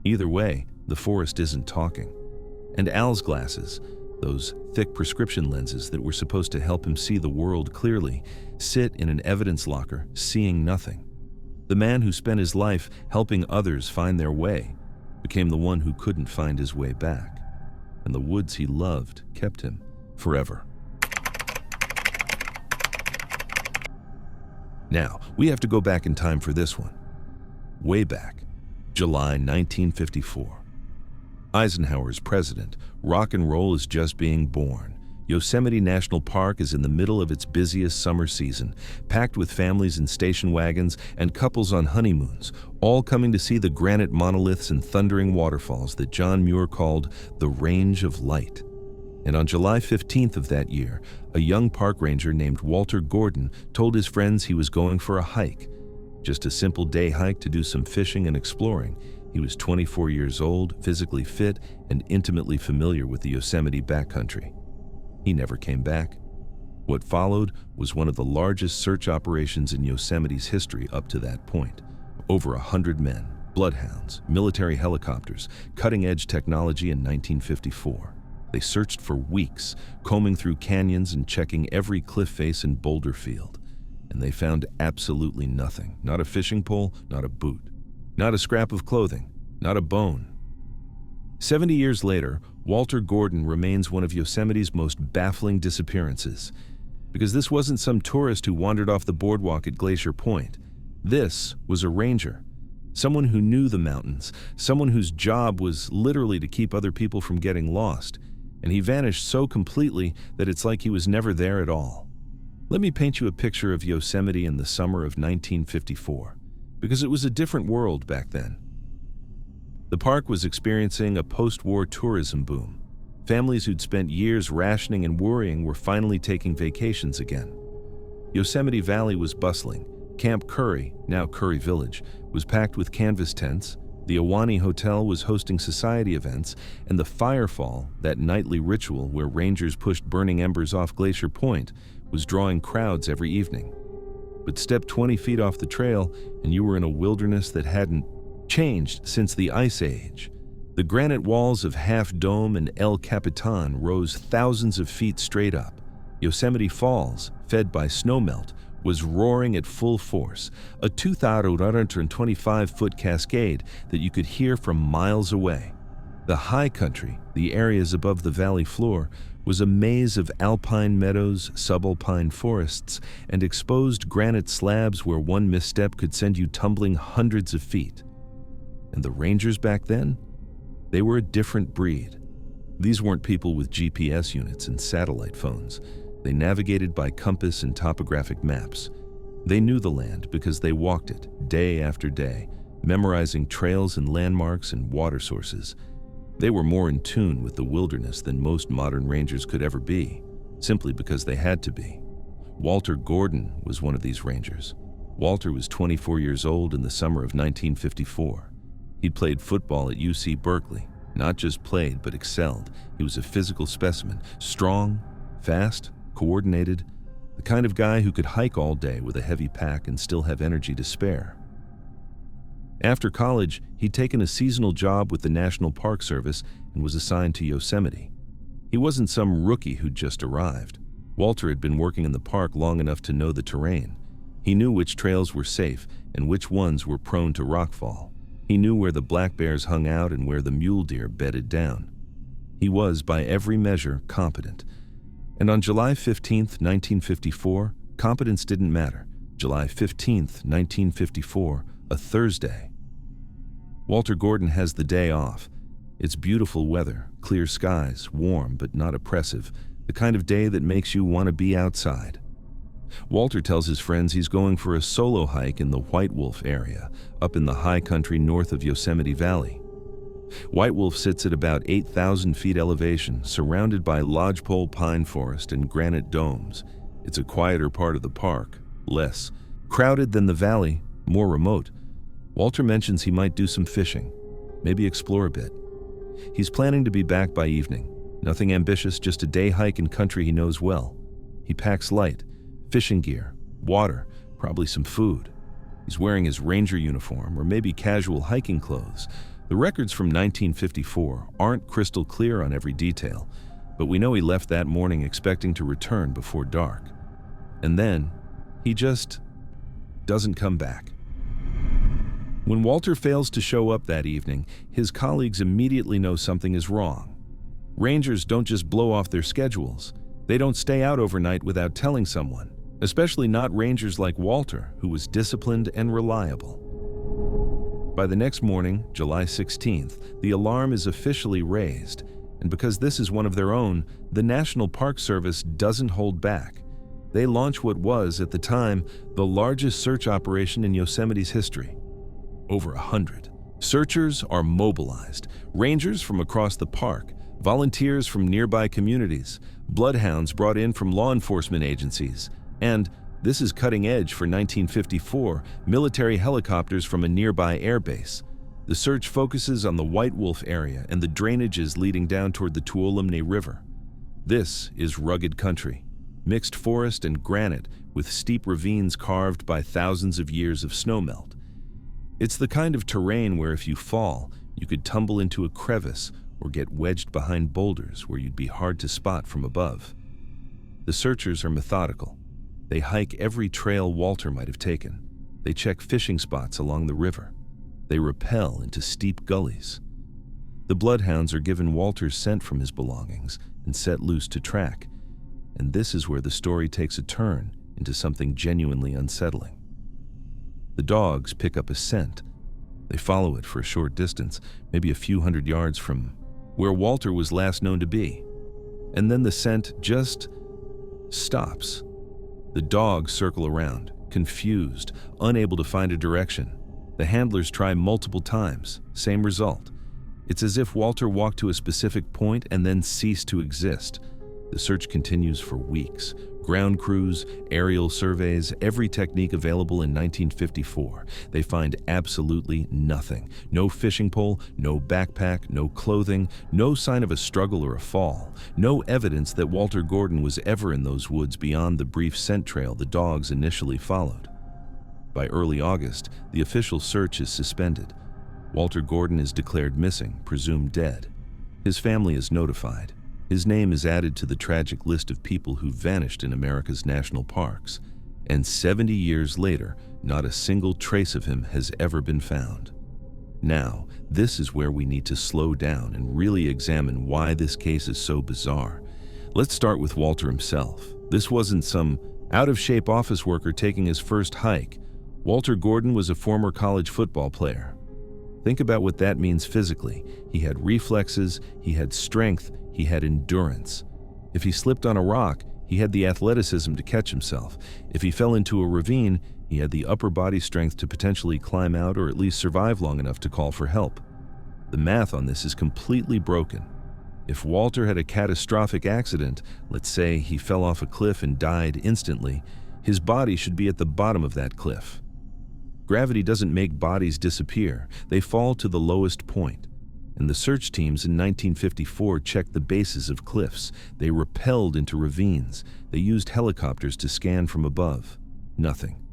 Either way, the forest isn't talking. And Al's glasses, those thick prescription lenses that were supposed to help him see the world clearly, sit in an evidence locker, seeing nothing. The man who spent his life helping others find their way became the one who couldn't find his way back. And the woods he loved kept him forever. Now, we have to go back in time for this one. Way back, July 1954. Eisenhower's president. Rock and roll is just being born. Yosemite National Park is in the middle of its busiest summer season, packed with families in station wagons and couples on honeymoons, all coming to see the granite monoliths and thundering waterfalls that John Muir called the Range of Light. And on July 15th of that year, a young park ranger named Walter Gordon told his friends he was going for a hike. Just a simple day hike to do some fishing and exploring. He was 24 years old, physically fit, and intimately familiar with the Yosemite backcountry. He never came back. What followed was one of the largest search operations in Yosemite's history up to that point. Over 100 men, bloodhounds, military helicopters, cutting-edge technology in 1954. They searched for weeks, combing through canyons and checking every cliff face and boulder field. And they found absolutely nothing. Not a fishing pole, not a boot. Not a scrap of clothing, not a bone. 70 years later, Walter Gordon remains one of Yosemite's most baffling disappearances. Because this wasn't some tourist who wandered off the boardwalk at Glacier Point. This was a ranger. Someone who knew the mountains, someone whose job was literally to keep other people from getting lost. And he vanished so completely that it's like he was never there at all. Let me paint you a picture of Yosemite in the summer of 1954. Because it was a different world back then. The park was experiencing a post-war tourism boom. Families who'd spent years rationing and worrying were finally taking vacations again. Yosemite Valley was bustling. Camp Curry, now Curry Village, was packed with canvas tents. The Ahwahnee Hotel was hosting society events, and the Firefall, that nightly ritual where rangers pushed burning embers off Glacier Point, was drawing crowds every evening. But step 20 feet off the trail, and you were in a wilderness that hadn't changed since the Ice Age. The granite walls of Half Dome and El Capitan rose thousands of feet straight up. Yosemite Falls, fed by snowmelt, was roaring at full force, a 2,225-foot cascade that you could hear from miles away. The high country, the areas above the valley floor, was a maze of alpine meadows, subalpine forests, and exposed granite slabs where one misstep could send you tumbling hundreds of feet. And the rangers back then? They were a different breed. These weren't people with GPS units and satellite phones. They navigated by compass and topographic maps. They knew the land because they walked it day after day, memorizing trails and landmarks and water sources. They were more in tune with the wilderness than most modern rangers could ever be, simply because they had to be. Walter Gordon was one of these rangers. Walter was 24 years old in the summer of 1954. He'd played football at UC Berkeley. Not just played, but excelled. He was a physical specimen, strong, fast, coordinated, the kind of guy who could hike all day with a heavy pack and still have energy to spare. After college, he'd taken a seasonal job with the National Park Service and was assigned to Yosemite. He wasn't some rookie who'd just arrived. Walter had been working in the park long enough to know the terrain. He knew which trails were safe and which ones were prone to rockfall. He knew where the black bears hung out and where the mule deer bedded down. He was, by every measure, competent. And on July 15th, 1954, competence didn't matter. July 15th, 1954, a Thursday. Walter Gordon has the day off. It's beautiful weather, clear skies, warm but not oppressive, the kind of day that makes you want to be outside. Walter tells his friends he's going for a solo hike in the White Wolf area, up in the high country north of Yosemite Valley. White Wolf sits at about 8,000 feet elevation, surrounded by lodgepole pine forest and granite domes. It's a quieter part of the park, less crowded than the valley, more remote. Walter mentions he might do some fishing, maybe explore a bit. He's planning to be back by evening, Nothing ambitious, just a day hike in country he knows well. He packs light, fishing gear, water, probably some food. He's wearing his ranger uniform or maybe casual hiking clothes. The records from 1954 aren't crystal clear on every detail, but we know he left that morning expecting to return before dark. And then, he just doesn't come back. When Walter fails to show up that evening, his colleagues immediately know something is wrong. Rangers don't just blow off their schedules. They don't stay out overnight without telling someone, especially not rangers like Walter, who was disciplined and reliable. By the next morning, July 16th, the alarm is officially raised, and because this is one of their own, the National Park Service doesn't hold back. They launch what was, at the time, the largest search operation in Yosemite's history. Over 100. Searchers are mobilized, rangers from across the park, volunteers from nearby communities, bloodhounds brought in from law enforcement agencies, and, this is cutting edge for 1954, military helicopters from a nearby airbase. The search focuses on the White Wolf area and the drainages leading down toward the Tuolumne River. This is rugged country, mixed forest and granite with steep ravines carved by thousands of years of snowmelt. It's the kind of terrain where if you fall, you could tumble into a crevice or get wedged behind boulders where you'd be hard to spot from above. The searchers are methodical. They hike every trail Walter might have taken. They check fishing spots along the river. They rappel into steep gullies. The bloodhounds are given Walter's scent from his belongings and set loose to track. And this is where the story takes a turn into something genuinely unsettling. The dogs pick up a scent. They follow it for a short distance, maybe a few hundred yards from where Walter was last known to be. And then the scent just stops. The dogs circle around, confused, unable to find a direction. The handlers try multiple times, same result. It's as if Walter walked to a specific point and then ceased to exist. The search continues for weeks. Ground crews, aerial surveys, every technique available in 1954. They find absolutely nothing. No fishing pole, no backpack, no clothing, no sign of a struggle or a fall. No evidence that Walter Gordon was ever in those woods beyond the brief scent trail the dogs initially followed. By early August, the official search is suspended. Walter Gordon is declared missing, presumed dead. His family is notified. His name is added to the tragic list of people who vanished in America's national parks. And 70 years later, not a single trace of him has ever been found. Now, this is where we need to slow down and really examine why this case is so bizarre. Let's start with Walter himself. This wasn't some out-of-shape office worker taking his first hike. Walter Gordon was a former college football player. Think about what that means physically. He had reflexes, he had strength, he had endurance. If he slipped on a rock, he had the athleticism to catch himself. If he fell into a ravine, he had the upper body strength to potentially climb out or at least survive long enough to call for help. The math on this is completely broken. If Walter had a catastrophic accident, let's say he fell off a cliff and died instantly, his body should be at the bottom of that cliff. Gravity doesn't make bodies disappear. They fall to the lowest point. And the search teams in 1954 checked the bases of cliffs. They rappelled into ravines. They used helicopters to scan from above. Nothing.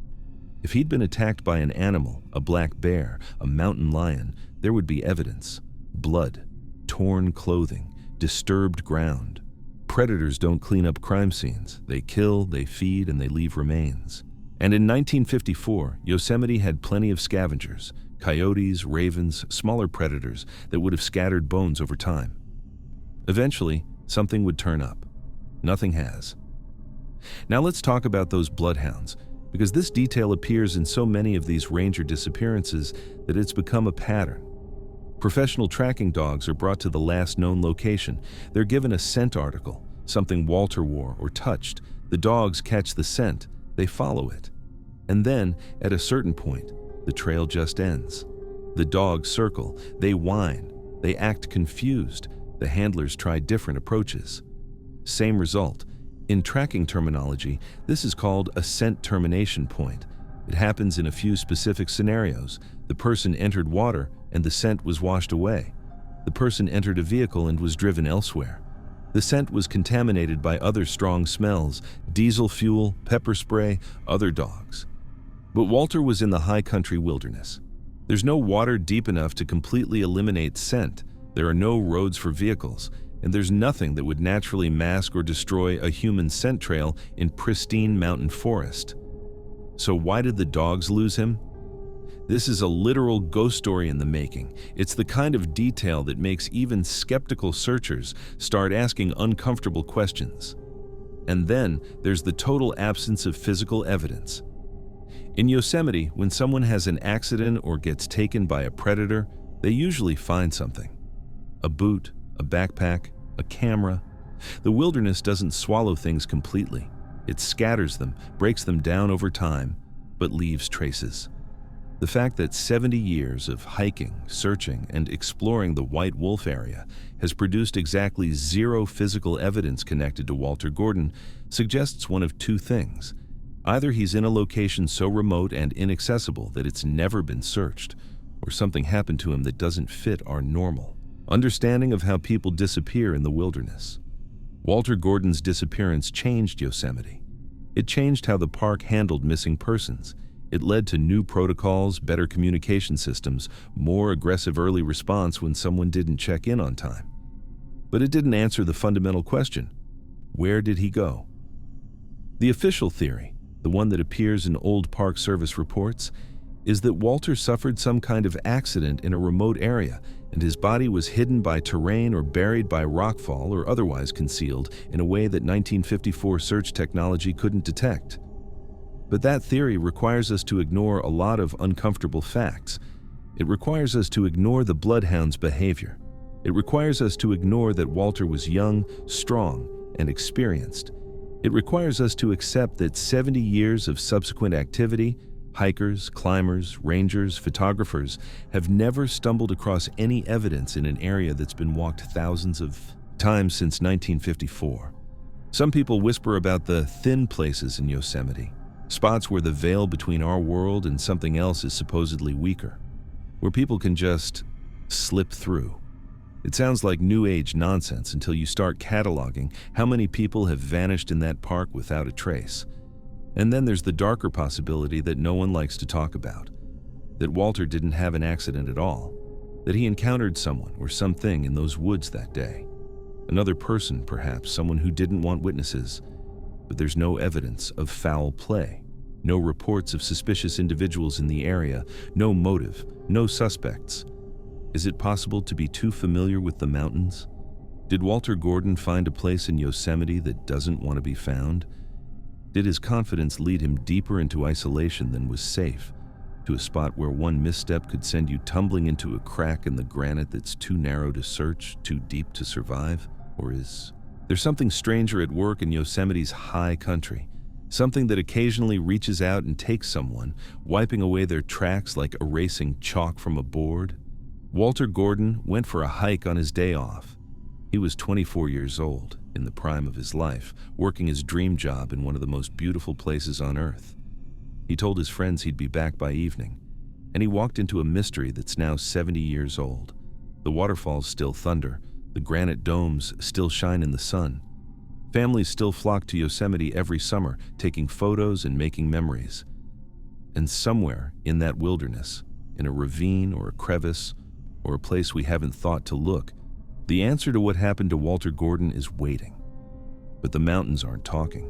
If he'd been attacked by an animal, a black bear, a mountain lion, there would be evidence. Blood, torn clothing, disturbed ground. Predators don't clean up crime scenes. They kill, they feed, and they leave remains. And in 1954, Yosemite had plenty of scavengers. Coyotes, ravens, smaller predators that would have scattered bones over time. Eventually, something would turn up. Nothing has. Now let's talk about those bloodhounds, because this detail appears in so many of these ranger disappearances that it's become a pattern. Professional tracking dogs are brought to the last known location. They're given a scent article, something Walter wore or touched. The dogs catch the scent. They follow it. And then, at a certain point, the trail just ends. The dogs circle, they whine, they act confused. The handlers try different approaches. Same result. In tracking terminology, this is called a scent termination point. It happens in a few specific scenarios. The person entered water and the scent was washed away. The person entered a vehicle and was driven elsewhere. The scent was contaminated by other strong smells: diesel fuel, pepper spray, other dogs. But Walter was in the high country wilderness. There's no water deep enough to completely eliminate scent. There are no roads for vehicles, and there's nothing that would naturally mask or destroy a human scent trail in pristine mountain forest. So why did the dogs lose him? This is a literal ghost story in the making. It's the kind of detail that makes even skeptical searchers start asking uncomfortable questions. And then there's the total absence of physical evidence. In Yosemite, when someone has an accident or gets taken by a predator, they usually find something. A boot, a backpack, a camera. The wilderness doesn't swallow things completely. It scatters them, breaks them down over time, but leaves traces. The fact that 70 years of hiking, searching, and exploring the White Wolf area has produced exactly zero physical evidence connected to Walter Gordon suggests one of two things. Either he's in a location so remote and inaccessible that it's never been searched, or something happened to him that doesn't fit our normal understanding of how people disappear in the wilderness. Walter Gordon's disappearance changed Yosemite. It changed how the park handled missing persons. It led to new protocols, better communication systems, more aggressive early response when someone didn't check in on time. But it didn't answer the fundamental question: where did he go? The official theory, the one that appears in old Park Service reports, is that Walter suffered some kind of accident in a remote area and his body was hidden by terrain or buried by rockfall or otherwise concealed in a way that 1954 search technology couldn't detect. But that theory requires us to ignore a lot of uncomfortable facts. It requires us to ignore the bloodhound's behavior. It requires us to ignore that Walter was young, strong, and experienced. It requires us to accept that 70 years of subsequent activity, hikers, climbers, rangers, photographers, have never stumbled across any evidence in an area that's been walked thousands of times since 1954. Some people whisper about the thin places in Yosemite, spots where the veil between our world and something else is supposedly weaker, where people can just slip through. It sounds like New Age nonsense until you start cataloging how many people have vanished in that park without a trace. And then there's the darker possibility that no one likes to talk about, that Walter didn't have an accident at all, that he encountered someone or something in those woods that day. Another person, perhaps, someone who didn't want witnesses. But there's no evidence of foul play, no reports of suspicious individuals in the area, no motive, no suspects. Is it possible to be too familiar with the mountains? Did Walter Gordon find a place in Yosemite that doesn't want to be found? Did his confidence lead him deeper into isolation than was safe, to a spot where one misstep could send you tumbling into a crack in the granite that's too narrow to search, too deep to survive? Or is there something stranger at work in Yosemite's high country? Something that occasionally reaches out and takes someone, wiping away their tracks like erasing chalk from a board? Walter Gordon went for a hike on his day off. He was 24 years old, in the prime of his life, working his dream job in one of the most beautiful places on earth. He told his friends he'd be back by evening, and he walked into a mystery that's now 70 years old. The waterfalls still thunder, the granite domes still shine in the sun. Families still flock to Yosemite every summer, taking photos and making memories. And somewhere in that wilderness, in a ravine or a crevice, or a place we haven't thought to look, the answer to what happened to Walter Gordon is waiting. But the mountains aren't talking.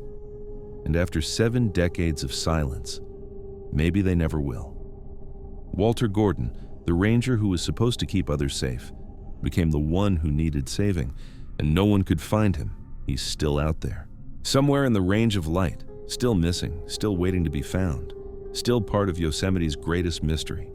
And after 7 decades of silence, maybe they never will. Walter Gordon, the ranger who was supposed to keep others safe, became the one who needed saving, and no one could find him. He's still out there, somewhere in the range of light, still missing, still waiting to be found, still part of Yosemite's greatest mystery.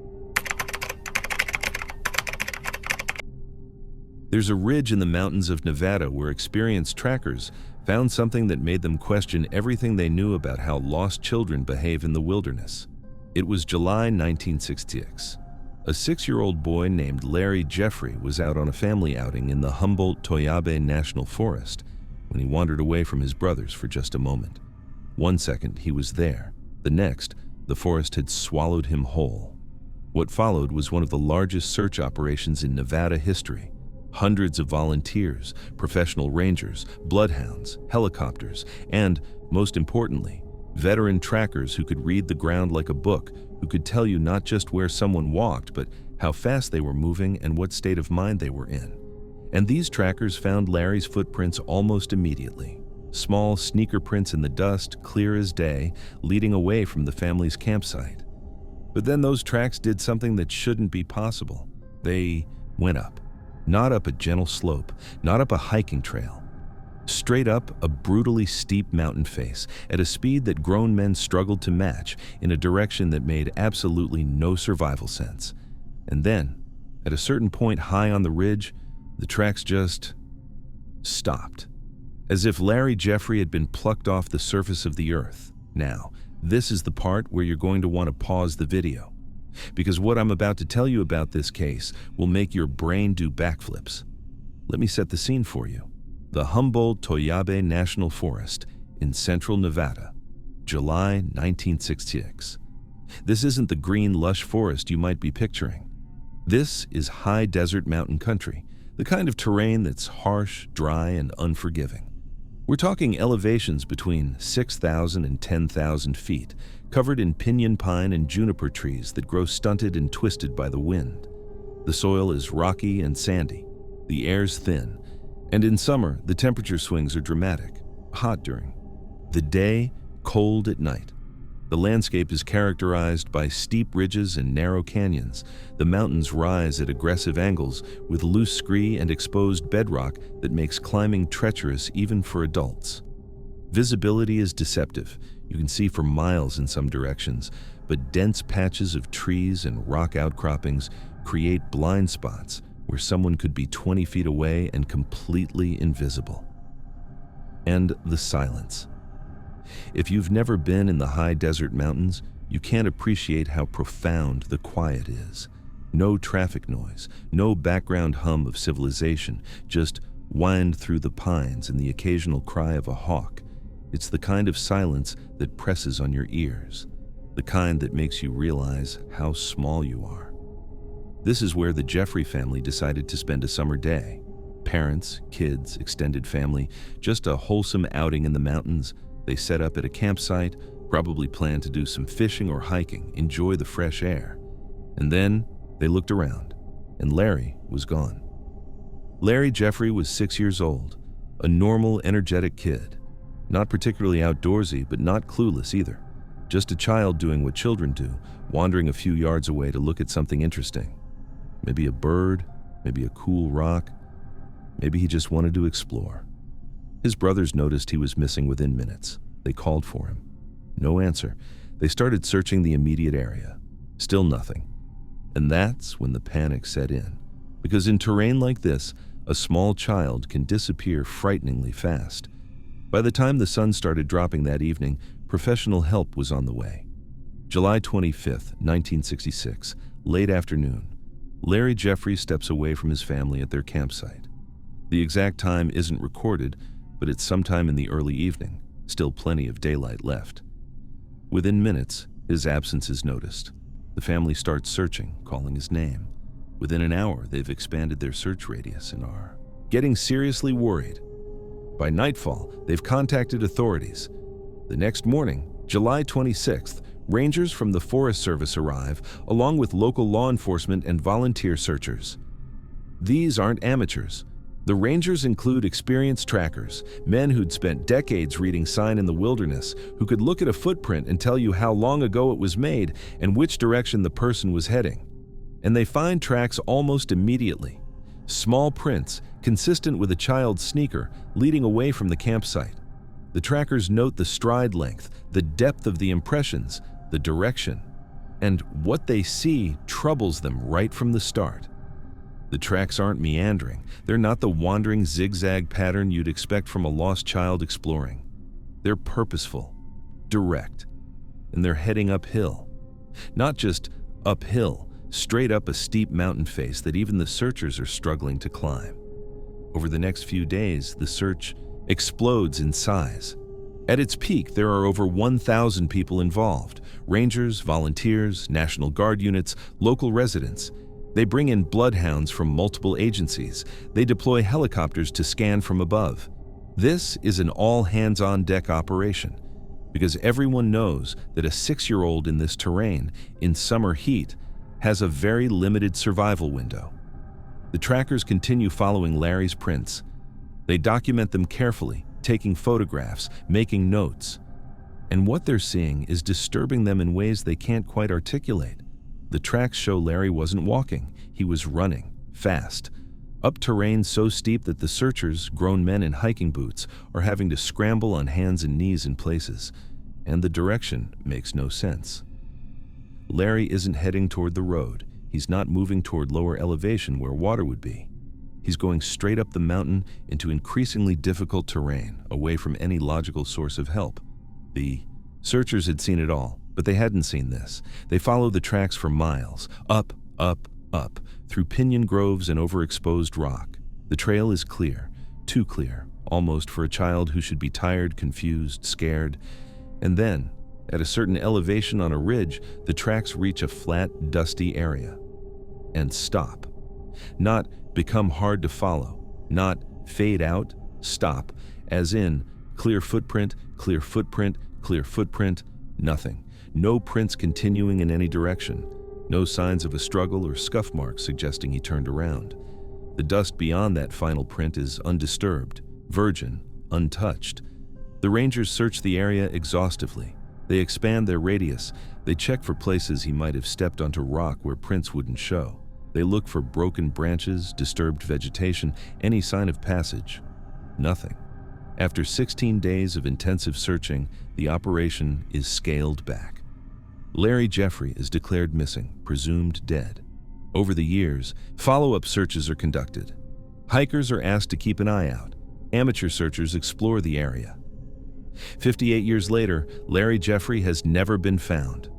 There's a ridge in the mountains of Nevada where experienced trackers found something that made them question everything they knew about how lost children behave in the wilderness. It was July 1966. A 6-year-old boy named Larry Jeffrey was out on a family outing in the Humboldt-Toyabe National Forest when he wandered away from his brothers for just a moment. One second, he was there. The next, the forest had swallowed him whole. What followed was one of the largest search operations in Nevada history. Hundreds of volunteers, professional rangers, bloodhounds, helicopters, and, most importantly, veteran trackers who could read the ground like a book, who could tell you not just where someone walked, but how fast they were moving and what state of mind they were in. And these trackers found Larry's footprints almost immediately. Small sneaker prints in the dust, clear as day, leading away from the family's campsite. But then those tracks did something that shouldn't be possible. They went up. Not up a gentle slope, not up a hiking trail. Straight up a brutally steep mountain face at a speed that grown men struggled to match in a direction that made absolutely no survival sense. And then, at a certain point high on the ridge, the tracks just stopped. As if Larry Jeffrey had been plucked off the surface of the earth. Now, this is the part where you're going to want to pause the video, because what I'm about to tell you about this case will make your brain do backflips. Let me set the scene for you. The Humboldt-Toyabe National Forest in central Nevada, July 1966. This isn't the green, lush forest you might be picturing. This is high desert mountain country, the kind of terrain that's harsh, dry, and unforgiving. We're talking elevations between 6,000 and 10,000 feet, covered in pinyon pine and juniper trees that grow stunted and twisted by the wind. The soil is rocky and sandy, the air's thin, and in summer, the temperature swings are dramatic, hot during the day, cold at night. The landscape is characterized by steep ridges and narrow canyons. The mountains rise at aggressive angles with loose scree and exposed bedrock that makes climbing treacherous even for adults. Visibility is deceptive. You can see for miles in some directions, but dense patches of trees and rock outcroppings create blind spots where someone could be 20 feet away and completely invisible. And the silence. If you've never been in the high desert mountains, you can't appreciate how profound the quiet is. No traffic noise, no background hum of civilization, just wind through the pines and the occasional cry of a hawk. It's the kind of silence that presses on your ears, the kind that makes you realize how small you are. This is where the Jeffrey family decided to spend a summer day. Parents, kids, extended family, just a wholesome outing in the mountains. They set up at a campsite, probably planned to do some fishing or hiking, enjoy the fresh air. And then they looked around, and Larry was gone. Larry Jeffrey was 6 years old, a normal, energetic kid. Not particularly outdoorsy, but not clueless either. Just a child doing what children do, wandering a few yards away to look at something interesting. Maybe a bird, maybe a cool rock. Maybe he just wanted to explore. His brothers noticed he was missing within minutes. They called for him. No answer. They started searching the immediate area. Still nothing. And that's when the panic set in. Because in terrain like this, a small child can disappear frighteningly fast. By the time the sun started dropping that evening, professional help was on the way. July 25th, 1966, late afternoon. Larry Jeffrey steps away from his family at their campsite. The exact time isn't recorded, but it's sometime in the early evening, still plenty of daylight left. Within minutes, his absence is noticed. The family starts searching, calling his name. Within an hour, they've expanded their search radius and are getting seriously worried. By nightfall, they've contacted authorities. The next morning, July 26th, rangers from the Forest Service arrive, along with local law enforcement and volunteer searchers. These aren't amateurs. The rangers include experienced trackers, men who'd spent decades reading sign in the wilderness, who could look at a footprint and tell you how long ago it was made and which direction the person was heading. And they find tracks almost immediately. Small prints, consistent with a child's sneaker, leading away from the campsite. The trackers note the stride length, the depth of the impressions, the direction. And what they see troubles them right from the start. The tracks aren't meandering. They're not the wandering zigzag pattern you'd expect from a lost child exploring. They're purposeful, direct, and they're heading uphill. Not just uphill, straight up a steep mountain face that even the searchers are struggling to climb. Over the next few days, the search explodes in size. At its peak, there are over 1,000 people involved: rangers, volunteers, National Guard units, local residents. They bring in bloodhounds from multiple agencies. They deploy helicopters to scan from above. This is an all-hands-on-deck operation, because everyone knows that a 6-year-old in this terrain, in summer heat, has a very limited survival window. The trackers continue following Larry's prints. They document them carefully, taking photographs, making notes. And what they're seeing is disturbing them in ways they can't quite articulate. The tracks show Larry wasn't walking, he was running, fast, up terrain so steep that the searchers, grown men in hiking boots, are having to scramble on hands and knees in places, and the direction makes no sense. Larry isn't heading toward the road. He's not moving toward lower elevation where water would be. He's going straight up the mountain into increasingly difficult terrain, away from any logical source of help. The searchers had seen it all, but they hadn't seen this. They followed the tracks for miles, up, through pinyon groves and overexposed rock. The trail is clear, too clear, almost for a child who should be tired, confused, scared. And then, at a certain elevation on a ridge, the tracks reach a flat, dusty area. And stop. Not become hard to follow, not fade out, stop, as in clear footprint, clear footprint, clear footprint, nothing. No prints continuing in any direction. No signs of a struggle or scuff marks suggesting he turned around. The dust beyond that final print is undisturbed, virgin, untouched. The rangers search the area exhaustively. They expand their radius. They check for places he might have stepped onto rock where prints wouldn't show. They look for broken branches, disturbed vegetation, any sign of passage. Nothing. After 16 days of intensive searching, the operation is scaled back. Larry Jeffrey is declared missing, presumed dead. Over the years, follow-up searches are conducted. Hikers are asked to keep an eye out. Amateur searchers explore the area. 58 years later, Larry Jeffrey has never been found.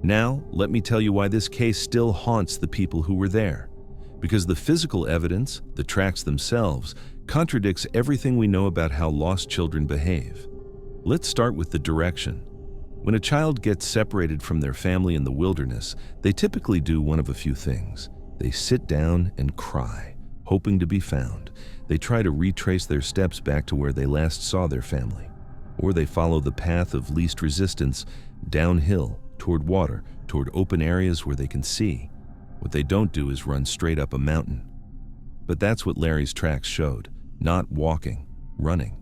Now, let me tell you why this case still haunts the people who were there. Because the physical evidence, the tracks themselves, contradicts everything we know about how lost children behave. Let's start with the direction. When a child gets separated from their family in the wilderness, they typically do one of a few things. They sit down and cry, hoping to be found. They try to retrace their steps back to where they last saw their family. Or they follow the path of least resistance, downhill, toward water, toward open areas where they can see. What they don't do is run straight up a mountain. But that's what Larry's tracks showed. Not walking, running.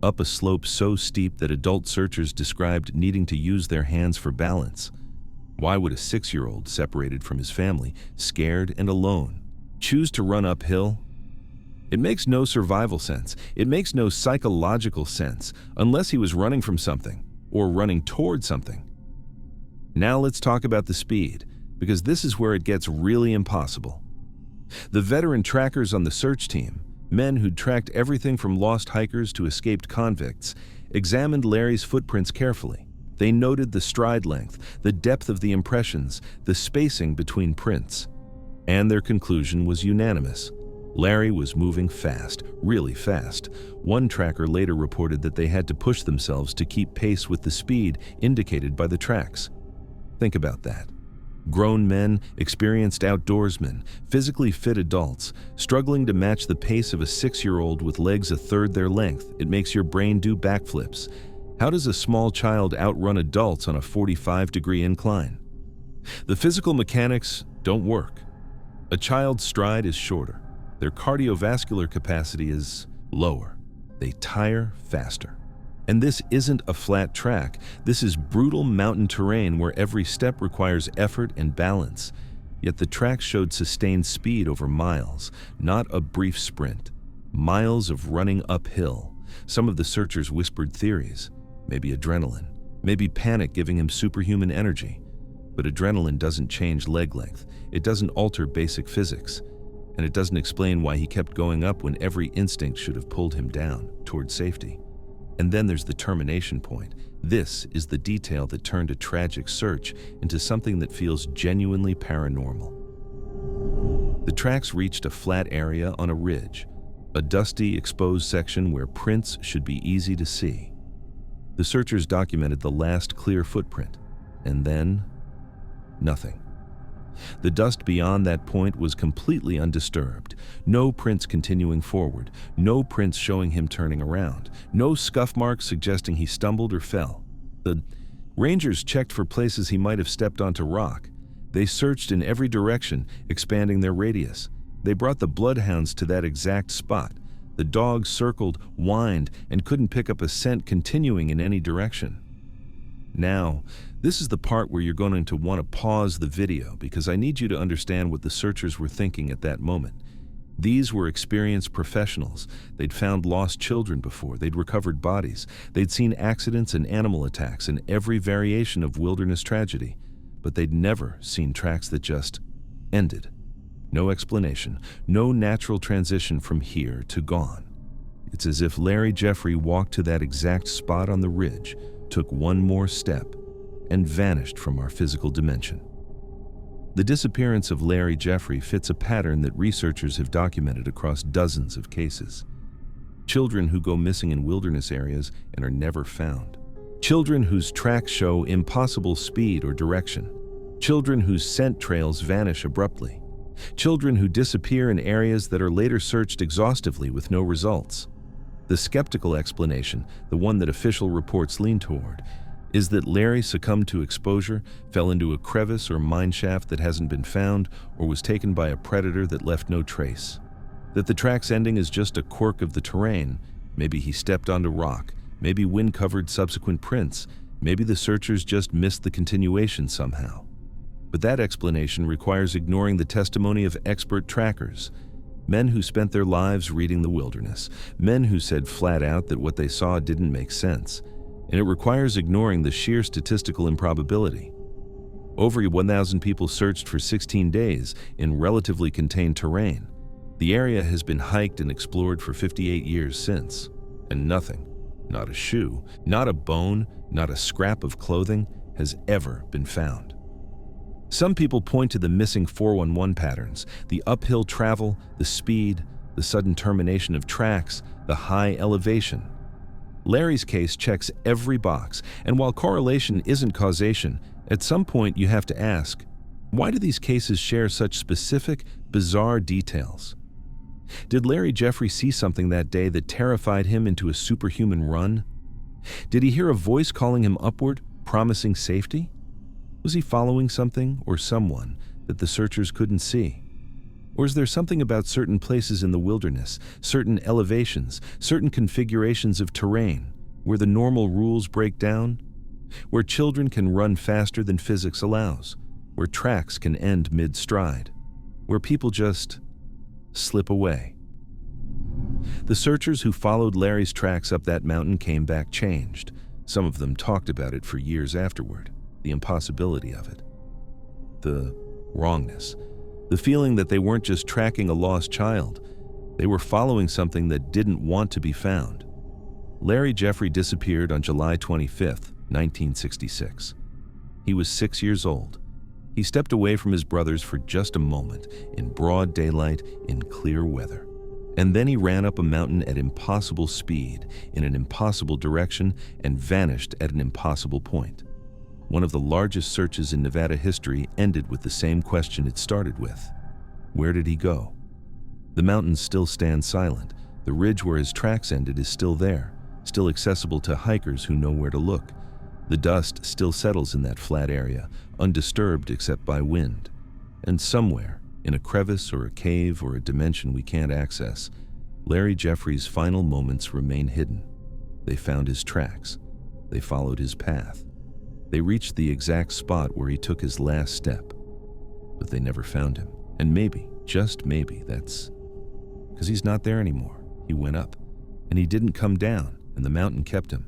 Up a slope so steep that adult searchers described needing to use their hands for balance. Why would a 6-year-old separated from his family, scared and alone, choose to run uphill? It makes no survival sense. It makes no psychological sense, unless he was running from something, or running toward something. Now let's talk about the speed, because this is where it gets really impossible. The veteran trackers on the search team, men who'd tracked everything from lost hikers to escaped convicts, examined Larry's footprints carefully. They noted the stride length, the depth of the impressions, the spacing between prints. And their conclusion was unanimous. Larry was moving fast, really fast. One tracker later reported that they had to push themselves to keep pace with the speed indicated by the tracks. Think about that. Grown men, experienced outdoorsmen, physically fit adults, struggling to match the pace of a 6-year-old with legs a third their length. It makes your brain do backflips. How does a small child outrun adults on a 45-degree incline? The physical mechanics don't work. A child's stride is shorter. Their cardiovascular capacity is lower. They tire faster. And this isn't a flat track. This is brutal mountain terrain where every step requires effort and balance. Yet the tracks showed sustained speed over miles, not a brief sprint. Miles of running uphill. Some of the searchers whispered theories. Maybe adrenaline. Maybe panic giving him superhuman energy. But adrenaline doesn't change leg length. It doesn't alter basic physics. And it doesn't explain why he kept going up when every instinct should have pulled him down toward safety. And then there's the termination point. This is the detail that turned a tragic search into something that feels genuinely paranormal. The tracks reached a flat area on a ridge, a dusty, exposed section where prints should be easy to see. The searchers documented the last clear footprint, and then nothing. The dust beyond that point was completely undisturbed. No prints continuing forward, no prints showing him turning around, no scuff marks suggesting he stumbled or fell. The rangers checked for places he might have stepped onto rock. They searched in every direction, expanding their radius. They brought the bloodhounds to that exact spot. The dogs circled, whined, and couldn't pick up a scent continuing in any direction. Now, this is the part where you're going to want to pause the video because I need you to understand what the searchers were thinking at that moment. These were experienced professionals. They'd found lost children before. They'd recovered bodies. They'd seen accidents and animal attacks and every variation of wilderness tragedy. But they'd never seen tracks that just ended. No explanation, no natural transition from here to gone. It's as if Larry Jeffrey walked to that exact spot on the ridge, took one more step, and vanished from our physical dimension. The disappearance of Larry Jeffrey fits a pattern that researchers have documented across dozens of cases. Children who go missing in wilderness areas and are never found. Children whose tracks show impossible speed or direction. Children whose scent trails vanish abruptly. Children who disappear in areas that are later searched exhaustively with no results. The skeptical explanation, the one that official reports lean toward, is that Larry succumbed to exposure, fell into a crevice or mine shaft that hasn't been found, or was taken by a predator that left no trace. That the track's ending is just a quirk of the terrain. Maybe he stepped onto rock, maybe wind covered subsequent prints, maybe the searchers just missed the continuation somehow. But that explanation requires ignoring the testimony of expert trackers, men who spent their lives reading the wilderness, men who said flat out that what they saw didn't make sense, and it requires ignoring the sheer statistical improbability. Over 1,000 people searched for 16 days in relatively contained terrain. The area has been hiked and explored for 58 years since, and nothing, not a shoe, not a bone, not a scrap of clothing, has ever been found. Some people point to the missing 411 patterns, the uphill travel, the speed, the sudden termination of tracks, the high elevation. Larry's case checks every box, and while correlation isn't causation, at some point you have to ask, why do these cases share such specific, bizarre details? Did Larry Jeffrey see something that day that terrified him into a superhuman run? Did he hear a voice calling him upward, promising safety? Was he following something or someone that the searchers couldn't see? Or is there something about certain places in the wilderness, certain elevations, certain configurations of terrain, where the normal rules break down? Where children can run faster than physics allows? Where tracks can end mid-stride? Where people just slip away? The searchers who followed Larry's tracks up that mountain came back changed. Some of them talked about it for years afterward, the impossibility of it, the wrongness. The feeling that they weren't just tracking a lost child, they were following something that didn't want to be found. Larry Jeffrey disappeared on July 25th, 1966. He was 6 years old. He stepped away from his brothers for just a moment, in broad daylight, in clear weather. And then he ran up a mountain at impossible speed, in an impossible direction, and vanished at an impossible point. One of the largest searches in Nevada history ended with the same question it started with. Where did he go? The mountains still stand silent. The ridge where his tracks ended is still there, still accessible to hikers who know where to look. The dust still settles in that flat area, undisturbed except by wind. And somewhere, in a crevice or a cave or a dimension we can't access, Larry Jeffrey's final moments remain hidden. They found his tracks. They followed his path. They reached the exact spot where he took his last step, but they never found him. And maybe, just maybe, that's because he's not there anymore. He went up, and he didn't come down, and the mountain kept him.